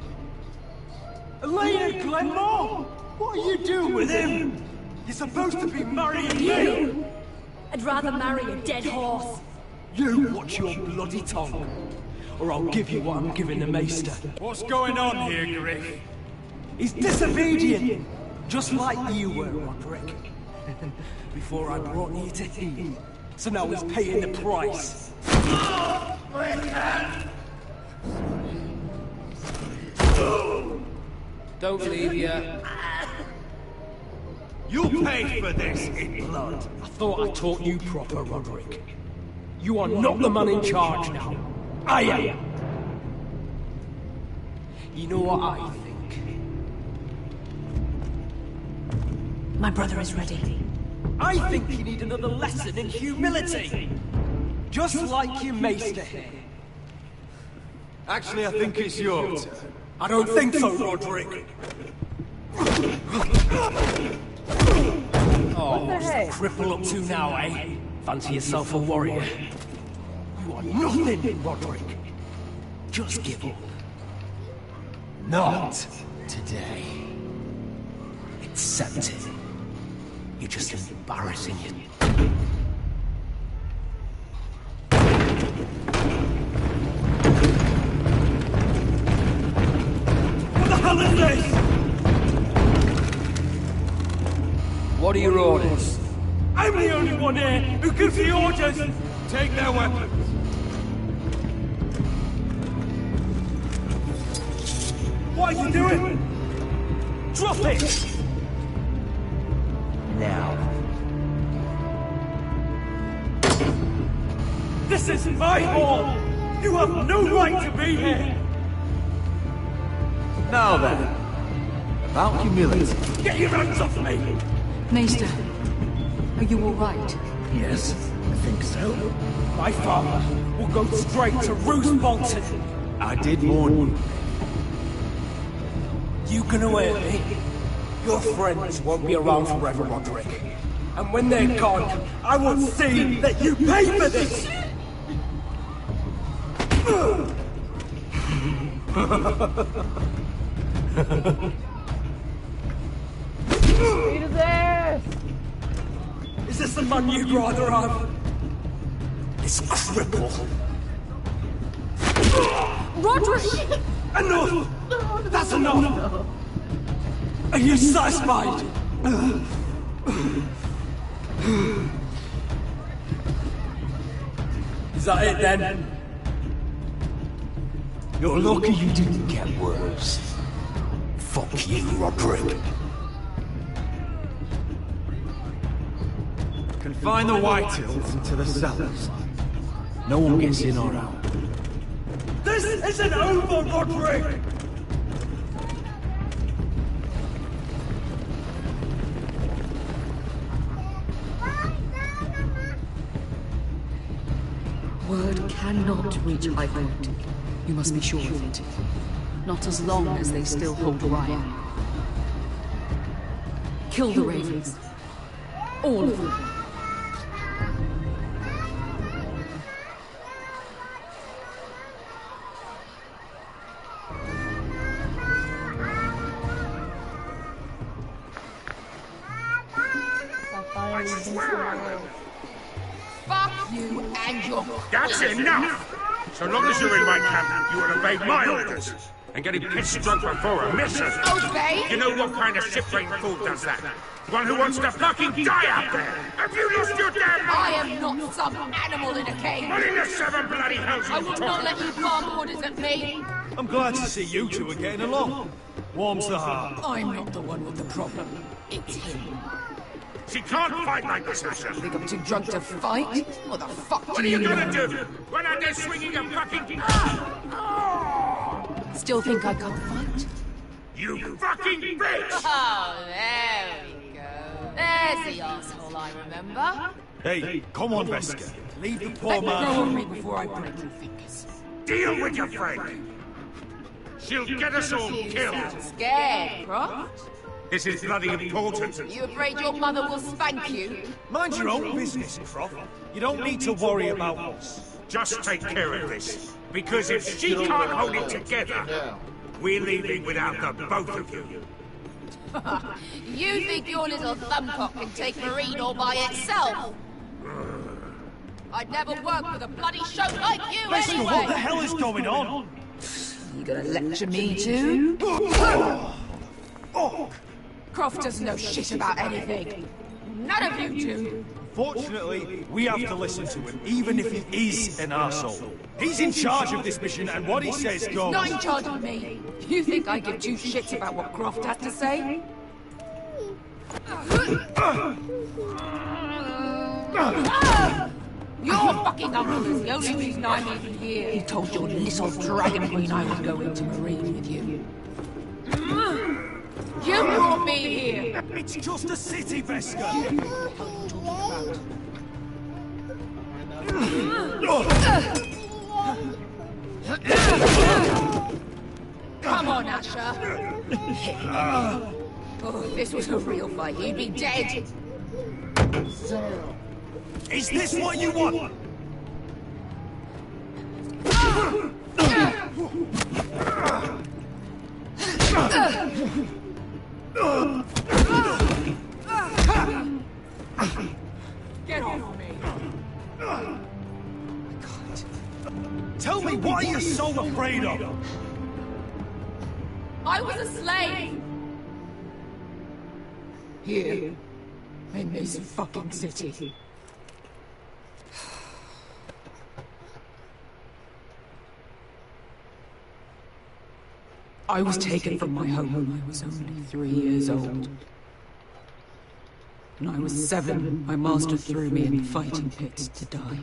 Elena Glenmore, what are you doing with him? You're supposed to be marrying me. I'd rather marry a dead horse. You watch your bloody tongue, or I'll give you what I'm giving the Maester. What's going on here, Griff? He's disobedient, just like you were, Roderick. Before I brought you to heel. So now he's paying the price. Don't leave yet. You paid for this in blood. I thought I taught you proper, Roderick. You are not the man in charge now. I am. You know what I think? My brother is ready. I think you need another lesson in humility. Just like your Maester here. Actually, I think it's your turn. I don't think so, Roderick. Oh, what's that cripple up to now, eh? Fancy yourself a warrior. You are nothing, Roderick. Just give up. Not today. Accept it. You're just embarrassing it. What the hell is this? What are your orders? I'm the only one here who gives the orders! Take their weapons! What are you doing? Drop it! Now. This is my hall! You have no right to be here! Now then, about humility. Get your hands off me! Maester, are you all right? Yes, I think so. My father will go straight to Roose Bolton. I did warn you. You can hear me? Your friends won't be around forever, Roderick. And when they're gone, I will see that you pay for this! Beat his ass! Is this the man you'd rather have? This cripple. Roderick! Enough! That's enough! Are you satisfied? Is that it then? You're lucky you didn't get worse. Fuck you, Roderick. Confine the Whitehills into the cellars. No one gets in or out. This isn't over, Roderick! Word cannot reach High Point. You must be sure of it. Not as long as they still hold Ryan. Kill the Ravens. All of them. Fuck you and your... That's enough! So long as you're in my camp, you will obey my orders. And getting pissed drunk before a mission. Obey? You know what kind of ship-brained fool does that? One who wants to fucking die out there! Have you lost your damn mind? I am not some animal in a cage. What in the seven bloody hells I are you will not talking? let you bark orders at me. I'm glad to see you two are getting along. Warms the heart. I'm not the one with the problem. It's him. She can't fight like this, Asher. Think I'm too drunk to fight? What the fuck What are you gonna do? When I'm there swinging a fucking... Still think I can't fight? You fucking bitch! Oh, there we go. There's the asshole I remember. Hey, come on, Veska. Leave the poor Let me man. go on me before I break your fingers. Deal with your friend. She'll get us all You killed. sound scared, Croft. This is bloody important. You afraid your mother will spank you? Mind your own business, Croft. You don't need to worry about us. Just take care of this. Because if she can't hold it together, we're leaving without the both of you. You think your little thumbcock can take Marine all by itself? I'd never work with a bloody show like you Veska, anyway! what the hell is going on? You gonna lecture me too? Croft doesn't know shit about anything. None of you do! Fortunately, we have to listen to him, even if he is an arsehole. He's in charge of this mission, and what he says goes. Not in charge of me. You think I give two shits about what Croft has to say? Your fucking uncle is the only reason I'm even here. He told your little dragon queen I would go into Marine with you. You brought me here! It's just a city, Veska! Come on, Asher! Oh, if this was a real fight, you'd be dead! Is this what you want? Get off me! Tell me, what are you so afraid of? I was a slave! Here. In this fucking city. I was taken from my home when I was only 3 years old. When I was 7, my master threw me in the fighting pits to die.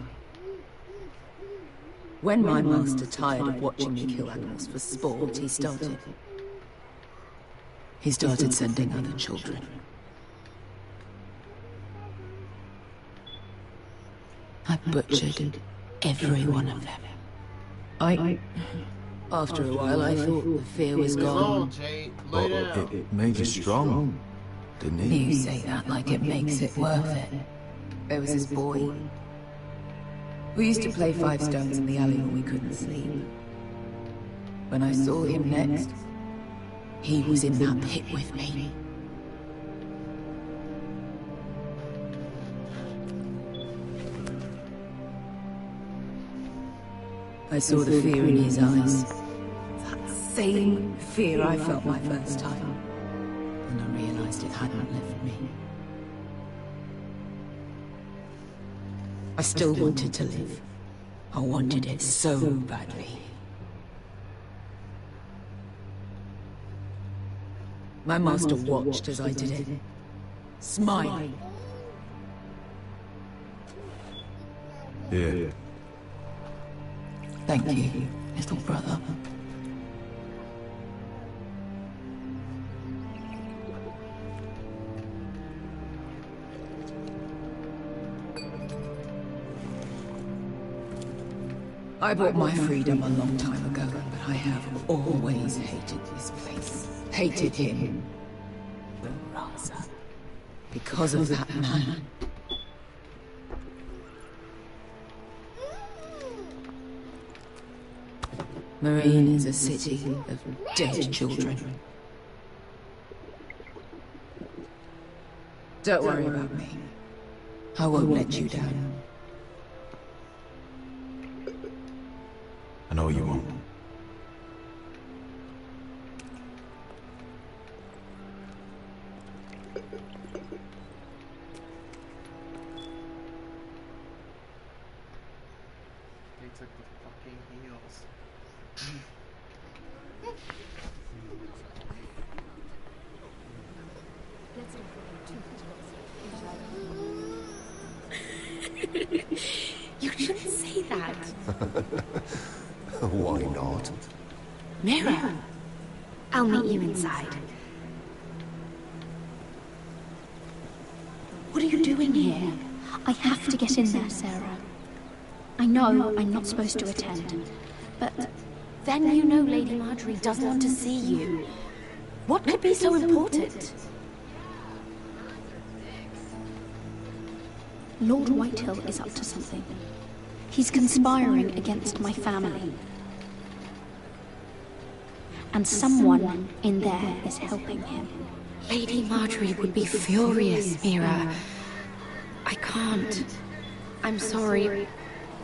When my master tired of watching me kill animals for sport, he started sending other children. I butchered every one of them. After a while, I thought the fear was gone. But it made you strong, didn't it? You say that like it makes it worth it. There was this boy. We used to play Five Stones in the alley when we couldn't sleep. When I saw him next, he was in that pit with me. I saw the fear in his eyes. That same fear I felt my first time. And I realized it hadn't left me. I still wanted to live. I wanted it so badly. My master watched as I did it, smiling. Yeah. Thank you, little brother. I bought my freedom a long time ago, but I have always hated this place. Hated him. Raza. Because of that man. Marine is a city of dead children. Don't worry about me. I won't let you down. I know you won't. They took the fucking heels. You shouldn't say that. Why not? Mira, I'll meet you inside. What are you doing here? I have to get in there, Sarah. I know I'm not supposed to attend, but then you know Lady Marjorie doesn't want to see you. What could be so important? Lord Whitehill is up to something. He's conspiring against my family. And someone in there is helping him. Lady Marjorie would be furious, Mira. I can't. I'm sorry.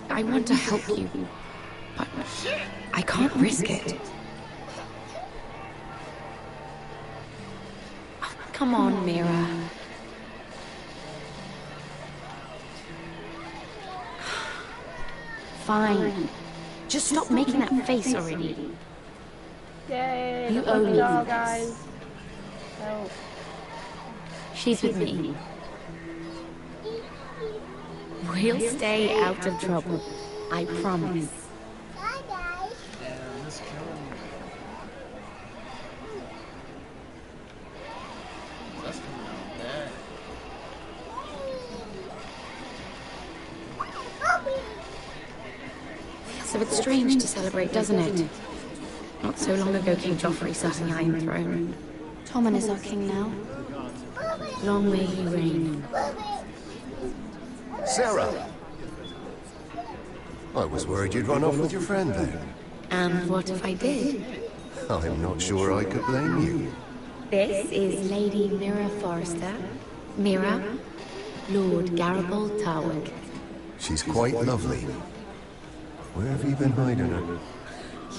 I want to help you, but I can't risk it. Oh, come on, Mira. Fine. Just stop making that face already. Yay, You the owe puppy me doll, this. guys. Help. She's with me. We'll stay out of trouble. I promise. Damn, this killing me. That's coming out bad. Feels a bit strange to celebrate, doesn't it? Not so long ago King Joffrey sat on the Iron Throne. Tommen is our king now. Long may he reign. Sarah! I was worried you'd run off with your friend there. And what if I did? I'm not sure I could blame you. This is Lady Mira Forrester. Mira, Lord Garibald Tarwick. She's quite lovely. Where have you been hiding her?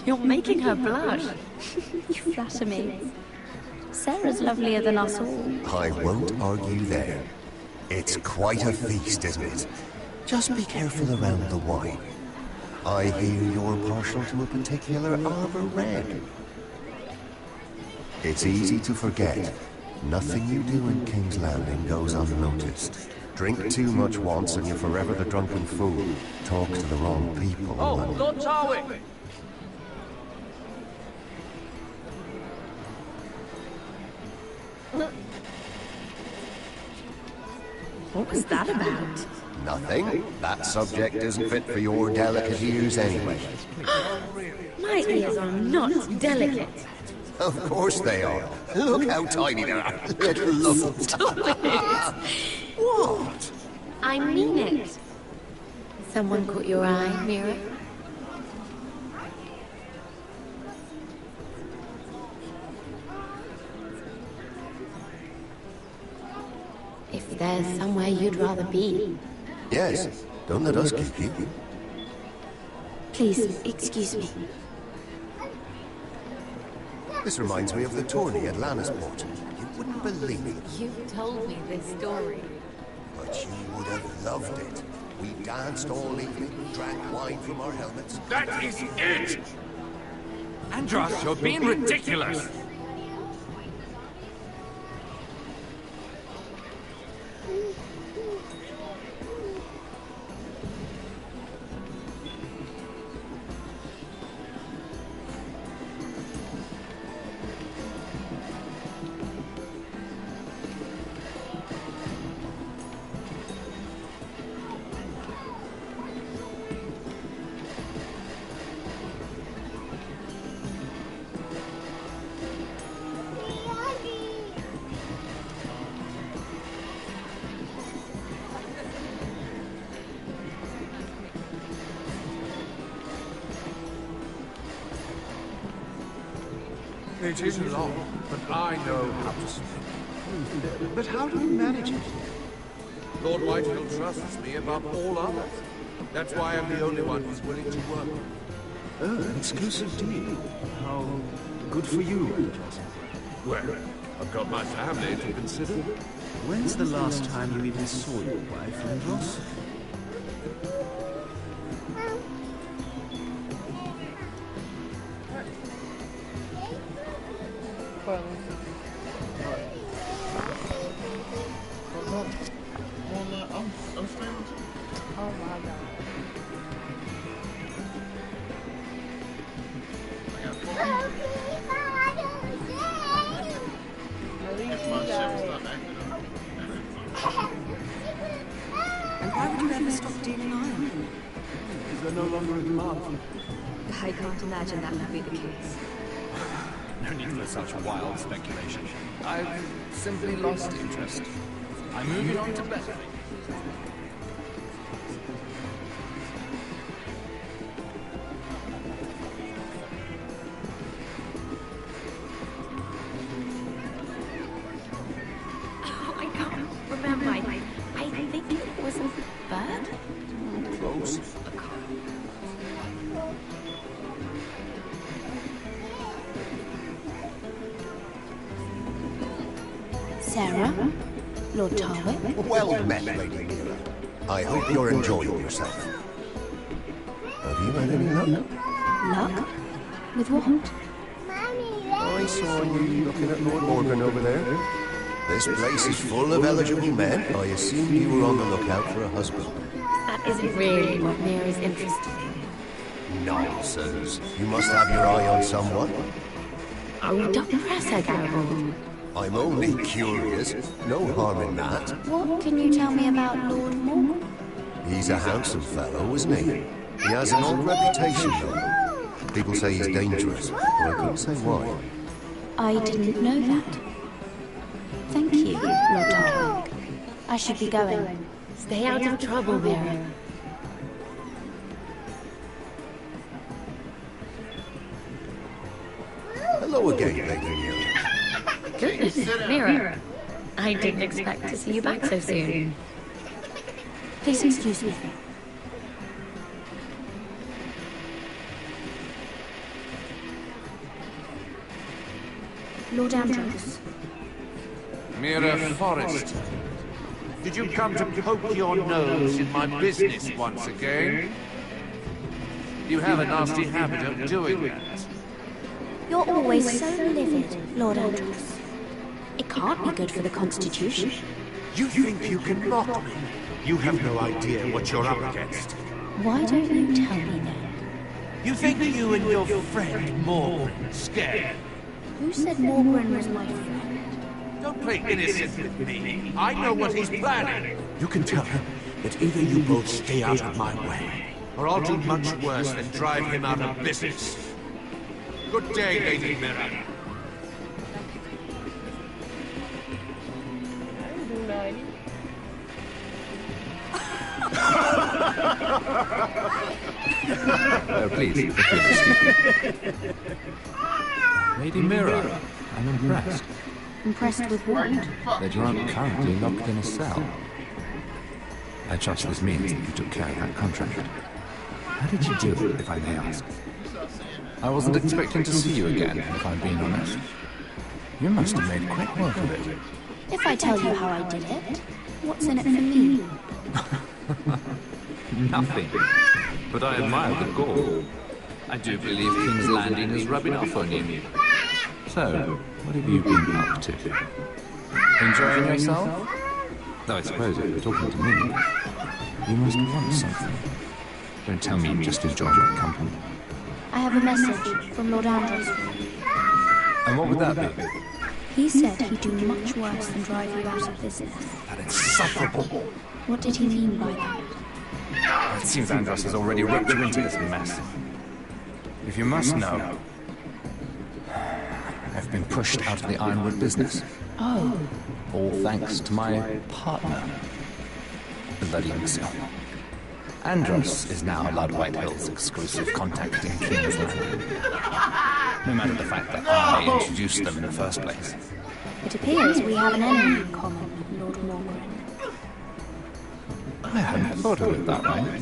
You're making her blush. You flatter me. Sarah's lovelier than us all. I won't argue there. It's quite a feast, isn't it? Just be careful around the wine. I hear you're partial to a particular Arbor Red. It's easy to forget. Nothing you do in King's Landing goes unnoticed. Drink too much once and you're forever the drunken fool. Talk to the wrong people and... Lord Tarwick! What was that about? Nothing. That subject isn't fit for your delicate ears anyway. My ears are not delicate. Of course they are. Look how tiny they are. Little lumps. Stop it! What? I mean it. Someone caught your eye, Mira? If there's somewhere you'd rather be. Yes, don't let us keep you. Please, excuse me. This reminds me of the tourney at Lannisport. You wouldn't believe it. You've told me this story. But you would have loved it. We danced all evening, drank wine from our helmets. That is it! Andros, you're being ridiculous! It is long, but I know how to swim. But how do you manage it? Lord Whitehill trusts me above all others. That's why I'm the only one who's willing to work. Oh, an exclusive deal. How good for you, Andros. Well, I've got my family to consider. When's the last time you even saw your wife, Andros? Oh my god. And why would you ever stop dealing iron? Is there no longer a demand? I can't imagine that would be the case. No need for such wild speculation. I've simply lost interest. I'm moving on to better things. Oh, I can't remember. I think it was a bird? Close. Sarah? Lord Tarwick? Well met, Lady Mira. I hope you're enjoying yourself. Have you had any luck? Luck? With what? I saw you looking at Lord Morgan over there. This place is full of eligible men. I assumed you were on the lookout for a husband. That isn't really what Mira's interested in. Nonsense. You must have your eye on someone. Oh, don't press her, Garibaldi. I'm only curious. No harm in that. What can you tell me about Lord Morgan? He's a handsome fellow, isn't he? He has an odd reputation, though. People say he's dangerous, but I couldn't say why. I didn't know that. Thank you, Lord Tarwick. I should be going. Stay out of trouble, Mira. Hello again, Lady Mira. Goodness, Mira. I didn't expect to see you back so soon. Please excuse me. Lord Andros. Mira Forrest. Did you come to poke your nose in my business once again? You have a nasty habit of doing that. You're always so livid, Lord Andros. It can't be good for the Constitution. You think you can mock me? You have no idea what you're up against. Why don't you tell me then? You think you and your friend Morgan scared? Who said Morgan was my friend? Don't play innocent with me. I know what he's planning. You can tell him that either you both stay out of my way, Or I'll do much worse than drive him out of business. Good day, Lady Mira. I didn't do nothing. please, if you'll excuse me. Lady Mira, I'm impressed. Impressed with what? That you aren't currently locked in a cell. I trust this means that you took care of that contract. How did you do it, if I may ask? I wasn't expecting to see you again, if I'm being honest. You must have made quick work of it. If I tell you how I did it, what's in it for me? Nothing. But I admire the gall. I do believe King's Landing is rubbing off on you. So, what have you been up to? Enjoying yourself? Though I suppose if you're talking to me, you must want something. Don't tell me you just enjoy my company. I have a message from Lord Andros. And what would that be? He said he'd do much worse than drive you out of business. That insufferable! What did he mean by that? It seems Andros has already roped you into this mess. If you must know, I've been pushed out of the Ironwood business. Oh. All thanks to my partner, Bloody Imbecile. Andros is now Lord Whitehill's exclusive contact in King's Landing. No matter the fact that I introduced them in the first place. It appears we have an enemy in common, Lord Morgren. I hadn't thought of it that way.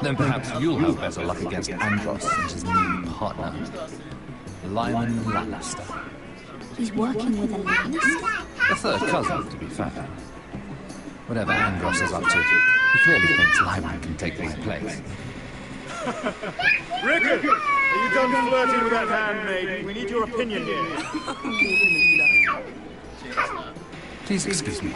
Then perhaps you'll have better luck against Andros and his new partner, Lyman Lannister. He's working with a Lannister? A third cousin, to be fair. Whatever Andros is up to, he clearly thinks Lyman can take my place. Rickard! Are you done flirting with that handmaid? We need your opinion here. Please excuse me.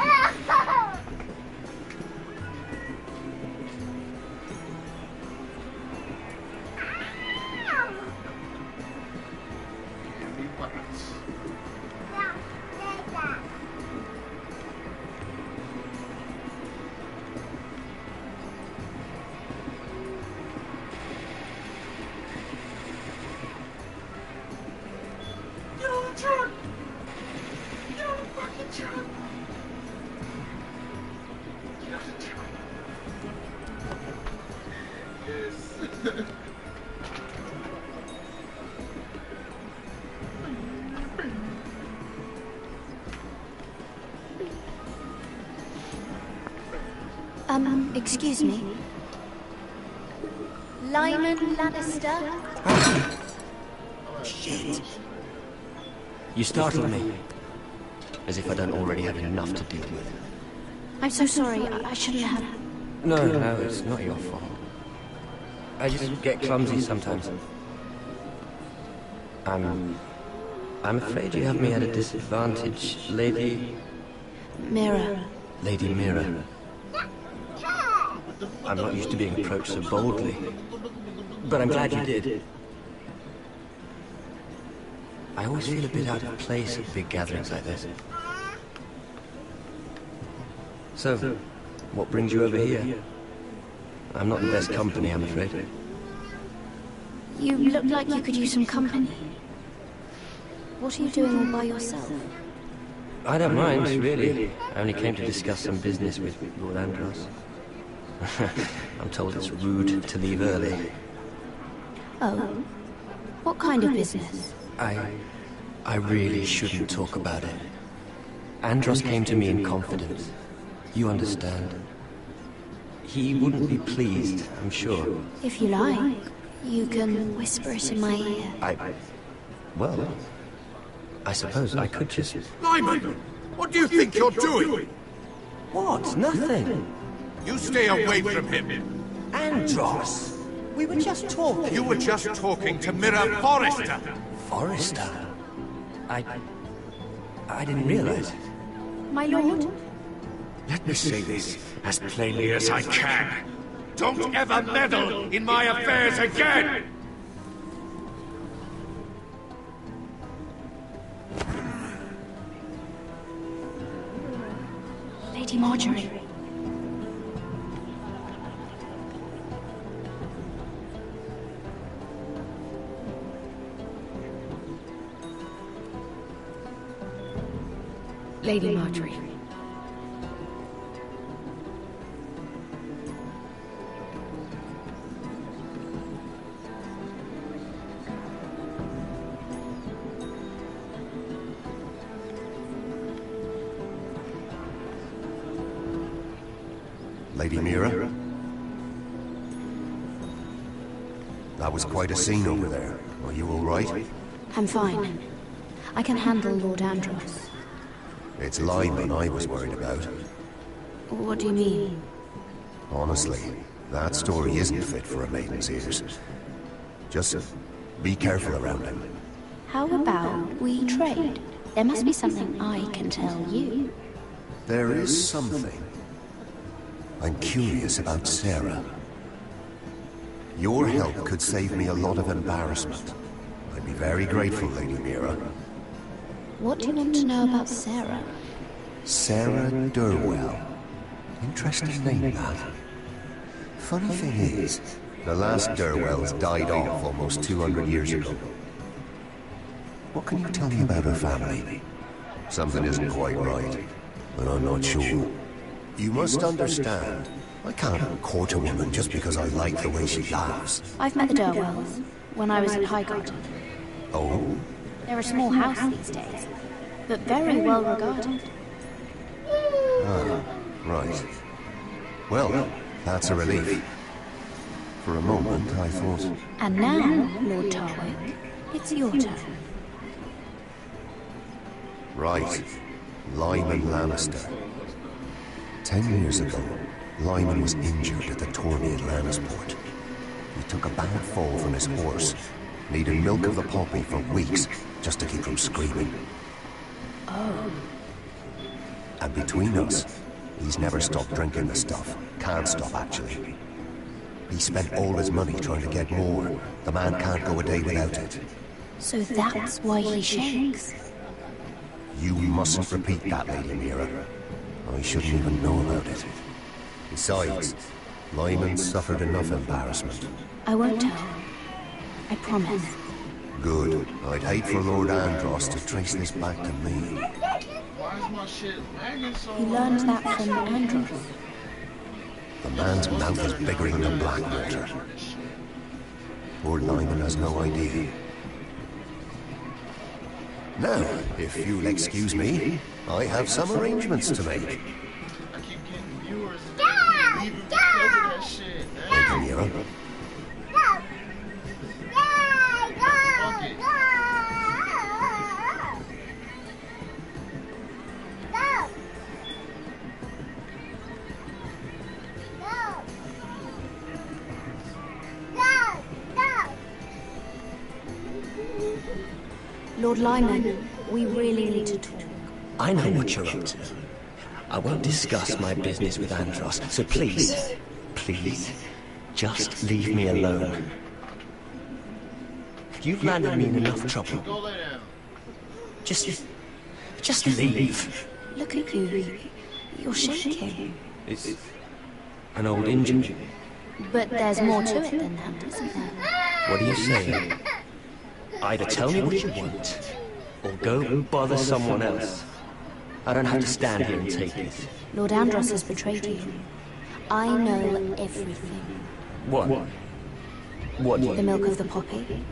Excuse me. Lyman Lannister? Shit. You startled me. As if I don't already have enough to deal with. I'm so sorry. I shouldn't have. No, it's not your fault. I just get clumsy sometimes. I'm afraid you have me at a disadvantage, Lady... Mira. Lady Mira. I'm not used to being approached so boldly. But I'm glad you did. I always feel a bit out of place at big gatherings like this. So, what brings you over here? I'm not the best company, I'm afraid. You look like you could use some company. What are you doing all by yourself? I don't mind, really. I only came to discuss some business with Lord Andros. I'm told it's rude to leave early. Oh? What kind of business? I really shouldn't talk about it. Andros came to me in confidence. You understand. He wouldn't be pleased, I'm sure. If you like, you can whisper it in my ear. Well, I suppose I could just... Lyman! What do you think you're doing? What? Nothing. You stay away from him. Andros! We were just talking. You were just talking to Mira Forrester. Forrester? I didn't realize. My lord? Let me say this as plainly as I can. Don't ever meddle in my affairs again! Lady Marjorie. Lady Marjorie. Lady Mira? That was quite a scene over there. Are you all right? I'm fine. I can handle Lord Andros. It's Lyman I was worried about. What do you mean? Honestly, that story isn't fit for a maiden's ears. Just be careful around him. How about we trade? There must be something I can tell you. There is something. I'm curious about Sarah. Your help could save me a lot of embarrassment. I'd be very grateful, Lady Mira. What do you want to know about Sarah? Sarah Durwell. Interesting name, that. Funny thing is, the last Durwells died off almost 200 years ago. What can you tell me about her family? Something isn't quite right, but I'm not sure. You must understand, I can't court a woman just because I like the way she laughs. I've met the Durwells when I was in Highgarden. Oh? They're a small house these days, but very well regarded. Ah, right. Well, that's a relief. For a moment, I thought... And now, Lord Tarwick, it's your turn. Right. Lyman Lannister. 10 years ago, Lyman was injured at the tourney at Lannisport. He took a bad fall from his horse, needed milk of the poppy for weeks just to keep from screaming. Oh. And between us, he's never stopped drinking the stuff. Can't stop, actually. He spent all his money trying to get more. The man can't go a day without it. So that's why he shakes. You mustn't repeat that, Lady Mira. I shouldn't even know about it. Besides, Lyman suffered enough embarrassment. I won't tell. I promise. Good. I'd hate for Lord Andros to trace this back to me. Why is my shit lagging so You learned that from Andros. The man's mouth is bigger than the Blackwater. Poor Lyman has no idea. Now, if you'll excuse me, I have some arrangements to make. I keep getting viewers leaving because of that shit. Lady Mira. Fuck it. Lord Lyman, we really need to talk. I know what you're up to. I won't discuss my business with Andros, so please, just leave me alone. You've landed me in enough trouble. Go lay down. Just leave. Look at you. You're shaking. It's an old injury. But there's more to it than that, isn't there? What are you saying? Either tell me what you want, or go bother someone else. I don't have to stand here and take it. Lord Andros has betrayed you. I know everything. What? What? The milk of the poppy.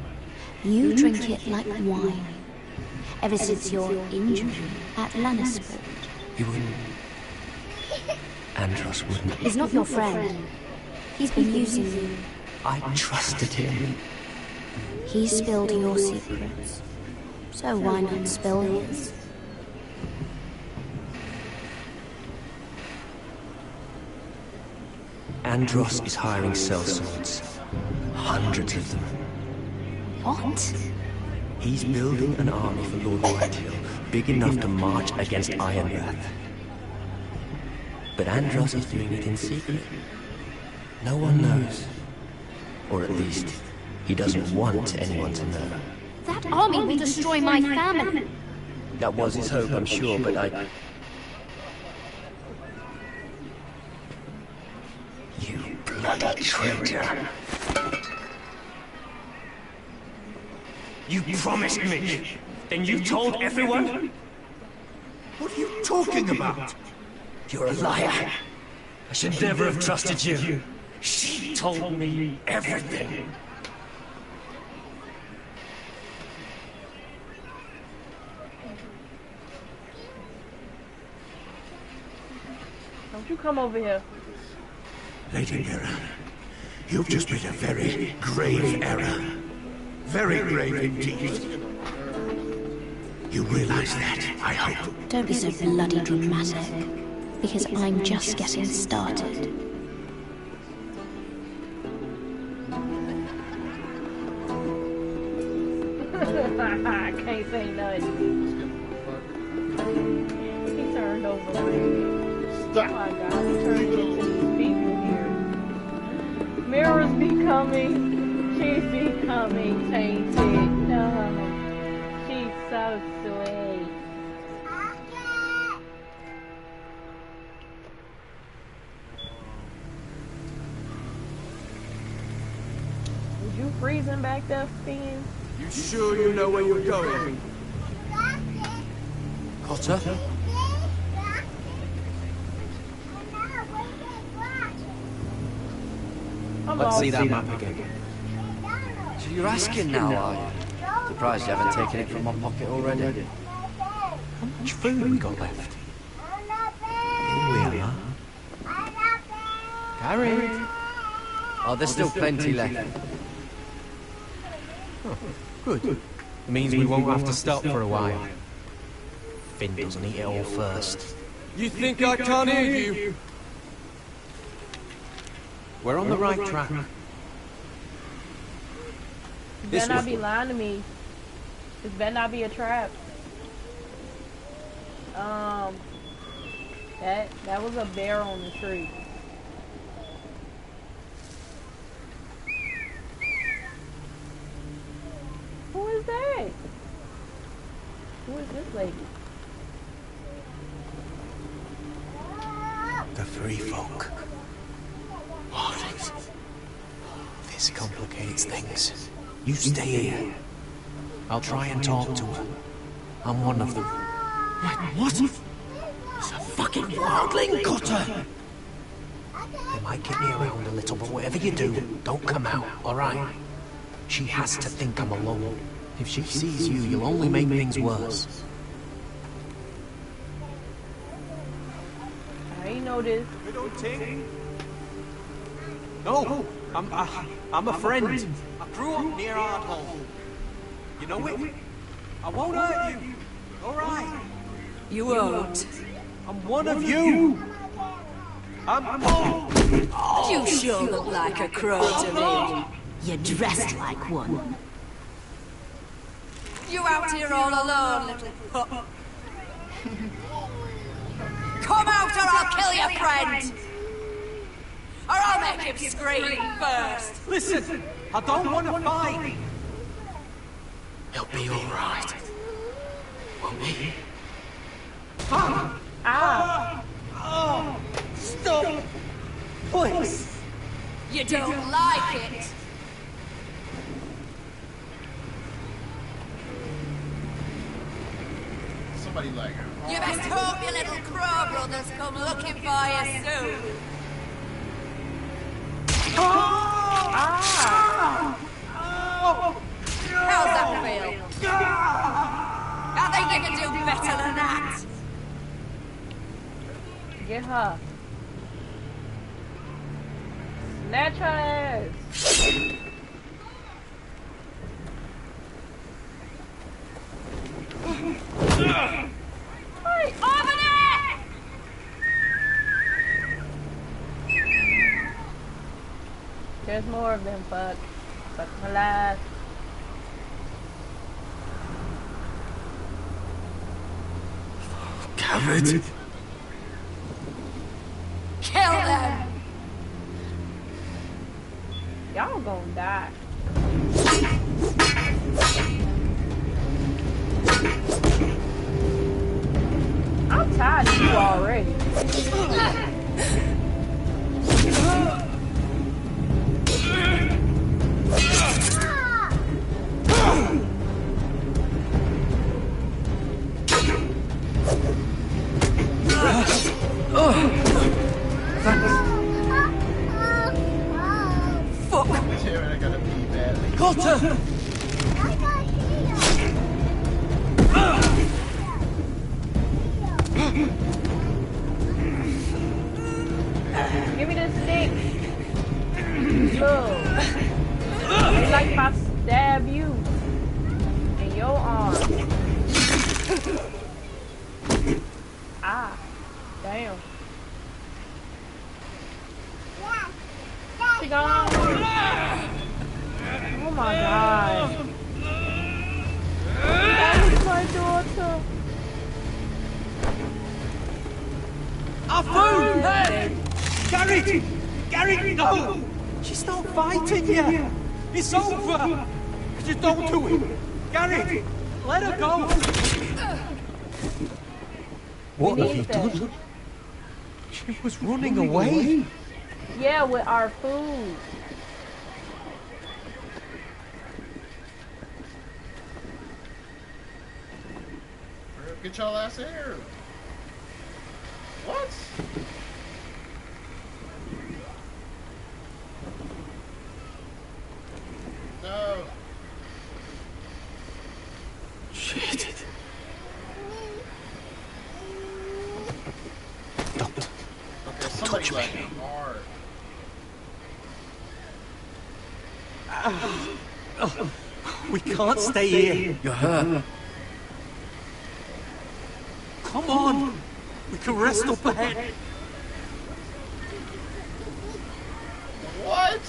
You drink it like wine. Ever since your injury at Lannisport. He wouldn't. Andros wouldn't. He's not your friend. He's been using you. I trusted him. He spilled your secrets. So why not spill his? Andros is hiring sellswords. Hundreds of them. What? He's building an army for Lord Whitehill, big enough to march against Ironrath. But Andros is doing it in secret. No one knows. Or at least, he doesn't want anyone to know. That army will destroy my family. That was his hope, I'm sure, but I... You bloody traitor. You promised me. Then you told everyone? What are you talking about? You're a liar. I should never have trusted you. She told me everything. Don't you come over here. Lady Mira, you've just made a very grave error. Very grave indeed. You realize that, I hope. Don't be so bloody dramatic, because I'm just getting started. I can't say nothing. He turned over. Stop. Oh my God, he turned into these people here. Mira's becoming, she's becoming tainted. No, she's so sweet. Did you freeze him back there, Finn? You sure you know where you're going? Potter? Let's see that map again. So you're asking now, are you? Surprised you haven't taken it from my pocket already. How much food have we got left? Here we are. Gary! Oh, there's still plenty left. Oh, good. It means we won't have to stop for a while. Finn doesn't eat it all first. You think I can't hear you? We're on the right track. You better not be lying to me. This better not be a trap. That was a bear on the tree. Who is that? Who is this lady? The Free Folk. Oh, this complicates things. You stay here. I'll try and talk to her. I'm one of them. What? It's a fucking wildling, Cutter! They might keep me around a little, but whatever you do, don't come out, alright? She has to think I'm alone. If she sees you, you'll only make things worse. I ain't know this. No, I'm a friend. I grew up near Ardhall. You know it? I won't hurt you. All right. You won't. I'm one of you. You sure look like a crow to me. You're dressed like one. You out here all alone, little pup. Come out or I'll kill your friend! Or I'll make him scream first! Listen, I don't want to fight. He'll be all right. Won't he? Stop! Please! You don't like it! Somebody like her. You best hope your little crow brothers come looking for you soon. How's that feel? I think you can do better than that. Get her. Snatch her ass. Hey, over there! There's more of them, fuck. Fuck my life. Garrett? Kill them! Y'all gonna die. I'm tired of you already. Fuck! Sharon, I gotta pee badly. Cutter! Give me the stick. Our food! Hey! Garrett! Garrett, no! She's not fighting you! It's over! Just don't do it! Garrett! Let her go! What have you done? She was running away. Yeah, with our food. Get y'all ass here. What? No. Shit. Don't touch me. We can't stay here. You're hurt. Come on! We can rest up ahead. What?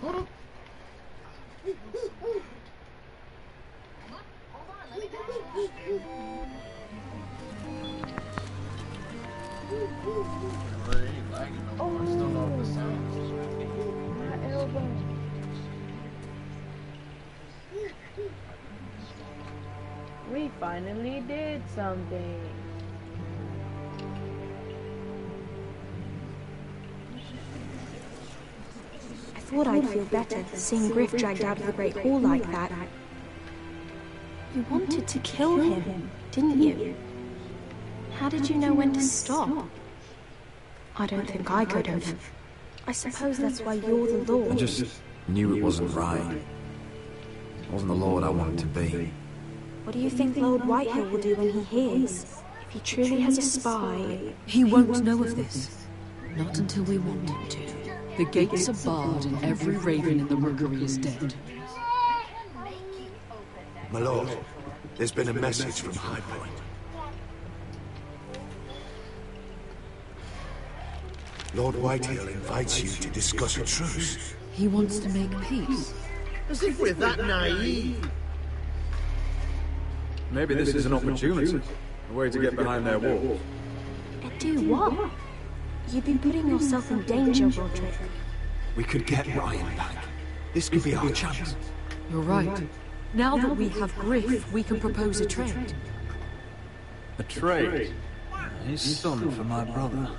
Hold up. We finally did something. I thought I'd feel better seeing Griff dragged out of the Great Hall like that. You wanted to kill him, didn't you? How did you know when to stop? I don't think I could have. I suppose that's why you're the Lord. I just knew it wasn't right. It wasn't the Lord I wanted to be. What do you think Lord Whitehill will do when he hears? If he truly has a spy... He won't know of this. Not until we want him to. The gates are barred and every raven in the rookery is dead. My lord, there's been a message from High Point. Lord Whitehill invites you to discuss a truce. He wants to make peace. As if we're that naive. Maybe this is an opportunity. A way to get behind their walls. Do what? You've been putting yourself in danger, Roderick. We could get Ryan back. This could be our chance. You're right. Now that we have Griff, we can propose a trade. A trade? His son for my brother.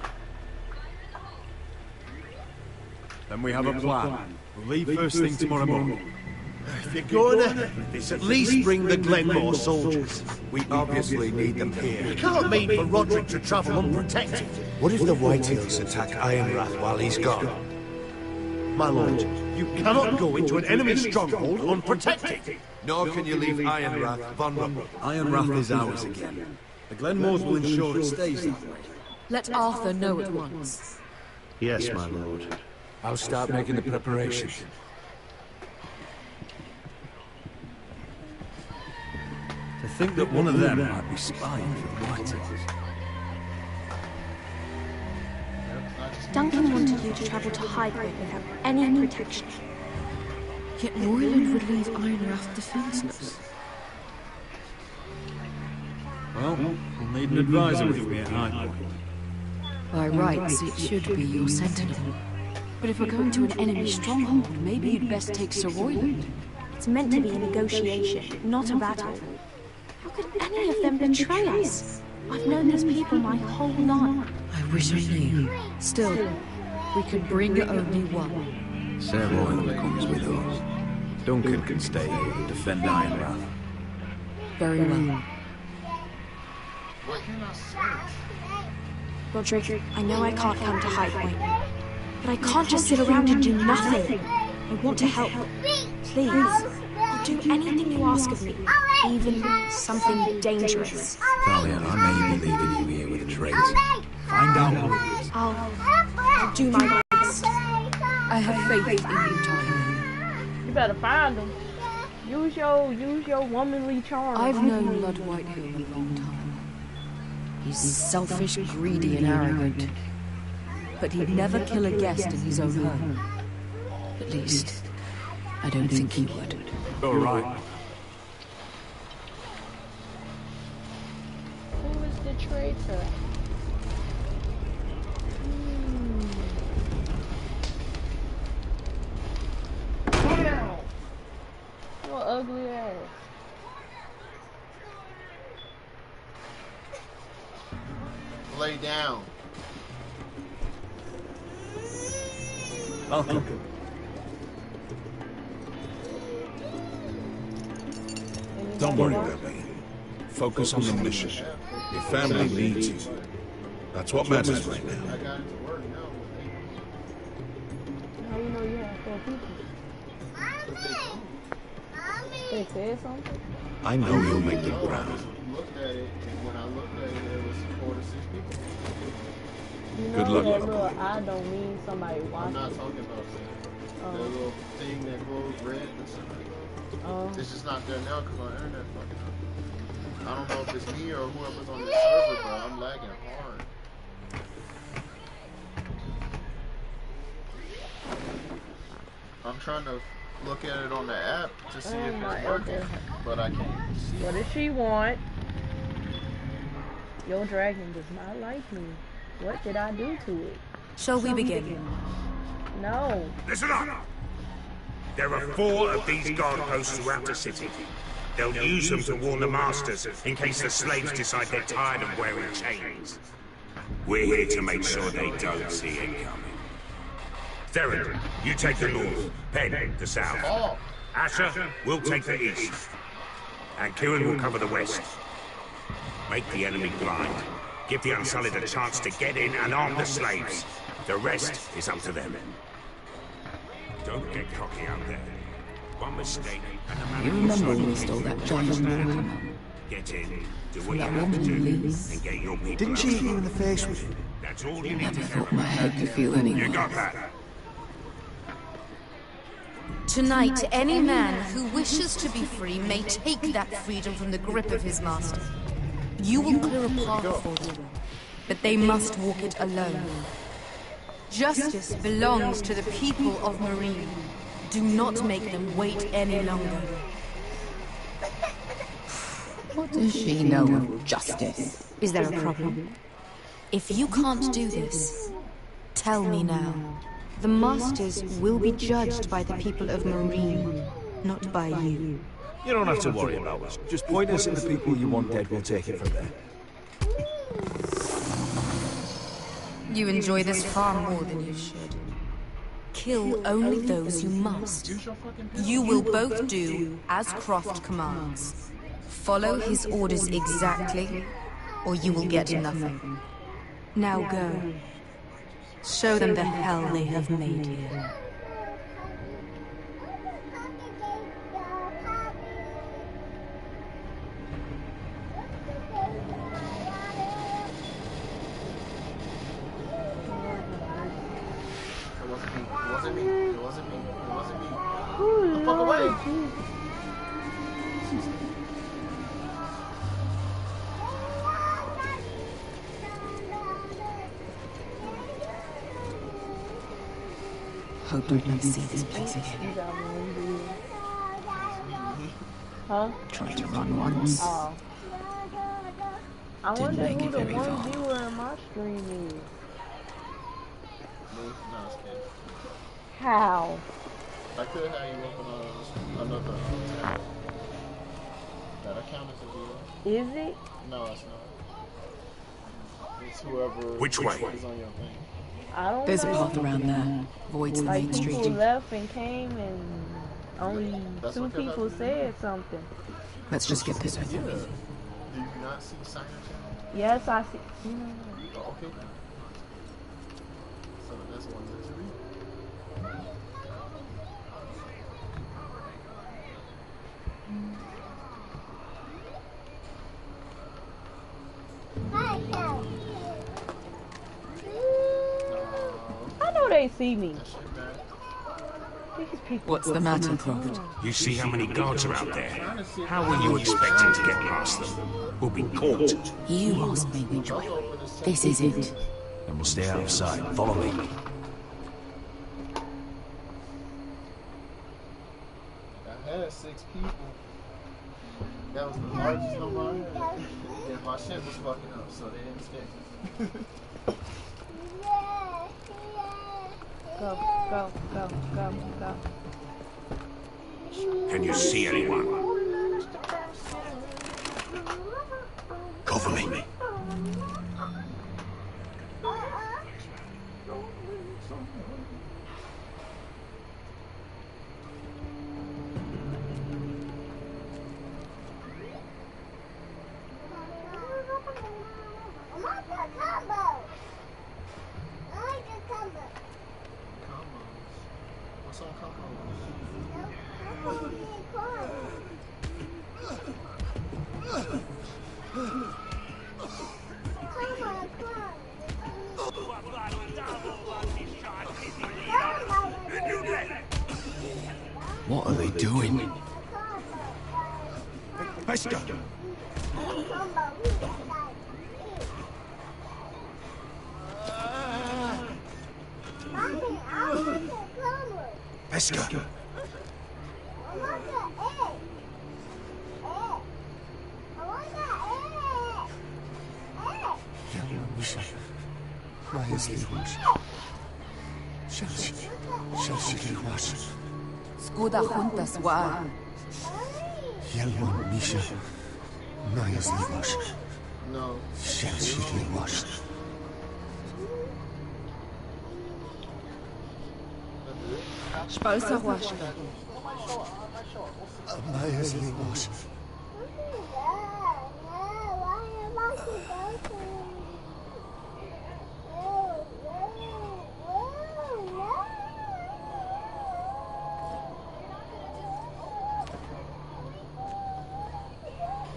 Then we have a plan. We'll leave first thing tomorrow morning. If you're going to, at least bring the Glenmore soldiers. We obviously need them here. You can't mean for Roderick to travel unprotected. What if the Whitehills attack Ironrath while he's gone? My lord, you cannot go into an enemy stronghold unprotected. Nor can you leave Ironrath vulnerable. Ironrath is ours again. The Glenmores will ensure it stays that way. Let Arthur know at once. Yes, my lord. I'll start making the preparations. To think that one of them might be spying for the Whitehills. Duncan wanted you to travel to High Point without any protection. Yet Royland would leave Ironrath defenseless. Well, we'll need an advisor with me at High Point. By rights, it should be your sentinel. But if we're going to an enemy stronghold, maybe you'd best take Sir Royland. It's meant to be a negotiation, not a battle. How could any of them betray us? I've known these people my whole life. I wish I knew. Still, we could bring only one. Sir Royland comes with us. Duncan can stay here and defend Ironrath. Very well. Roderick, I know I can't come to High Point, but I can't just sit around and do nothing. I want to help. Please, I'll do anything you ask of me, even something dangerous. Talia, I may be leaving you here with a trade. Find out who it is. I'll do my best. I have faith in you, Talia. You better find him. Use your womanly charm. I've known Lord Whitehill a long time. He's selfish, greedy, and arrogant. But he'd never kill a guest in his own home. At least, I don't think you would. All right. Who is the traitor? Wow. What ugly ass. Lay down. Welcome. Don't worry about me. Focus on the mission. Your family needs you. That's what matters right now. How you know you have 4 people? They said something? I know you'll make them proud. Looked at it, and when I looked at it, there was 4 to 6 people. You know Good luck, that little little boy. eye don't mean somebody I'm watching. not talking about that. The little thing that glows red and stuff. It's just not there now because my internet fucking up. I don't know if it's me or whoever's on the server, but I'm lagging hard. I'm trying to look at it on the app to see if it's working, but I can't see. What does she want? Your dragon does not like me. What did I do to it? Shall we begin? No. Listen up! There are 4 of these guard posts throughout the city. They'll use them to warn the masters in case the slaves decide they're tired of wearing chains. We're here to make sure they don't see it coming. Theron, you take the north. Penn, the south. Asher, we'll take the east. And Kieran will cover the west. Make the enemy blind. Give the Unsullied a chance to get in and arm the slaves. The rest is up to them. Don't get cocky out there. One mistake, and the man You remember when we stole that giant woman? Get in, do what From you that have to woman do, in Leeds? and get your people Didn't she hit you in the face with it? That's all you need Never to thought my head could feel any You worse. got that? Tonight, any man who wishes to be free may take that freedom from the grip of his master. You will clear a path for them, but they must walk it alone. Justice belongs to the people of Marine. Do not make them wait any longer. What does she know of justice? Is there a problem? If you can't do this, tell me now. The Masters will be judged by the people of Marine, not by you. You don't have to worry about us. Just point us at the people you want dead, we'll take it from there. You enjoy this far more than you should. Kill only those you must. You will both do as Croft commands. Follow his orders exactly, or you will get nothing. Now go. Show them the hell they have made here. Hope we don't see this place again. Huh? Tried to run once. Oh. I Didn't wonder make who it the very one far. viewer in my stream is. Me? No, it's kidding. How? I could have you open another tab. That account is a viewer. Is it? No, it's not. It's whoever Which way? is on your thing. I don't There's a know. path around there. Voids the Like main people street. left and came and only That's 2 what they're people having. said something. Let's just get this over Yeah. with. Do you not see signer channel? Yes, I see. Oh, okay then. So that's one to read. I know they see me. These people. What's the matter, Croft? You see how many guards are out there? How are you expecting to get past them? We'll be caught. You asked me which way. This is it. And we'll stay out of sight. Follow me. had 6 people. That was the largest number I had. And my shit was fucking up, so they didn't stay. Go, go, go, go, go. Can you see anyone? Cover me. What's on combos? What are they doing? Pesca! Pesca! Skuda juntas wa. Yelwan Misha, Naya's Liwash. No. Shelshi Liwash. Spalsa washka. Naya's Liwash.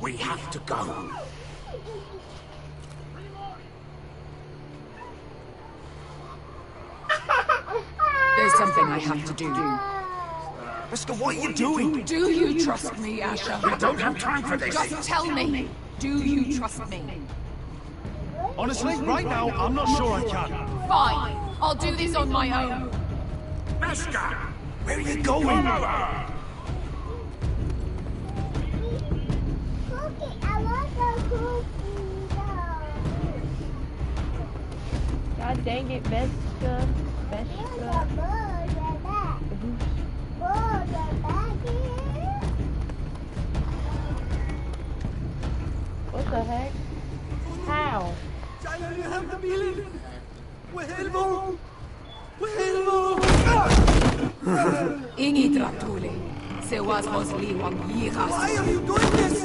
We have to go. There's something I have to do. Pesca, what are you doing? Do you trust me, Asher? We don't have time for this. Just tell me. Do you trust me? Honestly, right now, I'm not sure I can. Fine. I'll do this on my own. Pesca! Where are you going? Follow her! God dang it, Beska. What the heck? How? Ingi Dratule. Se was liwang yiras. Why are you doing this?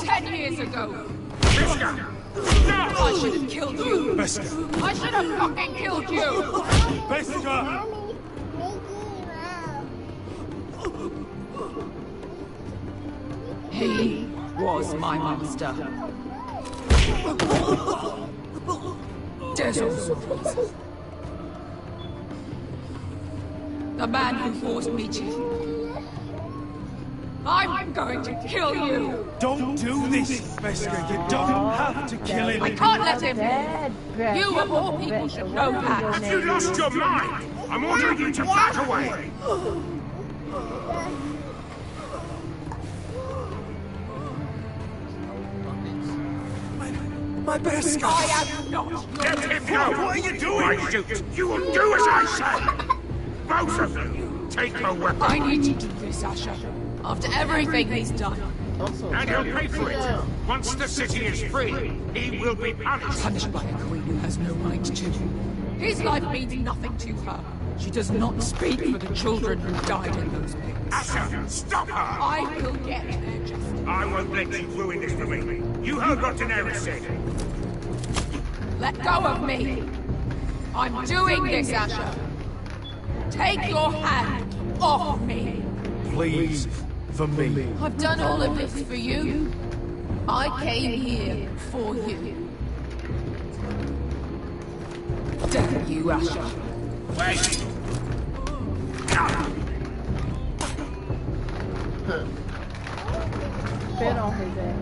10 years ago. Pesca! I should have killed you. Pesca. I should have fucking killed you. Pesca! He was my master. Desert. The man who forced me to. I'm going to kill you! Don't do this, Pesca. You don't have to kill him. I can't let him live! You of all people should know that! You lost your mind! I'm ordering you to back away! My Pesca! I am not! Let him go! What are you doing? I shoot! You will do as I say! Both of you, take a weapon! I need to do this, Asher. After everything he's done. And he'll pay for it! Once the city is free, he will be punished! Punished by a queen who has no right to. His life means nothing to her. She does not speak for the children who died in those pits. Asher, stop her! I will get their justice. I won't let you ruin this for me. You heard what Daenerys said. Let go of me! I'm doing this, Asher! Take your hand off me! Please, for me. I've done all of this for you. I came here for you. Damn you, Asher. Wait! Spit on his ass.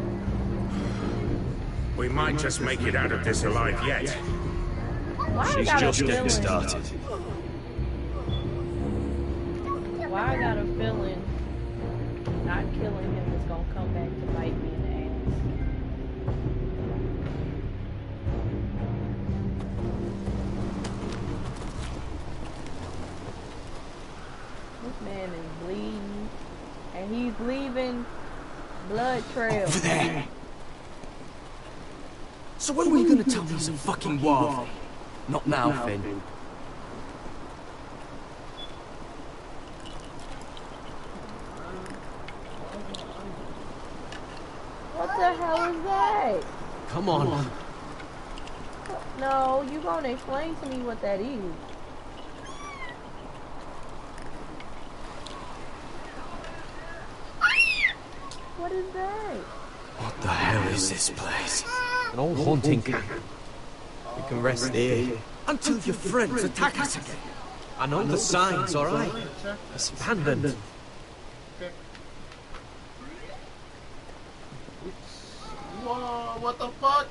We might just make it out of this alive yet. Why She's I got just a getting feeling? started. Why I got a feeling not killing him is gonna come back to bite me in the ass. This man is bleeding, and he's leaving blood trails. Over there. So when were you gonna tell me he's a fucking warv? Not now, Finn. What the hell is that? Come on. No, you gonna explain to me what that is. What is that? What the hell is this place? An old haunting camp. We can rest here until your friends attack us again. I know the signs, alright? It's abandoned. Whoa, what the fuck?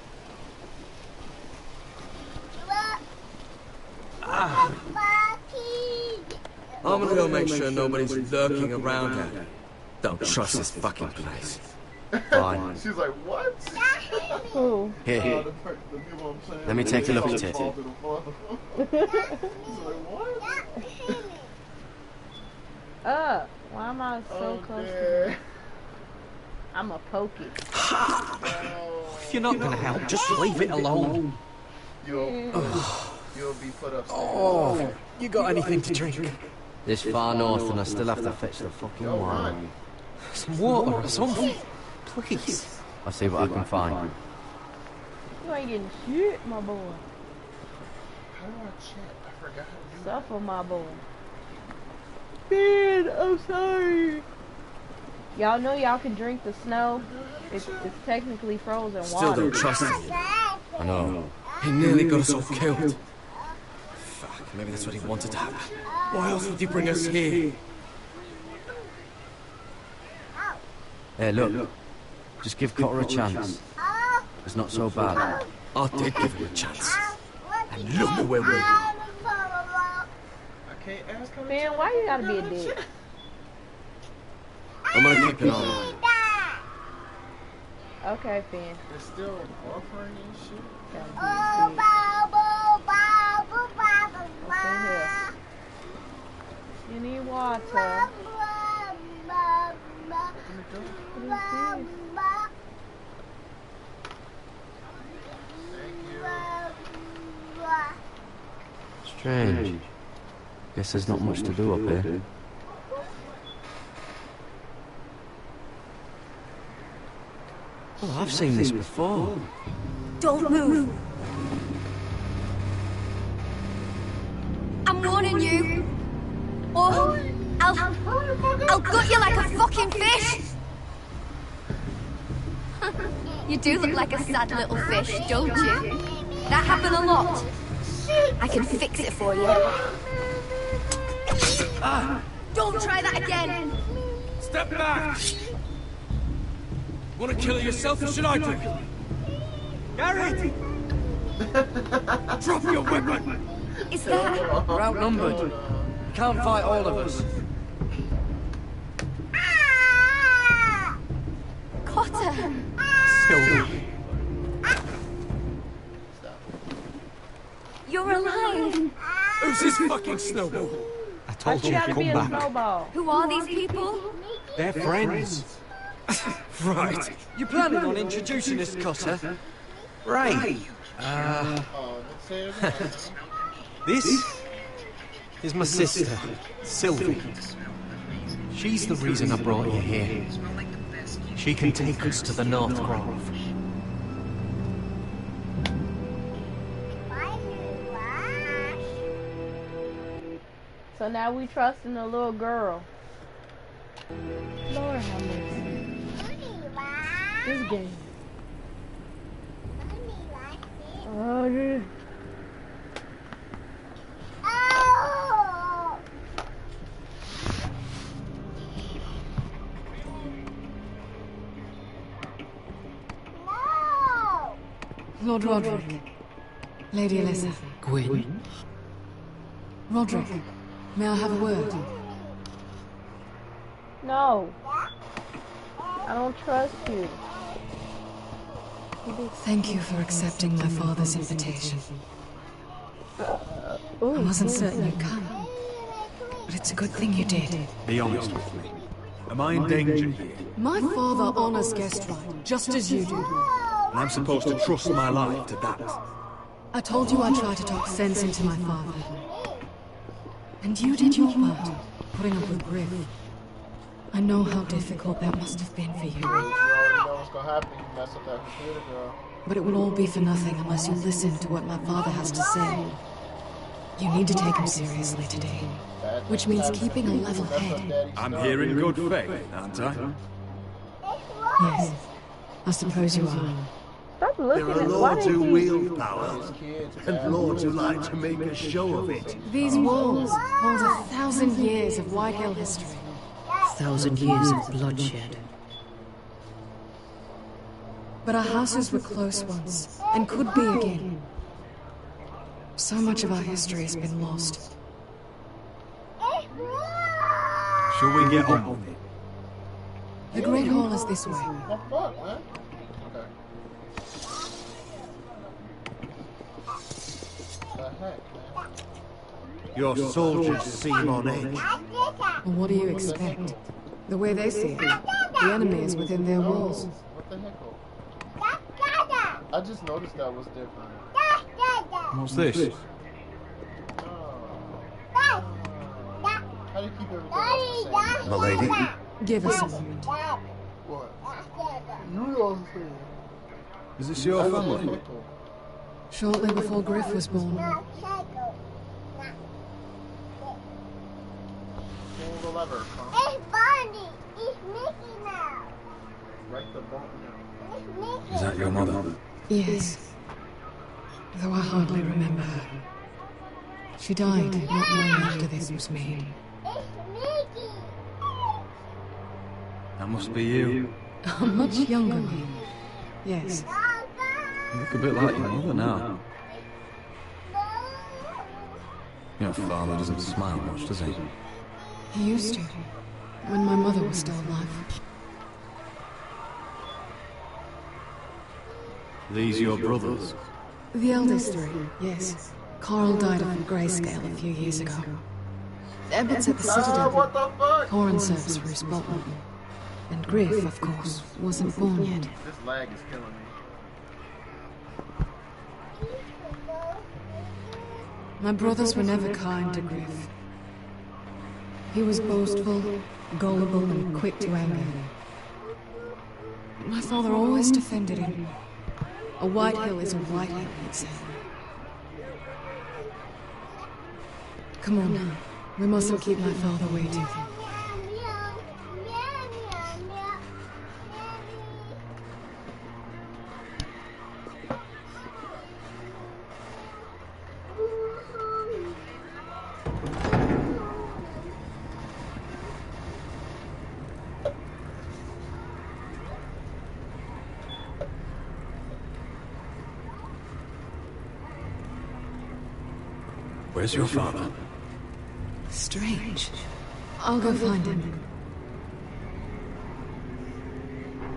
I'm gonna go make sure nobody's lurking around here. Don't trust this fucking place. Fine. She's like, what? Who? Here. Let me take a look at it. She's like, what? Why am I so close to her? I'm a poke it. If you're not gonna help, just leave it alone. You'll be put up. Oh, you got anything to drink? This far north and I still have to fetch the fucking wine. Some water or something, please. I'll see what I can find. You ain't getting shit, my boy. How do I check? I forgot how to do Suffer, my boy. Ben, I'm sorry. Y'all know y'all can drink the snow. It's technically frozen water. Still don't trust him. I know. He nearly got us all killed. Fuck, maybe that's what he wanted to happen. Why else would he bring us here? Hey, look. Just give Cotter a chance. It's not so bad. I did give him a chance. And look where we are. I can't ask her. Man, why you gotta be a dick? I'm gonna keep it on. Okay, Finn. They're still offering and shit. What's in here? You need water. Strange. Guess there's not much to do up here. Oh, I've seen this before. Don't move. I'm warning you. Or I'll gut you like a fucking fish. You do look like a sad little fish, don't you? That happened a lot. I can fix it for you. Don't try that again. Step back! Want to kill it yourself, or should I do it? Gary! Drop your weapon! Is that... We're outnumbered. You can't fight all of us. Cotter! Sylvie. You're alive! Who's this fucking snowball? I told you to come back. Snowball. Who are these people? They're friends. Right. You planning on introducing us, Cotter? Right. This is my sister, Sylvie. She's the reason I brought you here. She can take us to the North Grove. So now we trust in the little girl. Lord have mercy. This game. Oh, dude. Lord Roderick. Lady Alyssa. Gwyn? Roderick, may I have a word? No. I don't trust you. Thank you for accepting my father's invitation. I wasn't certain you'd come, but it's a good thing you did. Be honest with me. Am I in danger here? My father honors guest right, just as you do. And I'm supposed to trust my life to that? I told you I'd try to talk sense into my father. And you did your part, putting up with Griff. I know how difficult that must have been for you. You already know what's gonna happen. You mess up that computer, girl. But it will all be for nothing unless you listen to what my father has to say. You need to take him seriously today, which means keeping a level head. I'm here in good faith, aren't I? Yes, I suppose you are. Stop There looking are at lords who why wield power, and lords who like to make a show of it. These walls hold 1,000 years of Whitehill history. 1,000 years of bloodshed. But our houses were close once, and could be again. So much of our history has been lost. Shall we get on with it? The Great Hall is this way. What the fuck, man? Okay. The heck, man? Your soldiers seem on edge. Well, what do you expect? The way they see it, the enemy is within their walls. What the heck? I just noticed that was different. What's this? How do you keep everything else the same? Milady? Give us a moment. What? You know Is this your family? Shortly before Griff was born. Pull the lever, huh? It's Barney. It's Mickey now. Right the button. Is that your mother? Yes. Though I hardly remember her. She died not long after this was made. That must be you. I'm much younger than you. Yes. You look a bit like your mother now. Your father doesn't smile much, does he? He used to, when my mother was still alive. These your brothers? The eldest three, yes. Carl died of grayscale a few years ago. Ebbett's at the Citadel. What the fuck? Corin serves for his bottom. And Griff, of course, wasn't born yet. This lag is killing me. My brothers were never kind to Griff. He was boastful, gullible, and quick to anger. My father always defended him. A Whitehill is a Whitehill, he'd say. Come on now. We mustn't keep my father waiting. Where's your father? Strange. I'll go find him.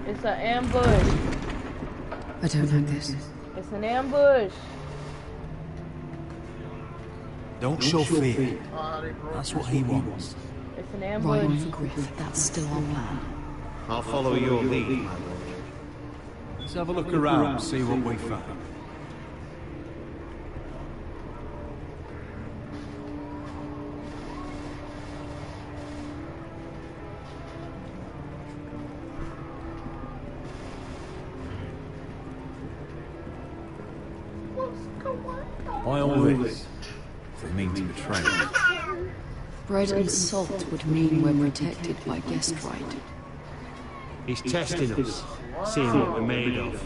It's an ambush. I don't like this. It's an ambush. Don't show fear. That's what he wants. It's an Right ambush. for Griff. That's still our plan. I'll follow your lead, my lord. Let's have a look around and see what we find. Why all this? They mean to betray us. Bread and salt would mean we're protected by guest right. He's testing us, seeing what we're made of.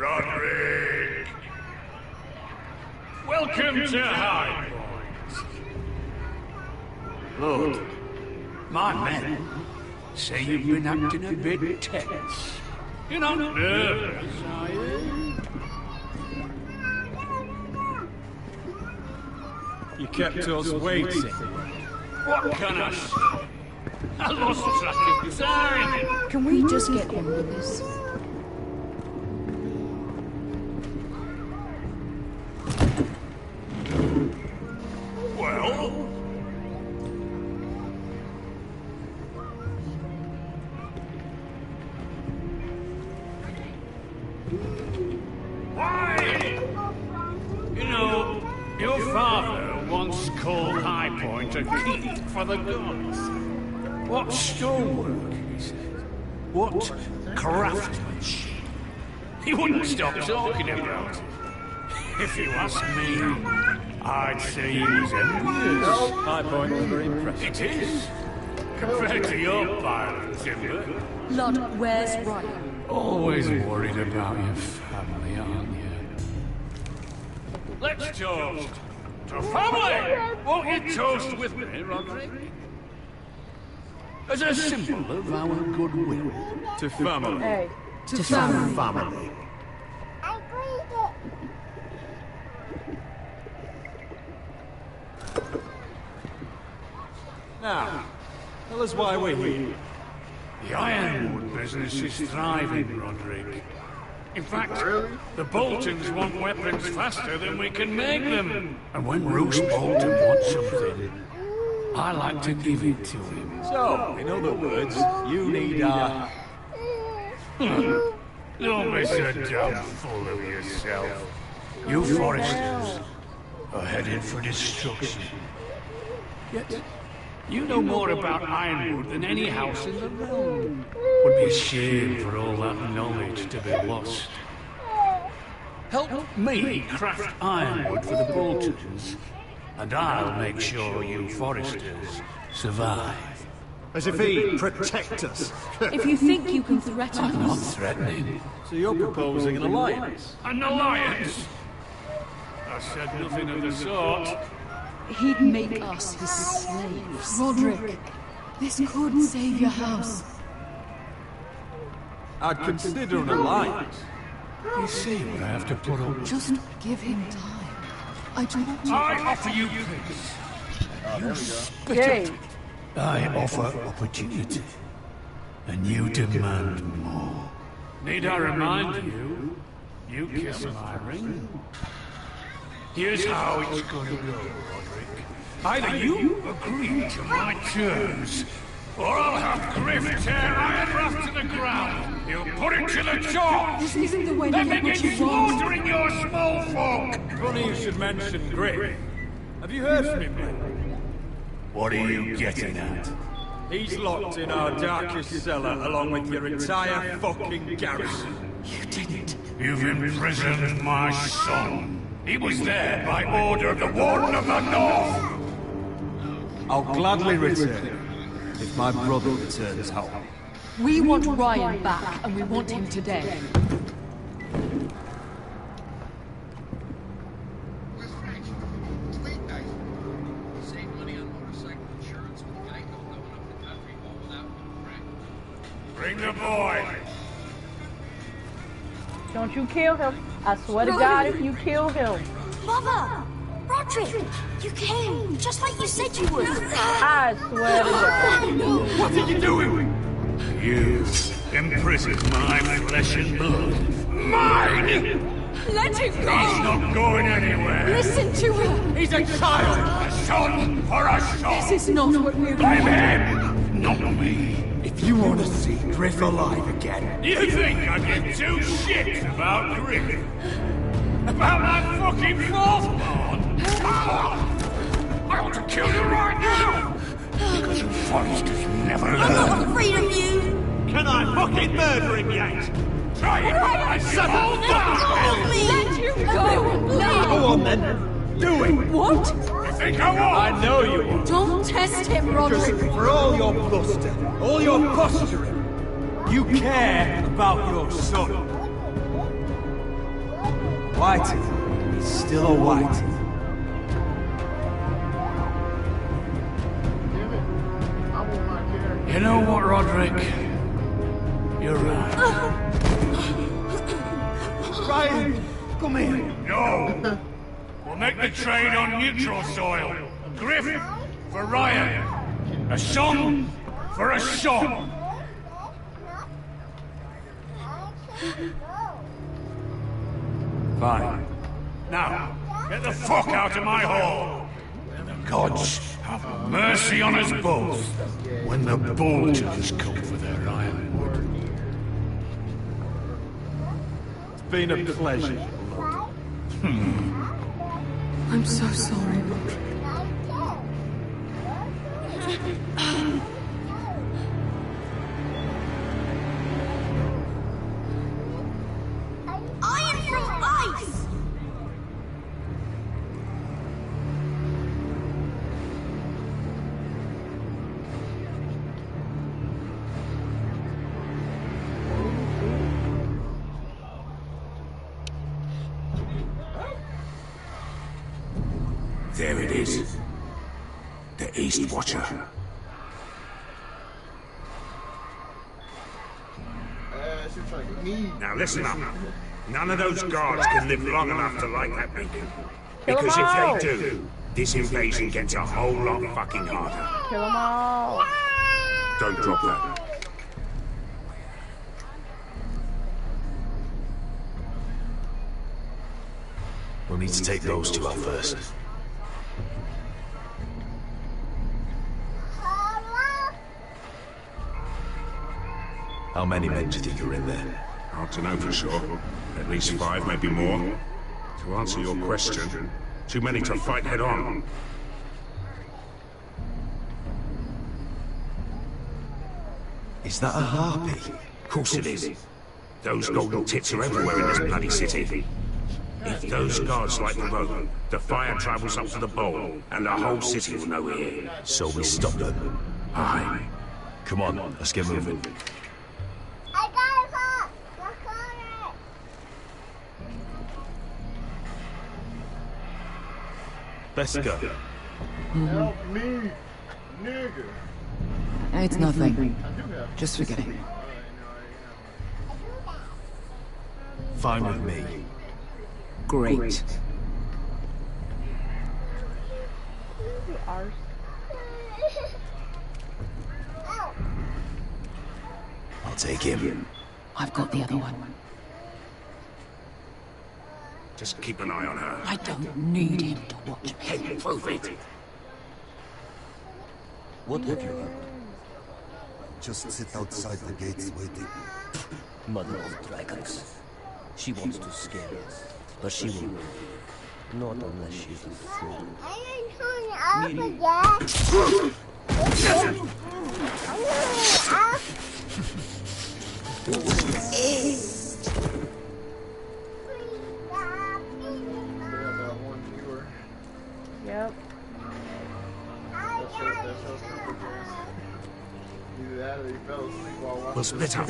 Roderick! Welcome to High Point. Lord, my men say you've been acting a bit tense. You're not nervous, are you? You kept us waiting. What can I say? I lost track of time. Can we just get on with this? Well? Why? You know, your father once called High Point a keep for the gods. What stonework, he said. What craftsmanship. He wouldn't stop talking about it. If you ask me, I'd say he was envious. High Point was very impressive. It is. Compared to your pile of timber. Lord, where's Ryan? Always worried about your family, aren't you? Let's toast to family! Won't you toast with me, Roderick? As a symbol of our goodwill. To family. Hey. To family. Family. Now, tell us why we're here. The ironwood business is thriving, Roderick. In fact, the Boltons want weapons faster than we can make them. And when Roose Bolton wants something, I like to give it to him. So, in other words, you need our... Don't be so damn full of yourself. You foresters are headed for destruction. Yet, you know more about Ironwood than any house in the realm. Would be a shame for all that knowledge to be lost. Help me craft ironwood for the Boltons, and I'll make sure you foresters survive. As if he'd protect us. If you think you can threaten I'm not us... threatening. So you're proposing an alliance? An alliance? I said nothing of the sort. He'd make us his slaves. Roderick, this could save your house. I'd consider an alliance. You see what I have to put up. Just give him time. I don't want to... I offer you peace. You spit Yay. it. I offer opportunity. And you demand more. Need I remind you? You kiss my ring. Here's how it's gonna go, Roderick. Either you agree to my terms, or I'll have Griff tear Ironrath to the ground. He'll put it to the chalk. This isn't the way to Then get what begin you want. slaughtering your small folk. Funny you should mention Griff. Have you heard from him lately? What are you getting at? He's locked in our darkest cellar along with your entire fucking garrison. You didn't. You've imprisoned my son. He was there by order of the Warden of the North. I'll gladly return if my brother returns home. We want Ryan back, and we want him today. Bring the boy! Don't you kill him. I swear to God, if you kill him. Mother! Roderick! You came, just like you said you would. I swear to God. What are you doing? You imprisoned my flesh and blood. Mine! Let him He's go! not going anywhere. Listen to her! He's a child! A son for a son! This is not what we're I'm doing. him, not me. If you want to see Griff alive again... You think I give two shits about Griff? About that fucking fourth born? I want to kill you right now! Because you Foresters never learn. I'm not afraid of you! Can I fucking murder him yet? Try it, I said all now! Let him go! Go on then. Do it. What? You think I won't? I know you won't. Don't test him, Just Roderick! for all your bluster, all your posturing, you care about your son. White is still a white. You know what, Roderick? You're right. Ryan, come here. No! We'll make the trade on neutral soil. Griff for Ryan. A song for a song. Fine. Now, get the fuck out of my hall. And the gods have mercy on us both when the Boltons come for their ironwood. It's been a pleasure. I'm so sorry. Iron from ice! There it is. The East Watcher. Now listen up. None of those guards can live long enough to light that beacon. Because if they do, this invasion gets a whole lot fucking harder. Kill them all. Don't drop that. We'll need to take those two out first. How many men do you think are in there? Hard to know for sure. At least 5, maybe more. To answer your question, too many to fight head on. Is that a harpy? Of course it is. Those golden tits are everywhere in this bloody city. If those guards light the road, the fire travels up to the bowl, and the whole city will know we're here. So we stop them? Aye. Come on, let's get moving. Let's go. Help me, nigga. It's nothing. Just forget it. Fine with me. Great. I'll take him. I've got the other one. Just keep an eye on her. I don't need him to watch me. Hey, prove it. What have you heard? Just sit outside the gates waiting. Mother of dragons. She wants to scare us, but she will not unless she's a fool. Yep. We'll split up.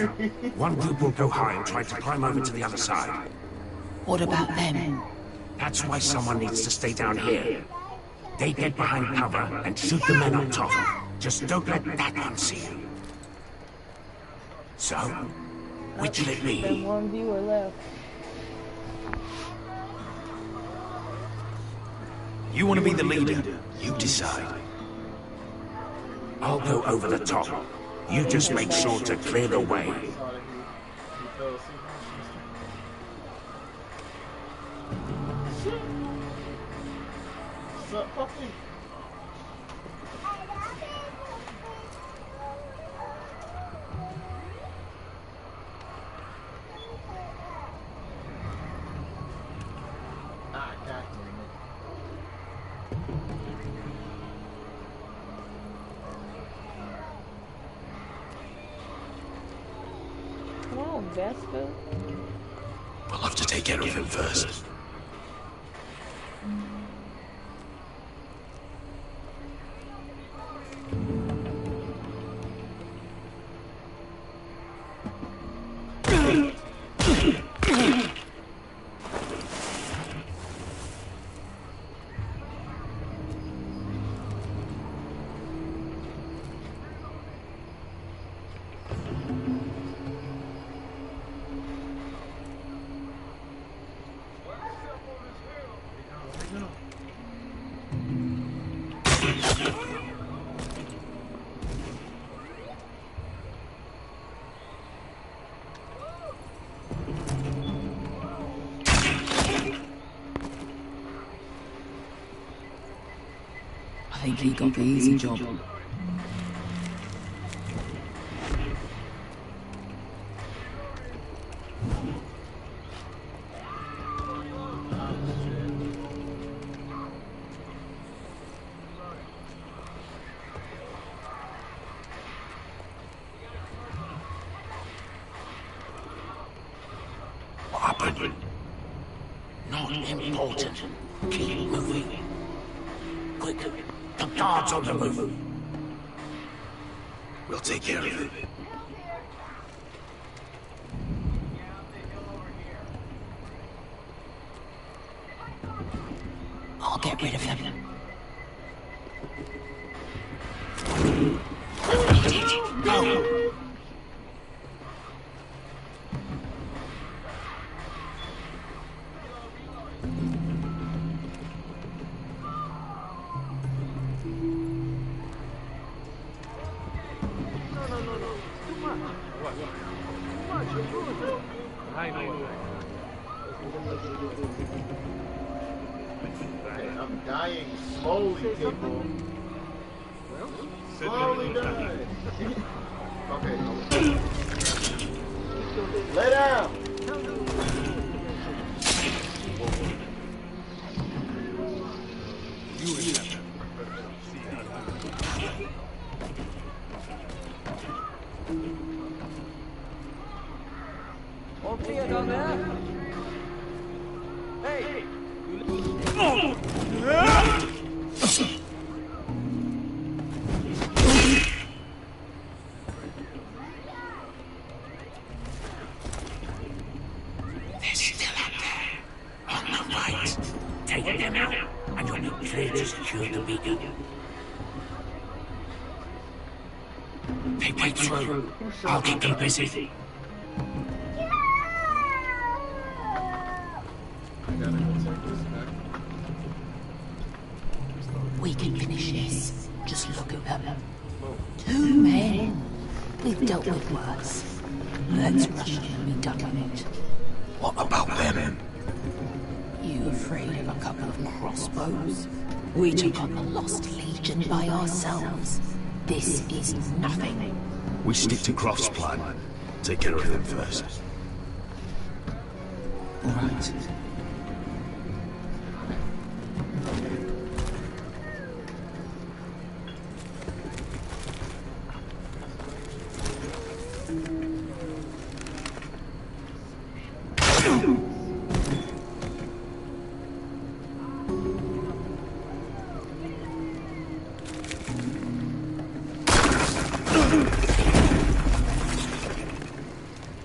One group will go high and try to climb over to the other side. What about them? That's why someone needs to stay down here. They get behind cover and shoot the men up top. Just don't let that one see you. So, which will it There's be? one viewer left. You want to be the leader? You decide. I'll go over the top. You just make sure to clear the way. Come on, Vespa. We'll have to take care of him first. think he got the easy job. What happened? Not important. Keep moving. Quick, the guard's on the move. We'll take care of it. I'll get rid of him. Go! I'm dying slowly, people. Slowly dying. Okay. Lay down. All clear down there? Hey! They're still up there. On the right. Take them out, and you'll be clear to secure the beacon. They break through. I'll keep them busy. We can finish this. Just look at them. 2 men. We've dealt with worse. Let's rush in and be done with it. What about them? You afraid of a couple of crossbows? We took on the Lost Legion by ourselves. This is nothing. We stick to Croft's plan. Take care of them first. All right.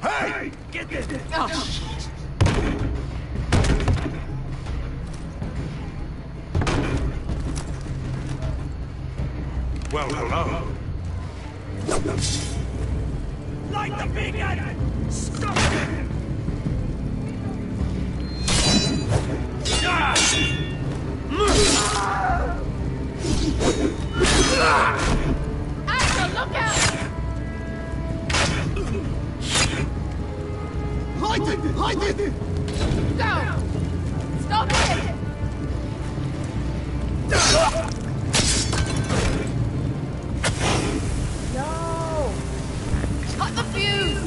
Hey! Get this! Oh, shit. Well, hello. Light the beacon! Stop it! Asher, look out! Light it! Light it! Go! Stop it! No! Cut the fuse!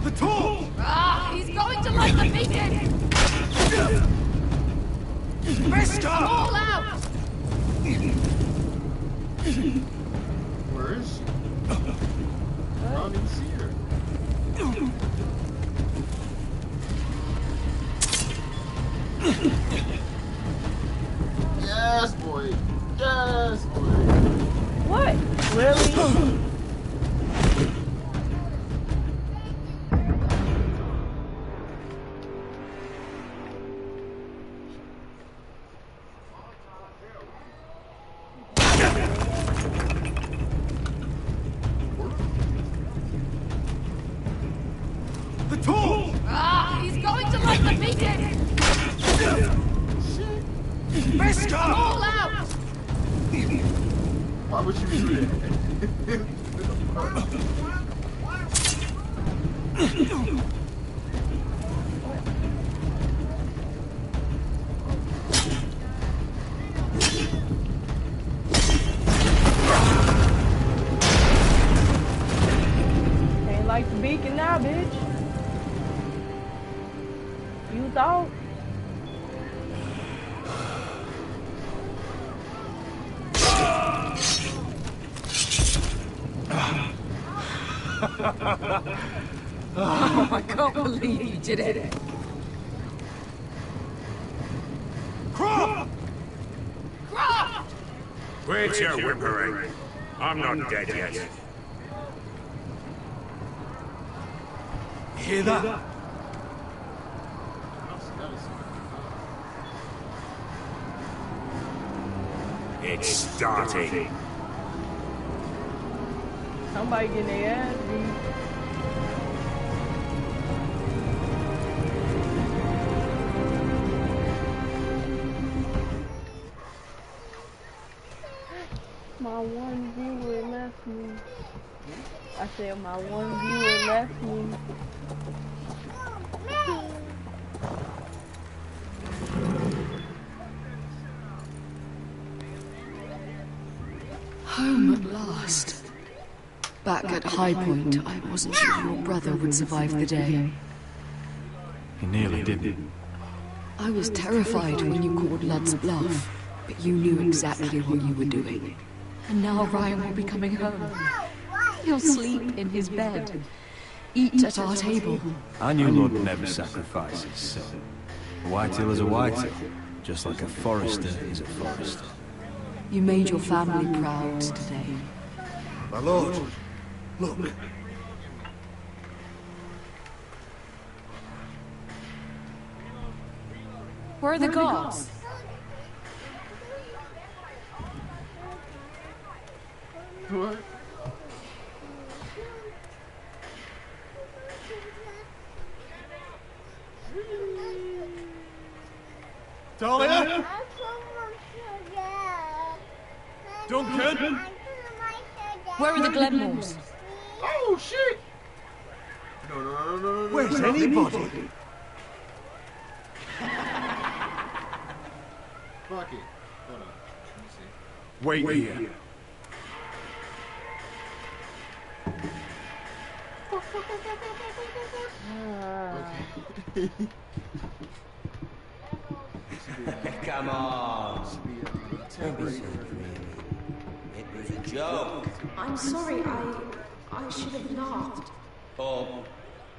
The torch! Ah, he's going to light the beacon! Mister! All out! Where is she? I don't even see her. Yes, boy. Yes, boy. What? Really? The torch! Ah, he's going to light the beacon! Mister! All out! Why would you do that? Ain't like the beacon now, bitch. You thought? Oh, I can't believe you did it. Croft! Croft! Quit your whimpering. I'm not dead yet. Hear that? It's starting. Somebody getting their ass beat. My one viewer left me. I said my one viewer left me. Home at last. Back at High Point, I wasn't sure your brother would survive the day. He nearly did. I was terrified when you called Lud's bluff, but you knew exactly what you were doing. And now Ryan will be coming home. He'll sleep in his bed, eat at our table. I knew Lord never sacrifices, so a Whitetail is a Whitetail, just like a Forester is a Forester. You made your family proud today. My lord, look. Where are the guards? What? Talia? Duncan? Where are the Glenmores? Oh shit! No. Where's anybody? Fuck it. Hold on. Let me see. Wait here. Okay. Come on. Don't be so dreamy. It was a joke. I'm sorry, I should have laughed. Or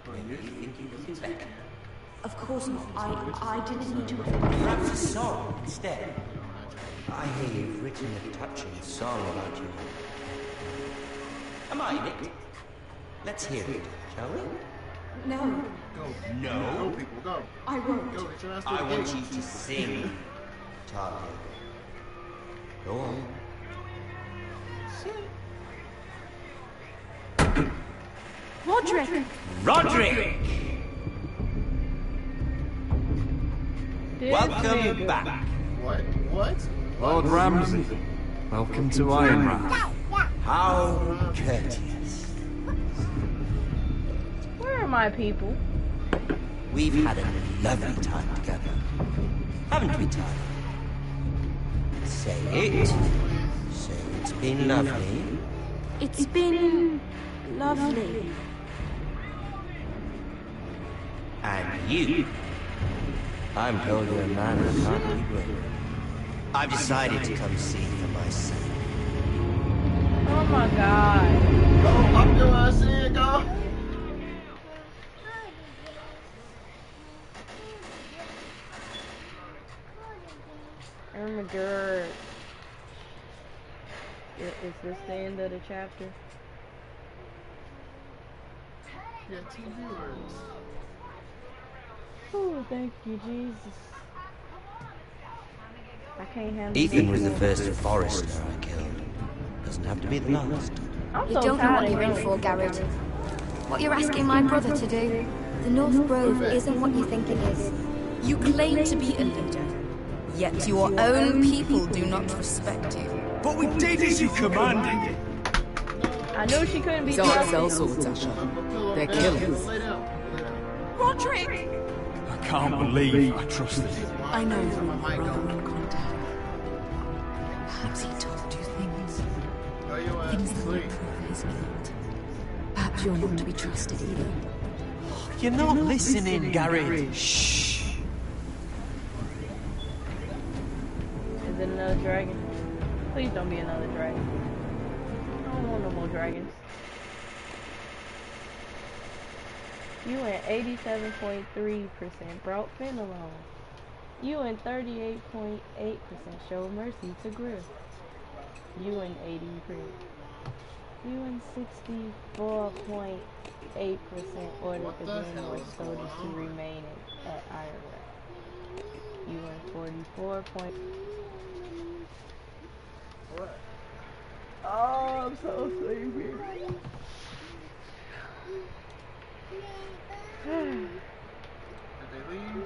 maybe you think you looking better. Of course not. I didn't mean to. Perhaps a song instead. I hear you've written a touching song about you. Am I in it? Let's hear it, shall we? No. Go. No. Go, people, go. I won't. Go, get your ass to I the want gate. you to sing, Talia. Go on. Roderick! Roderick! This Welcome nigga. back. What? Lord Ramsay, welcome to Ironrath. How courteous. Where are my people? We've had a lovely time together. Haven't we, Talia? Say it. Say it's been lovely. It's been lovely. And you. I'm told you're a man who can't be broken. I've decided to come see for myself. Oh my god. Go, up your ass in, go. Ermagerd. Is this the end of the chapter? Yeah, 2 viewers. Oh, thank you, Jesus. I can't handle Ethan was the this. first Forester I killed. Doesn't have to be the last. I'm You so don't know tired what of you're in him. for, Garrett. What you're asking my brother to do. The North Grove isn't what you think it is. You claim to be a leader, yet your own people do not respect you. But we did as you commanded. I knew she couldn't be These aren't trusted. sellswords, Asher. They're killers. Roderick! I can't believe I trusted him. I know you and my brother were in contact. Perhaps he told you things. Things that might prove his guilt. Perhaps you're not to be trusted either. You're not listening, Garrett. Shh. Is it another dragon? Please don't be another dragon. I don't want no more dragons. You went 87.3% brought Finn along. You and 38.8% showed mercy to Griff. You and 83. You and 64.8% ordered the Glenmore soldiers to remain at Ironrath. You and 44. Oh, I'm so sleepy. Did they leave?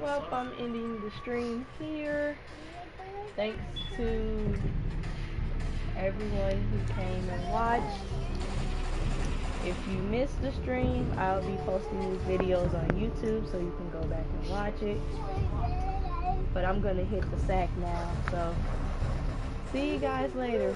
Well, I'm ending the stream here. Thanks to everyone who came and watched. If you missed the stream, I'll be posting these videos on YouTube so you can go back and watch it. But I'm gonna hit the sack now, so see you guys later.